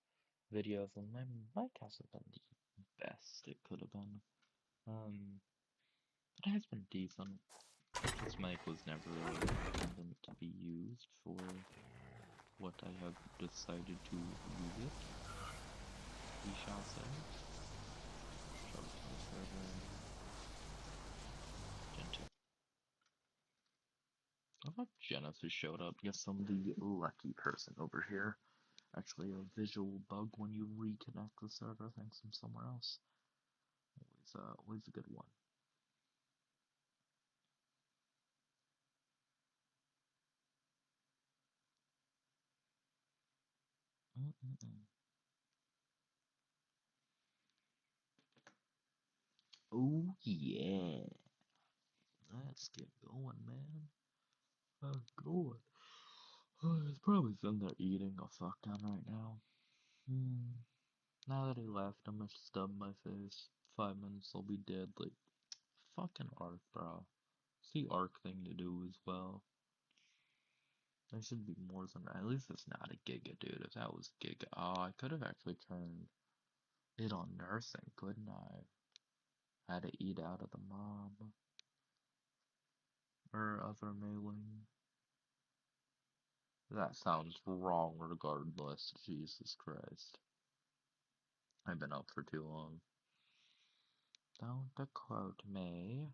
videos, and my mic hasn't been the best it could have been. Um, it has been decent. This mic was never really intended to be used for what I have decided to use it. We shall say. Shout out to my server. Gen 2. I thought Genesis showed up. Yes, I'm the lucky person over here. Actually, a visual bug when you reconnect the server thinks I'm somewhere else. Always a good one. Mm-mm-mm. Oh yeah, let's get going, man. Let's go. It's probably sitting there eating a fuck ton right now. Hmm. Now that he left, I'm gonna stub my face. 5 minutes, I'll be dead. Like, fucking Ark, bro. It's the Ark thing to do as well. There should be more than that. At least it's not a Giga, dude. If that was Giga, oh, I could have actually turned it on nursing, couldn't I? Had to eat out of the mob or other mailing. That sounds wrong regardless. Jesus Christ. I've been up for too long. Don't quote me.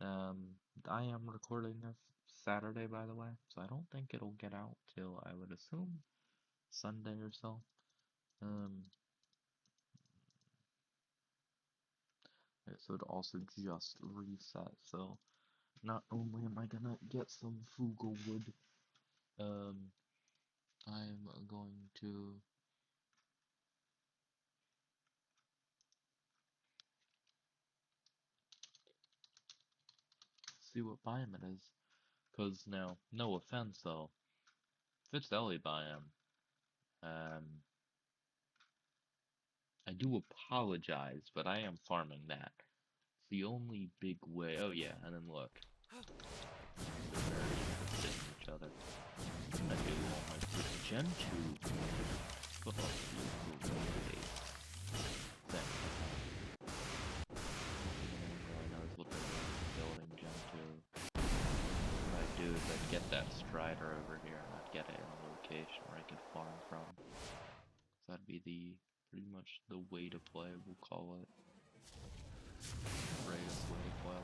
I am recording this Saturday, by the way, so I don't think it'll get out till, I would assume, Sunday or so. So it also just reset, so not only am I gonna get some Fugal wood, I'm going to see what biome it is. Cause now, no offense though, if it's Ellie biome, I do apologize, but I am farming that. It's the only big way. Oh yeah, and then look. They're very interested in each other. I do all my Gen 2. But also, thing. Really knows what they're building Gen 2. What I'd do is I'd get that Strider over here and I'd get it in a location where I could farm from. So that'd be pretty much the way to play, we'll call it. Greatest way to play.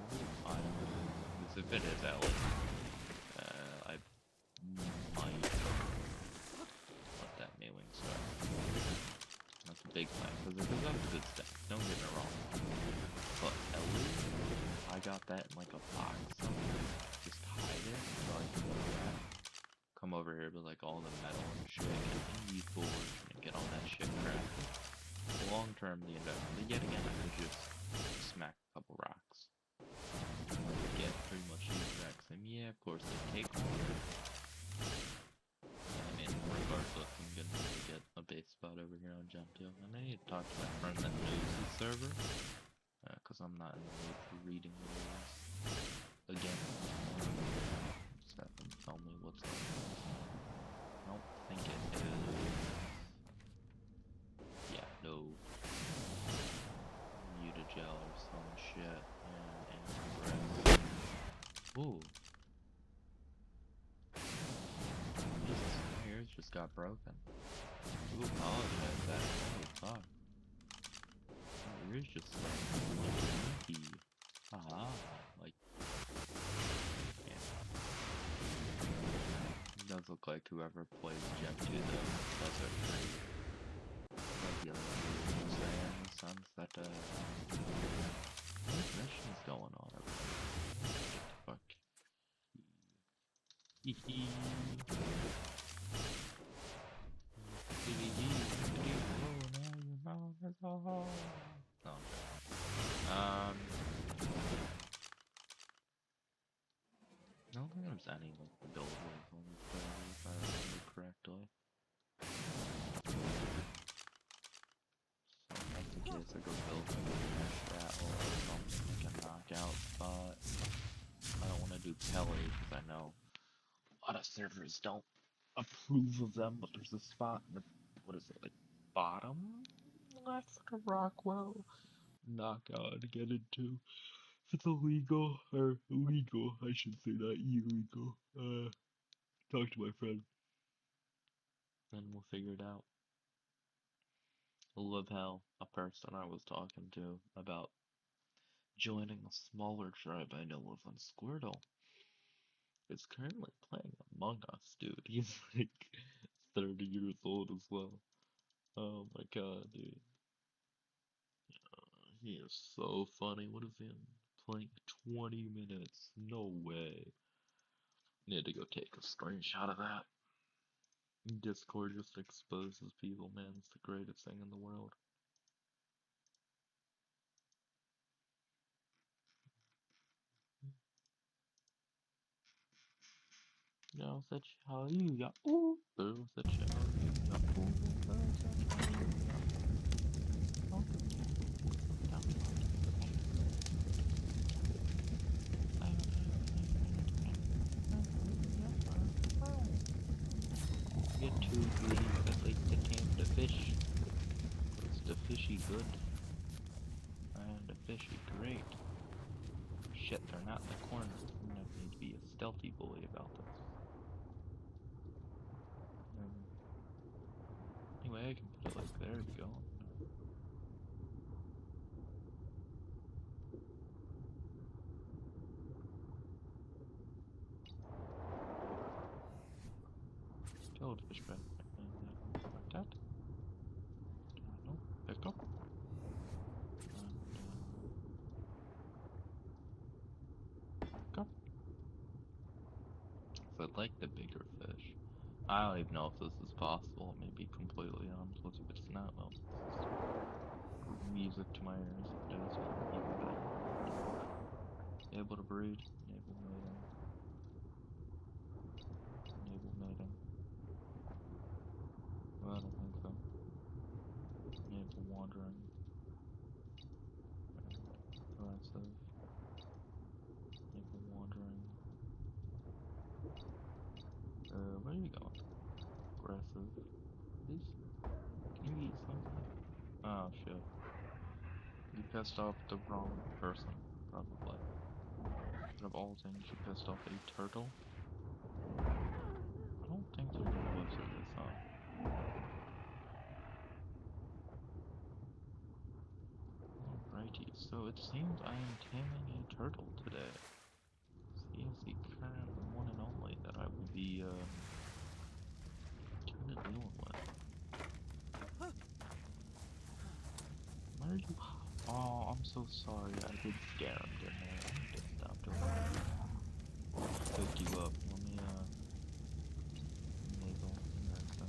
Because if it is Ellie, I might let that mailing start. That's a big thing, because it does have a good stack, don't get me wrong. But Ellie, I got that in like a box somewhere. Just hide it until I can go back. Come over here with like all the metal and shit, and use forge and get all that shit crafted. Long term, the investment. But yet again, I could just smack a couple rocks. Get pretty much the exact same. Yeah, of course, they take longer. I mean, regardless, I'm gonna need to get a base spot over here on Gen 2. And I need to talk to my friend that knows the server. Because I'm not in the mood for reading the rules. Again, just have them tell me what's up. I don't think it is. Yeah, no. Mutagel or some shit. And ooh. Jesus, my ears just got broken. Do apologize, that. Holy fuck. My ears just like winky. Haha. Like, yeah. It does look like whoever plays Gen 2 though does it pretty regularly. I'm saying in the sense that, what mission's going on over there? What the fuck? Hee hee. No. I don't think there's any like buildables on this server if I remember correctly. So if that's the case, I go build like a mesh rattle or something like a knockout spot. I don't want to do Kelly because I know a lot of servers don't approve of them, but there's a spot in the, what is it, like bottom left of Rockwell knockout to get into. If it's illegal, or illegal, I should say, not illegal. Talk to my friend. Then we'll figure it out. I love how a person I was talking to about joining a smaller tribe I know of on Squirtle is currently playing Among Us, dude. He's like 30 years old as well. Oh my god, dude. He is so funny. What is he playing 20 minutes? No way. Need to go take a screenshot of that. Discord just exposes people, man. It's the greatest thing in the world. Girl said how you got ooh. Girl said how you got ooh. Girl said how you got. fishy good. And a fishy great. Shit, they're not in the corner. I need to be a stealthy bully about this. Anyway, I can put it like there we go. Killed fish back. Like that. No, pick up. Pick up. So I'd like the bigger fish. I don't even know if this is possible. It may be completely honest with you, but it's not. Well, it's music to my ears if it is. Able to breed. Naval mating. Naval mating. Well, I don't think so. Naval wandering. Aggressive. Naval wandering. Where are you going? Aggressive. Please? Can you eat something? Oh shit. You pissed off the wrong person, probably. Out of all things, you pissed off a turtle? I don't think they're gonna live through this, huh? Alrighty, so it seems I am taming a turtle today. He is the current one and only that I will be, kinda dealing with. Where are you? Oh, I'm so sorry. I did scare him, didn't I? I need to stop doing that. Pick you up. Let me, enable America.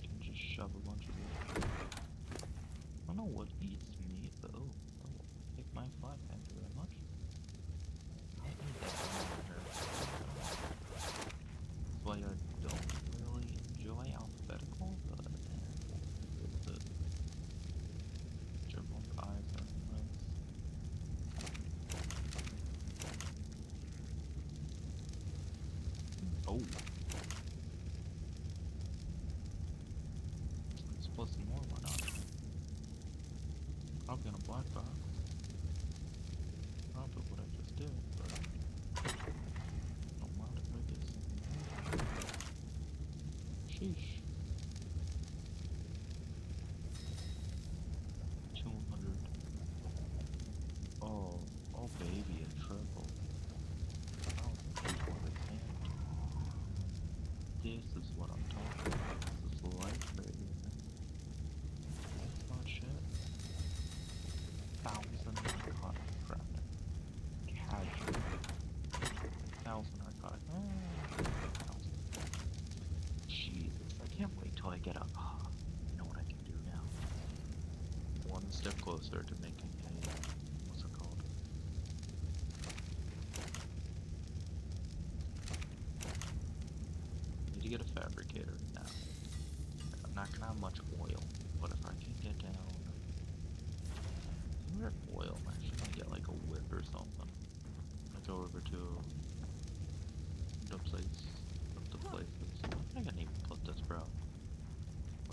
Can just shove a bunch of it. I don't know what eats meat, but oh, take my flag, thank you very much. I need that in here. That's why I don't really enjoy alphabetical, but it's a German pies are nice. Oh. Let's put some more, why not? Probably on a black box. Probably what I just did, but I don't mind if I get some. Sheesh. 200. Oh, oh baby, a triple. Oh, this is what I'm talking about. This is life, baby. That's not shit. 1,000 narcotic crafting. Casual. 1,000 narcotic. 1,000. Jesus, I can't wait till I get up. You know what I can do now? One step closer to making a, what's it called? Need to get a fabricator now. I'm not gonna have much oil, but if I can get down, where oil, I'm actually gonna get like a whip or something. I go over to the place, the places. I can even put this, bro.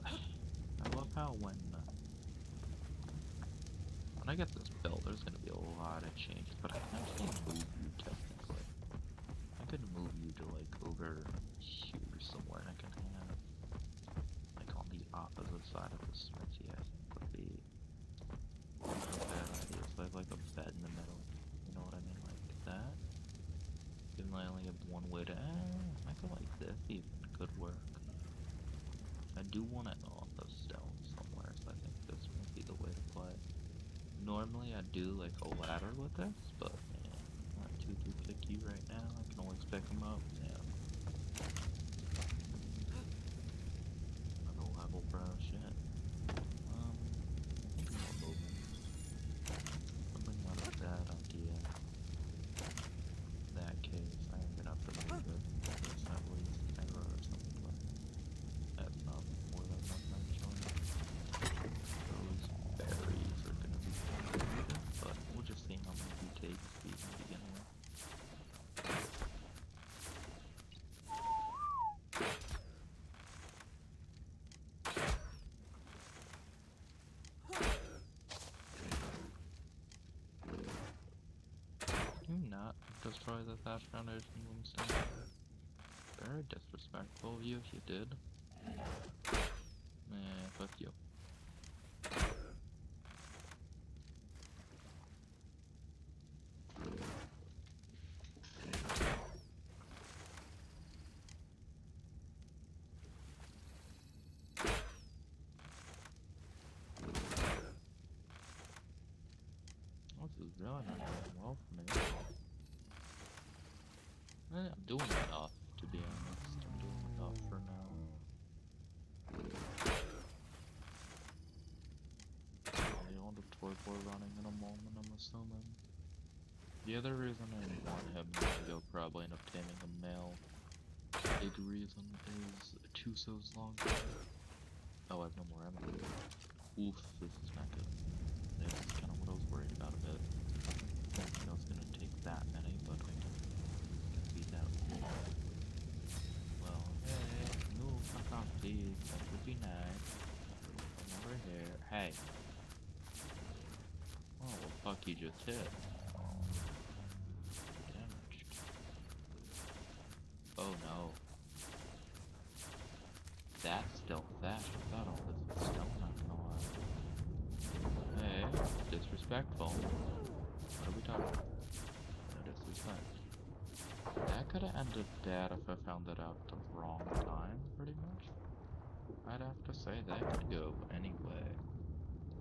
I love how when I get this built, there's gonna be a lot of changes, but I can actually move you technically. I could move you to like over here somewhere, and I can have like on the opposite side of the smithy. I think would be a bad idea. So I have like a bed in the middle. You know what I mean, like that. Even though I only have one way to. I feel like this even could work. I do want it on the stone somewhere, so I think this might be the way to play. Normally I do like a ladder with this, but man, I'm not too picky right now. I can always pick them up. Yeah. Another level, bro. Shit. I think I'm moving. Something out of that idea. That case, I am gonna have to move it. There's at least error or something like that. That's not more than enough actually. Those berries are gonna be complicated, but we'll just see how many we take to begin with. destroy the thatch foundation from standing. Very disrespectful of you if you did. Fuck you. This is really not going well for me. I'm doing enough, to be honest. I'm doing enough for now. The old toy running in a moment, I'm assuming. The other reason I want him to go probably end up taming a male, big reason is Tuso's long term. Oh, I have no more ammo. Oof, this is not good. This is kind of what I was worried about a bit. I didn't think I was gonna take that many, but I can beat that. Well, hey, move, fuck off, please. That would be nice. Come over here. Hey. Oh, well, fuck, you just hit. Damaged. Oh no. That's still thatch. I thought all this was stone, not gonna lie. Hey, disrespectful. What are we talking about? No disrespect. That could have ended bad if I found that out at the wrong time, pretty much. I'd have to say that could go anyway.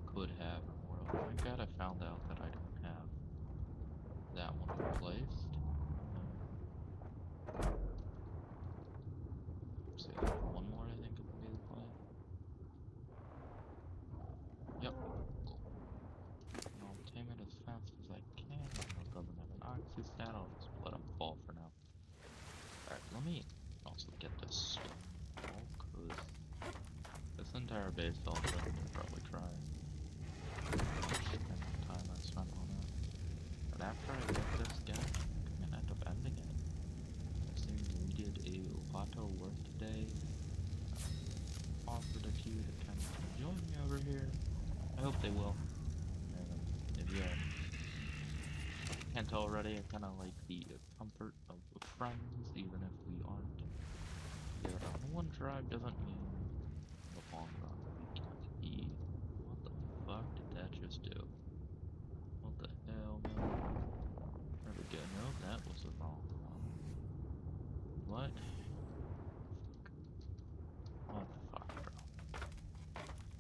Could have, or thank God I found out that I don't have that one replaced. So one more I think would be the play. Yep. I'll tame it as fast as I can. It doesn't have an oxy stat, I'll just let him fall for now. Alright, let me also get this stone wall, cause this entire base also I can probably try. Time I spent on it. But after I get this guy, I'm gonna end up ending it. I think we did a lot of work today. Offered a few to kind of join me over here. I hope they will. If you can't tell already, I kind of like the comfort of friends, even if we aren't together on one tribe, doesn't mean in the long run we can't be. What the fuck did that just do? What the hell, man? There we go. No, that was the wrong one. What? What the fuck, bro?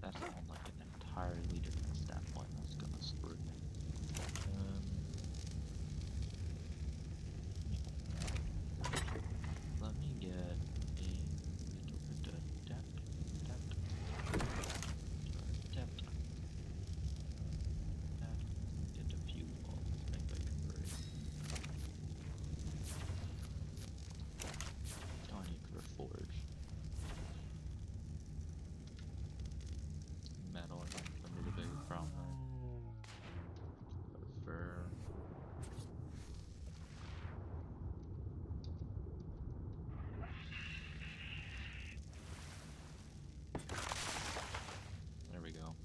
That's on like an entirely different stat point. That's gonna screw me. Let me get a little bit of depth. Get a few walls. Think I can break. Oh, I need to forge. Metal, I think, gonna be the biggest problem there. For there we go.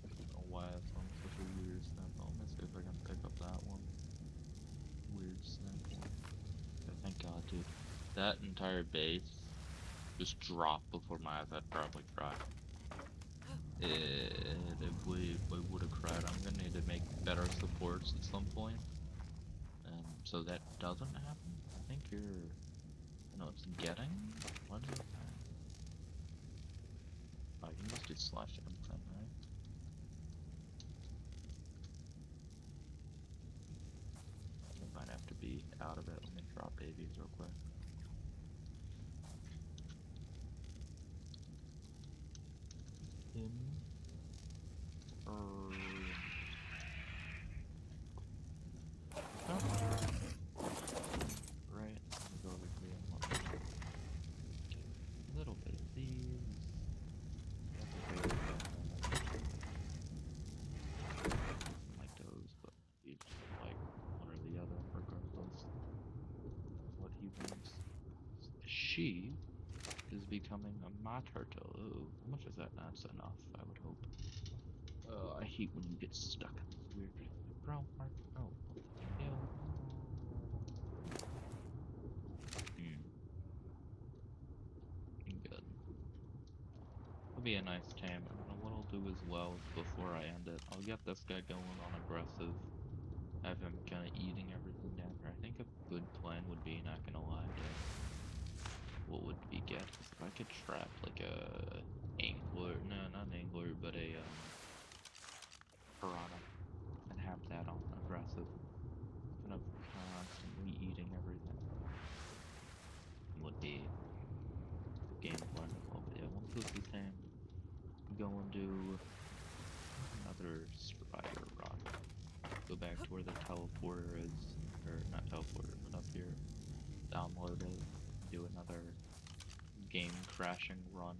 I don't know why it's on such a weird snap. Let me see if I can pick up that one. Weird snap one. Okay, thank God, dude. That entire base just dropped before my eyes. I'd probably cry. I would have cried. I'm gonna need to make better supports at some point. So that doesn't happen. I think you're, it's getting. What is it? I can just do slash everything, right? I might have to be out of it. Let me drop babies real quick. Right, let me go over here and look. A little bit of these. Like those, but you just like one or the other, regardless of what he wants. She is becoming my turtle. Ooh, how much is that? That's enough, I would hope. I hate when you get stuck in this weird brown mark. Oh, what the hell? be a nice tame. And then what I'll do as well is before I end it, I'll get this guy going on aggressive. Have him kind of eating everything down here. I think a good plan would be, not gonna lie, what would be good is if I could trap like a angler, no, not an angler, but a piranha, and have that on aggressive, kind of constantly eating everything. Would be game plan as well. But yeah, once this is tamed, go and do another strider run. Go back to where the teleporter is, or not teleporter, but up here. Download it. Do another game crashing run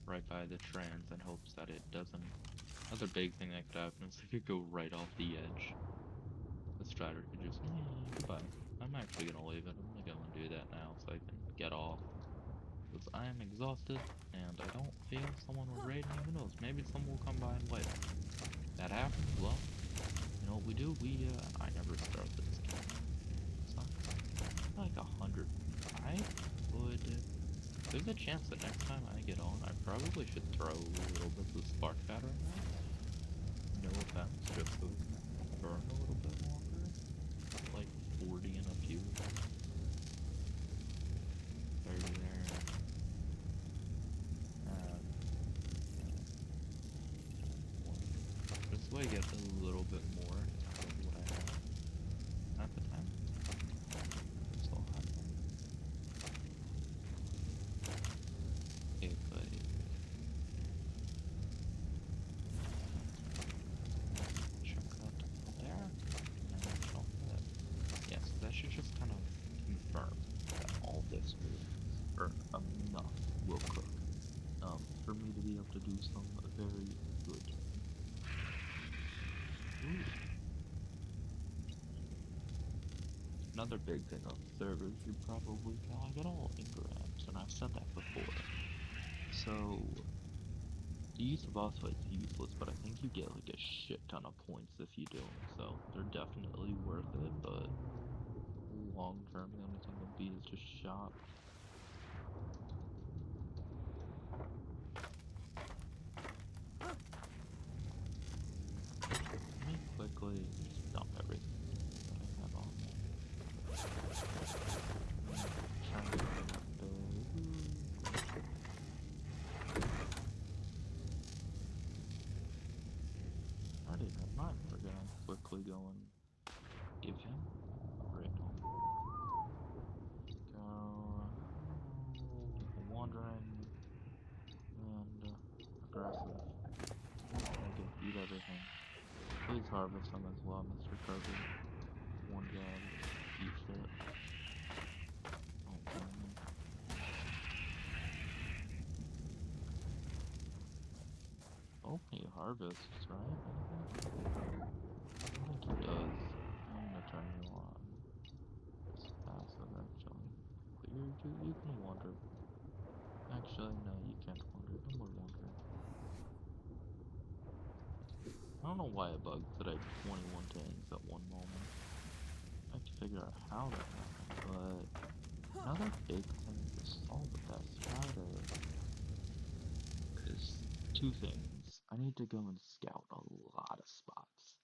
right by the trans in hopes that it doesn't. Another big thing that could happen is it could go right off the edge. The strider could just, goodbye. I'm actually gonna leave it. I'm gonna go and do that now so I can get off. Because I am exhausted, and I don't feel someone will raid me. Who knows? Maybe someone will come by and wait. That happens, well, you know what we do? I never start this game. Sucks. Like 100. I would, there's a chance that next time I get on, I probably should throw a little bit of spark powder in there. No offense, just so it can burn a little bit longer. Like 40 in a few. 30 there. This way I get a little bit more of what I had at the time. Still have them. Okay, but check that there. And then jump that. Yeah, so that should just kind of confirm that all this will, or enough will cook. For me to be able to do some very good. Ooh. Another big thing on servers, you probably gotta get all engrams, and I've said that before. So, the use of boss fight's useless, but I think you get like a shit ton of points if you do them, so they're definitely worth it, but long term, the only thing will be is just shop. Let me quickly just dump everything that I have on there. Try and get that I didn't have mine. We're gonna quickly go and give him right now. Go wandering and aggressive. Okay, eat everything. Please harvest them as well, Mr. Kirby. One job, eat shit. Don't kill me. Hope he harvests, right? Maybe? I think he does. I'm gonna turn you on. It's passive, actually. But you can wander. Actually, no, you can't wander. No more wandering. I don't know why it bugs that I had 21 tanks at one moment. I have to figure out how that happened, but another big thing to solve with that spider is two things. I need to go and scout a lot of spots.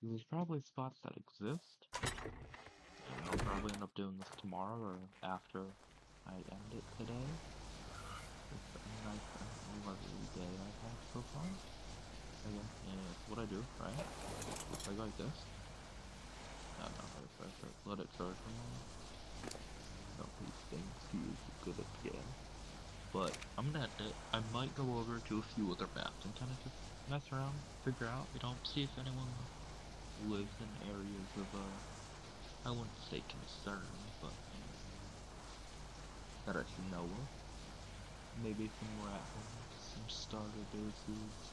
There's probably spots that exist, and I'll probably end up doing this tomorrow or after I end it today. It's a nice and lovely day I've had so far. Again, yeah, it's what I do, right? Play like this. No, refresh it. Let it charge for a moment. So he thinks he is good again. But I'm gonna end it. I might go over to a few other maps and kind of just mess around, figure out, see if anyone lives in areas of, I wouldn't say concern, but, that I should know of. Maybe some rat holes, some starter bases.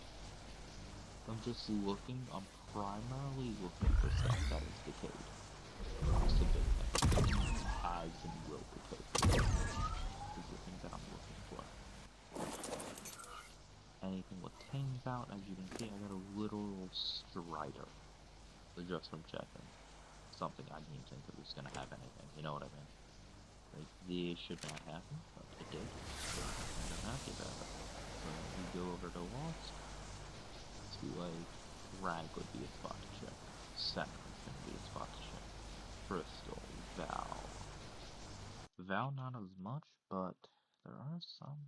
I'm just looking, I'm primarily looking for stuff that is decayed. That's the big thing. Has and will decay. Is the thing that I'm looking for. Anything with tames out, as you can see, I got a literal strider. So just from checking. Something I didn't think it was gonna have anything, you know what I mean? Like, this should not happen, but it did. And I'm happy about it. we go over to Lost. See, like, Rag would be a spot to check. Center is going to be a spot to check. Crystal, Val. Val not as much, but there are some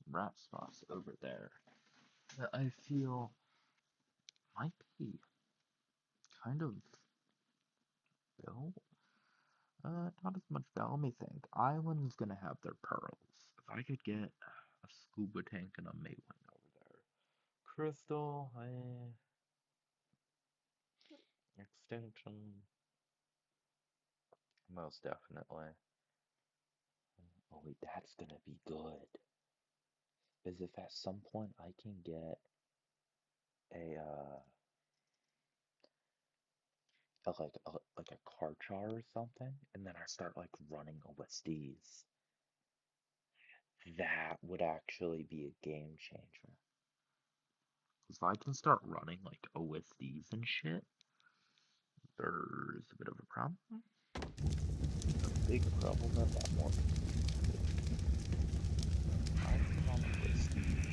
rat spots over there that I feel might be kind of Bill. Not as much Val. Let me think. Island's gonna have their pearls. If I could get a scuba tank and a Maywing over there. Crystal, extinction. Most definitely. Oh wait, that's gonna be good. Because if at some point I can get a like a car char or something, and then I start like running OSDs, that would actually be a game changer. Because if I can start running like OSDs and shit, there's a bit of a problem. A big problem at that one. I can run OSDs.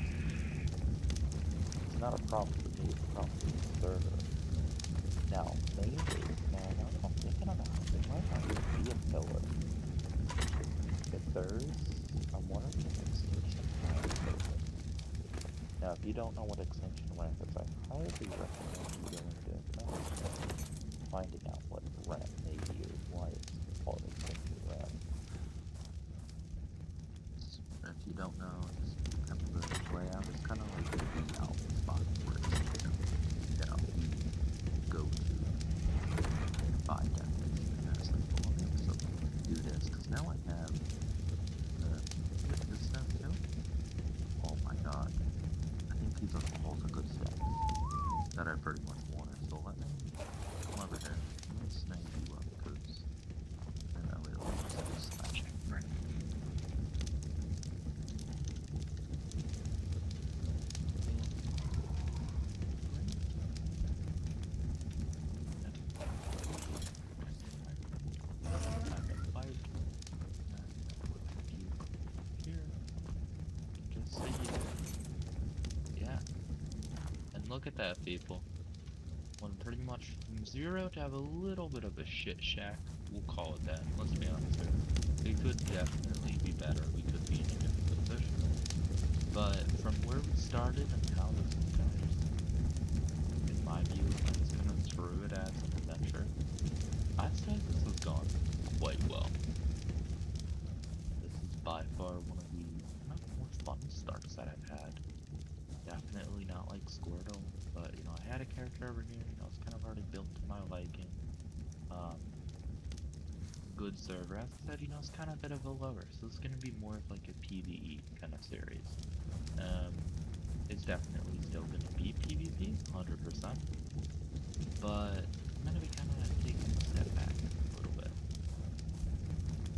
It's not a problem for me, it's a problem for the server. Now, maybe, now I'm thinking about it, it might not even be a pillar. If there's, I'm wondering if Extinction Ramp is open. Now, if you don't know what Extinction Ramp is, I highly recommend you going to finding out what ramp may be or why it's called Extinction Ramp. If you don't know, it's kind of the layout is kind of like the out spot where it's, you go to by definition. And I was like, well, let me also do this, because now I have this stuff too. Oh my god. I think these are all the good stats that I pretty much wanted. So let me come over here. Let me snag you up, because I know it'll do snatching. Right. Yeah. And look at that, people. Went pretty much from 0 to have a little bit of a shit shack. We'll call it that. Let's be honest here. It could definitely be better. We could be in a different position. But from where we started and how this was kind of just, in my view, I just kind of threw it as an adventure. I'd say this has gone quite well. This is by far one of the more fun starts that I've had. Definitely not like Squirtle, but you know, I had a character over here, you know, it's kind of already built to my liking. Good server. As I said, you know, it's kind of a bit of a lower, so it's gonna be more of like a PvE kind of series. It's definitely still gonna be PvP, 100%, but I'm gonna be kind of taking a step back a little bit.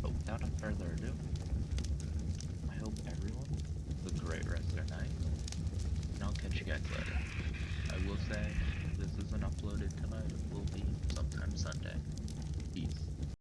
But without further ado, I hope everyone has a great rest of their night, and I'll catch you guys later. I will say, if this isn't uploaded tonight, it will be sometime Sunday.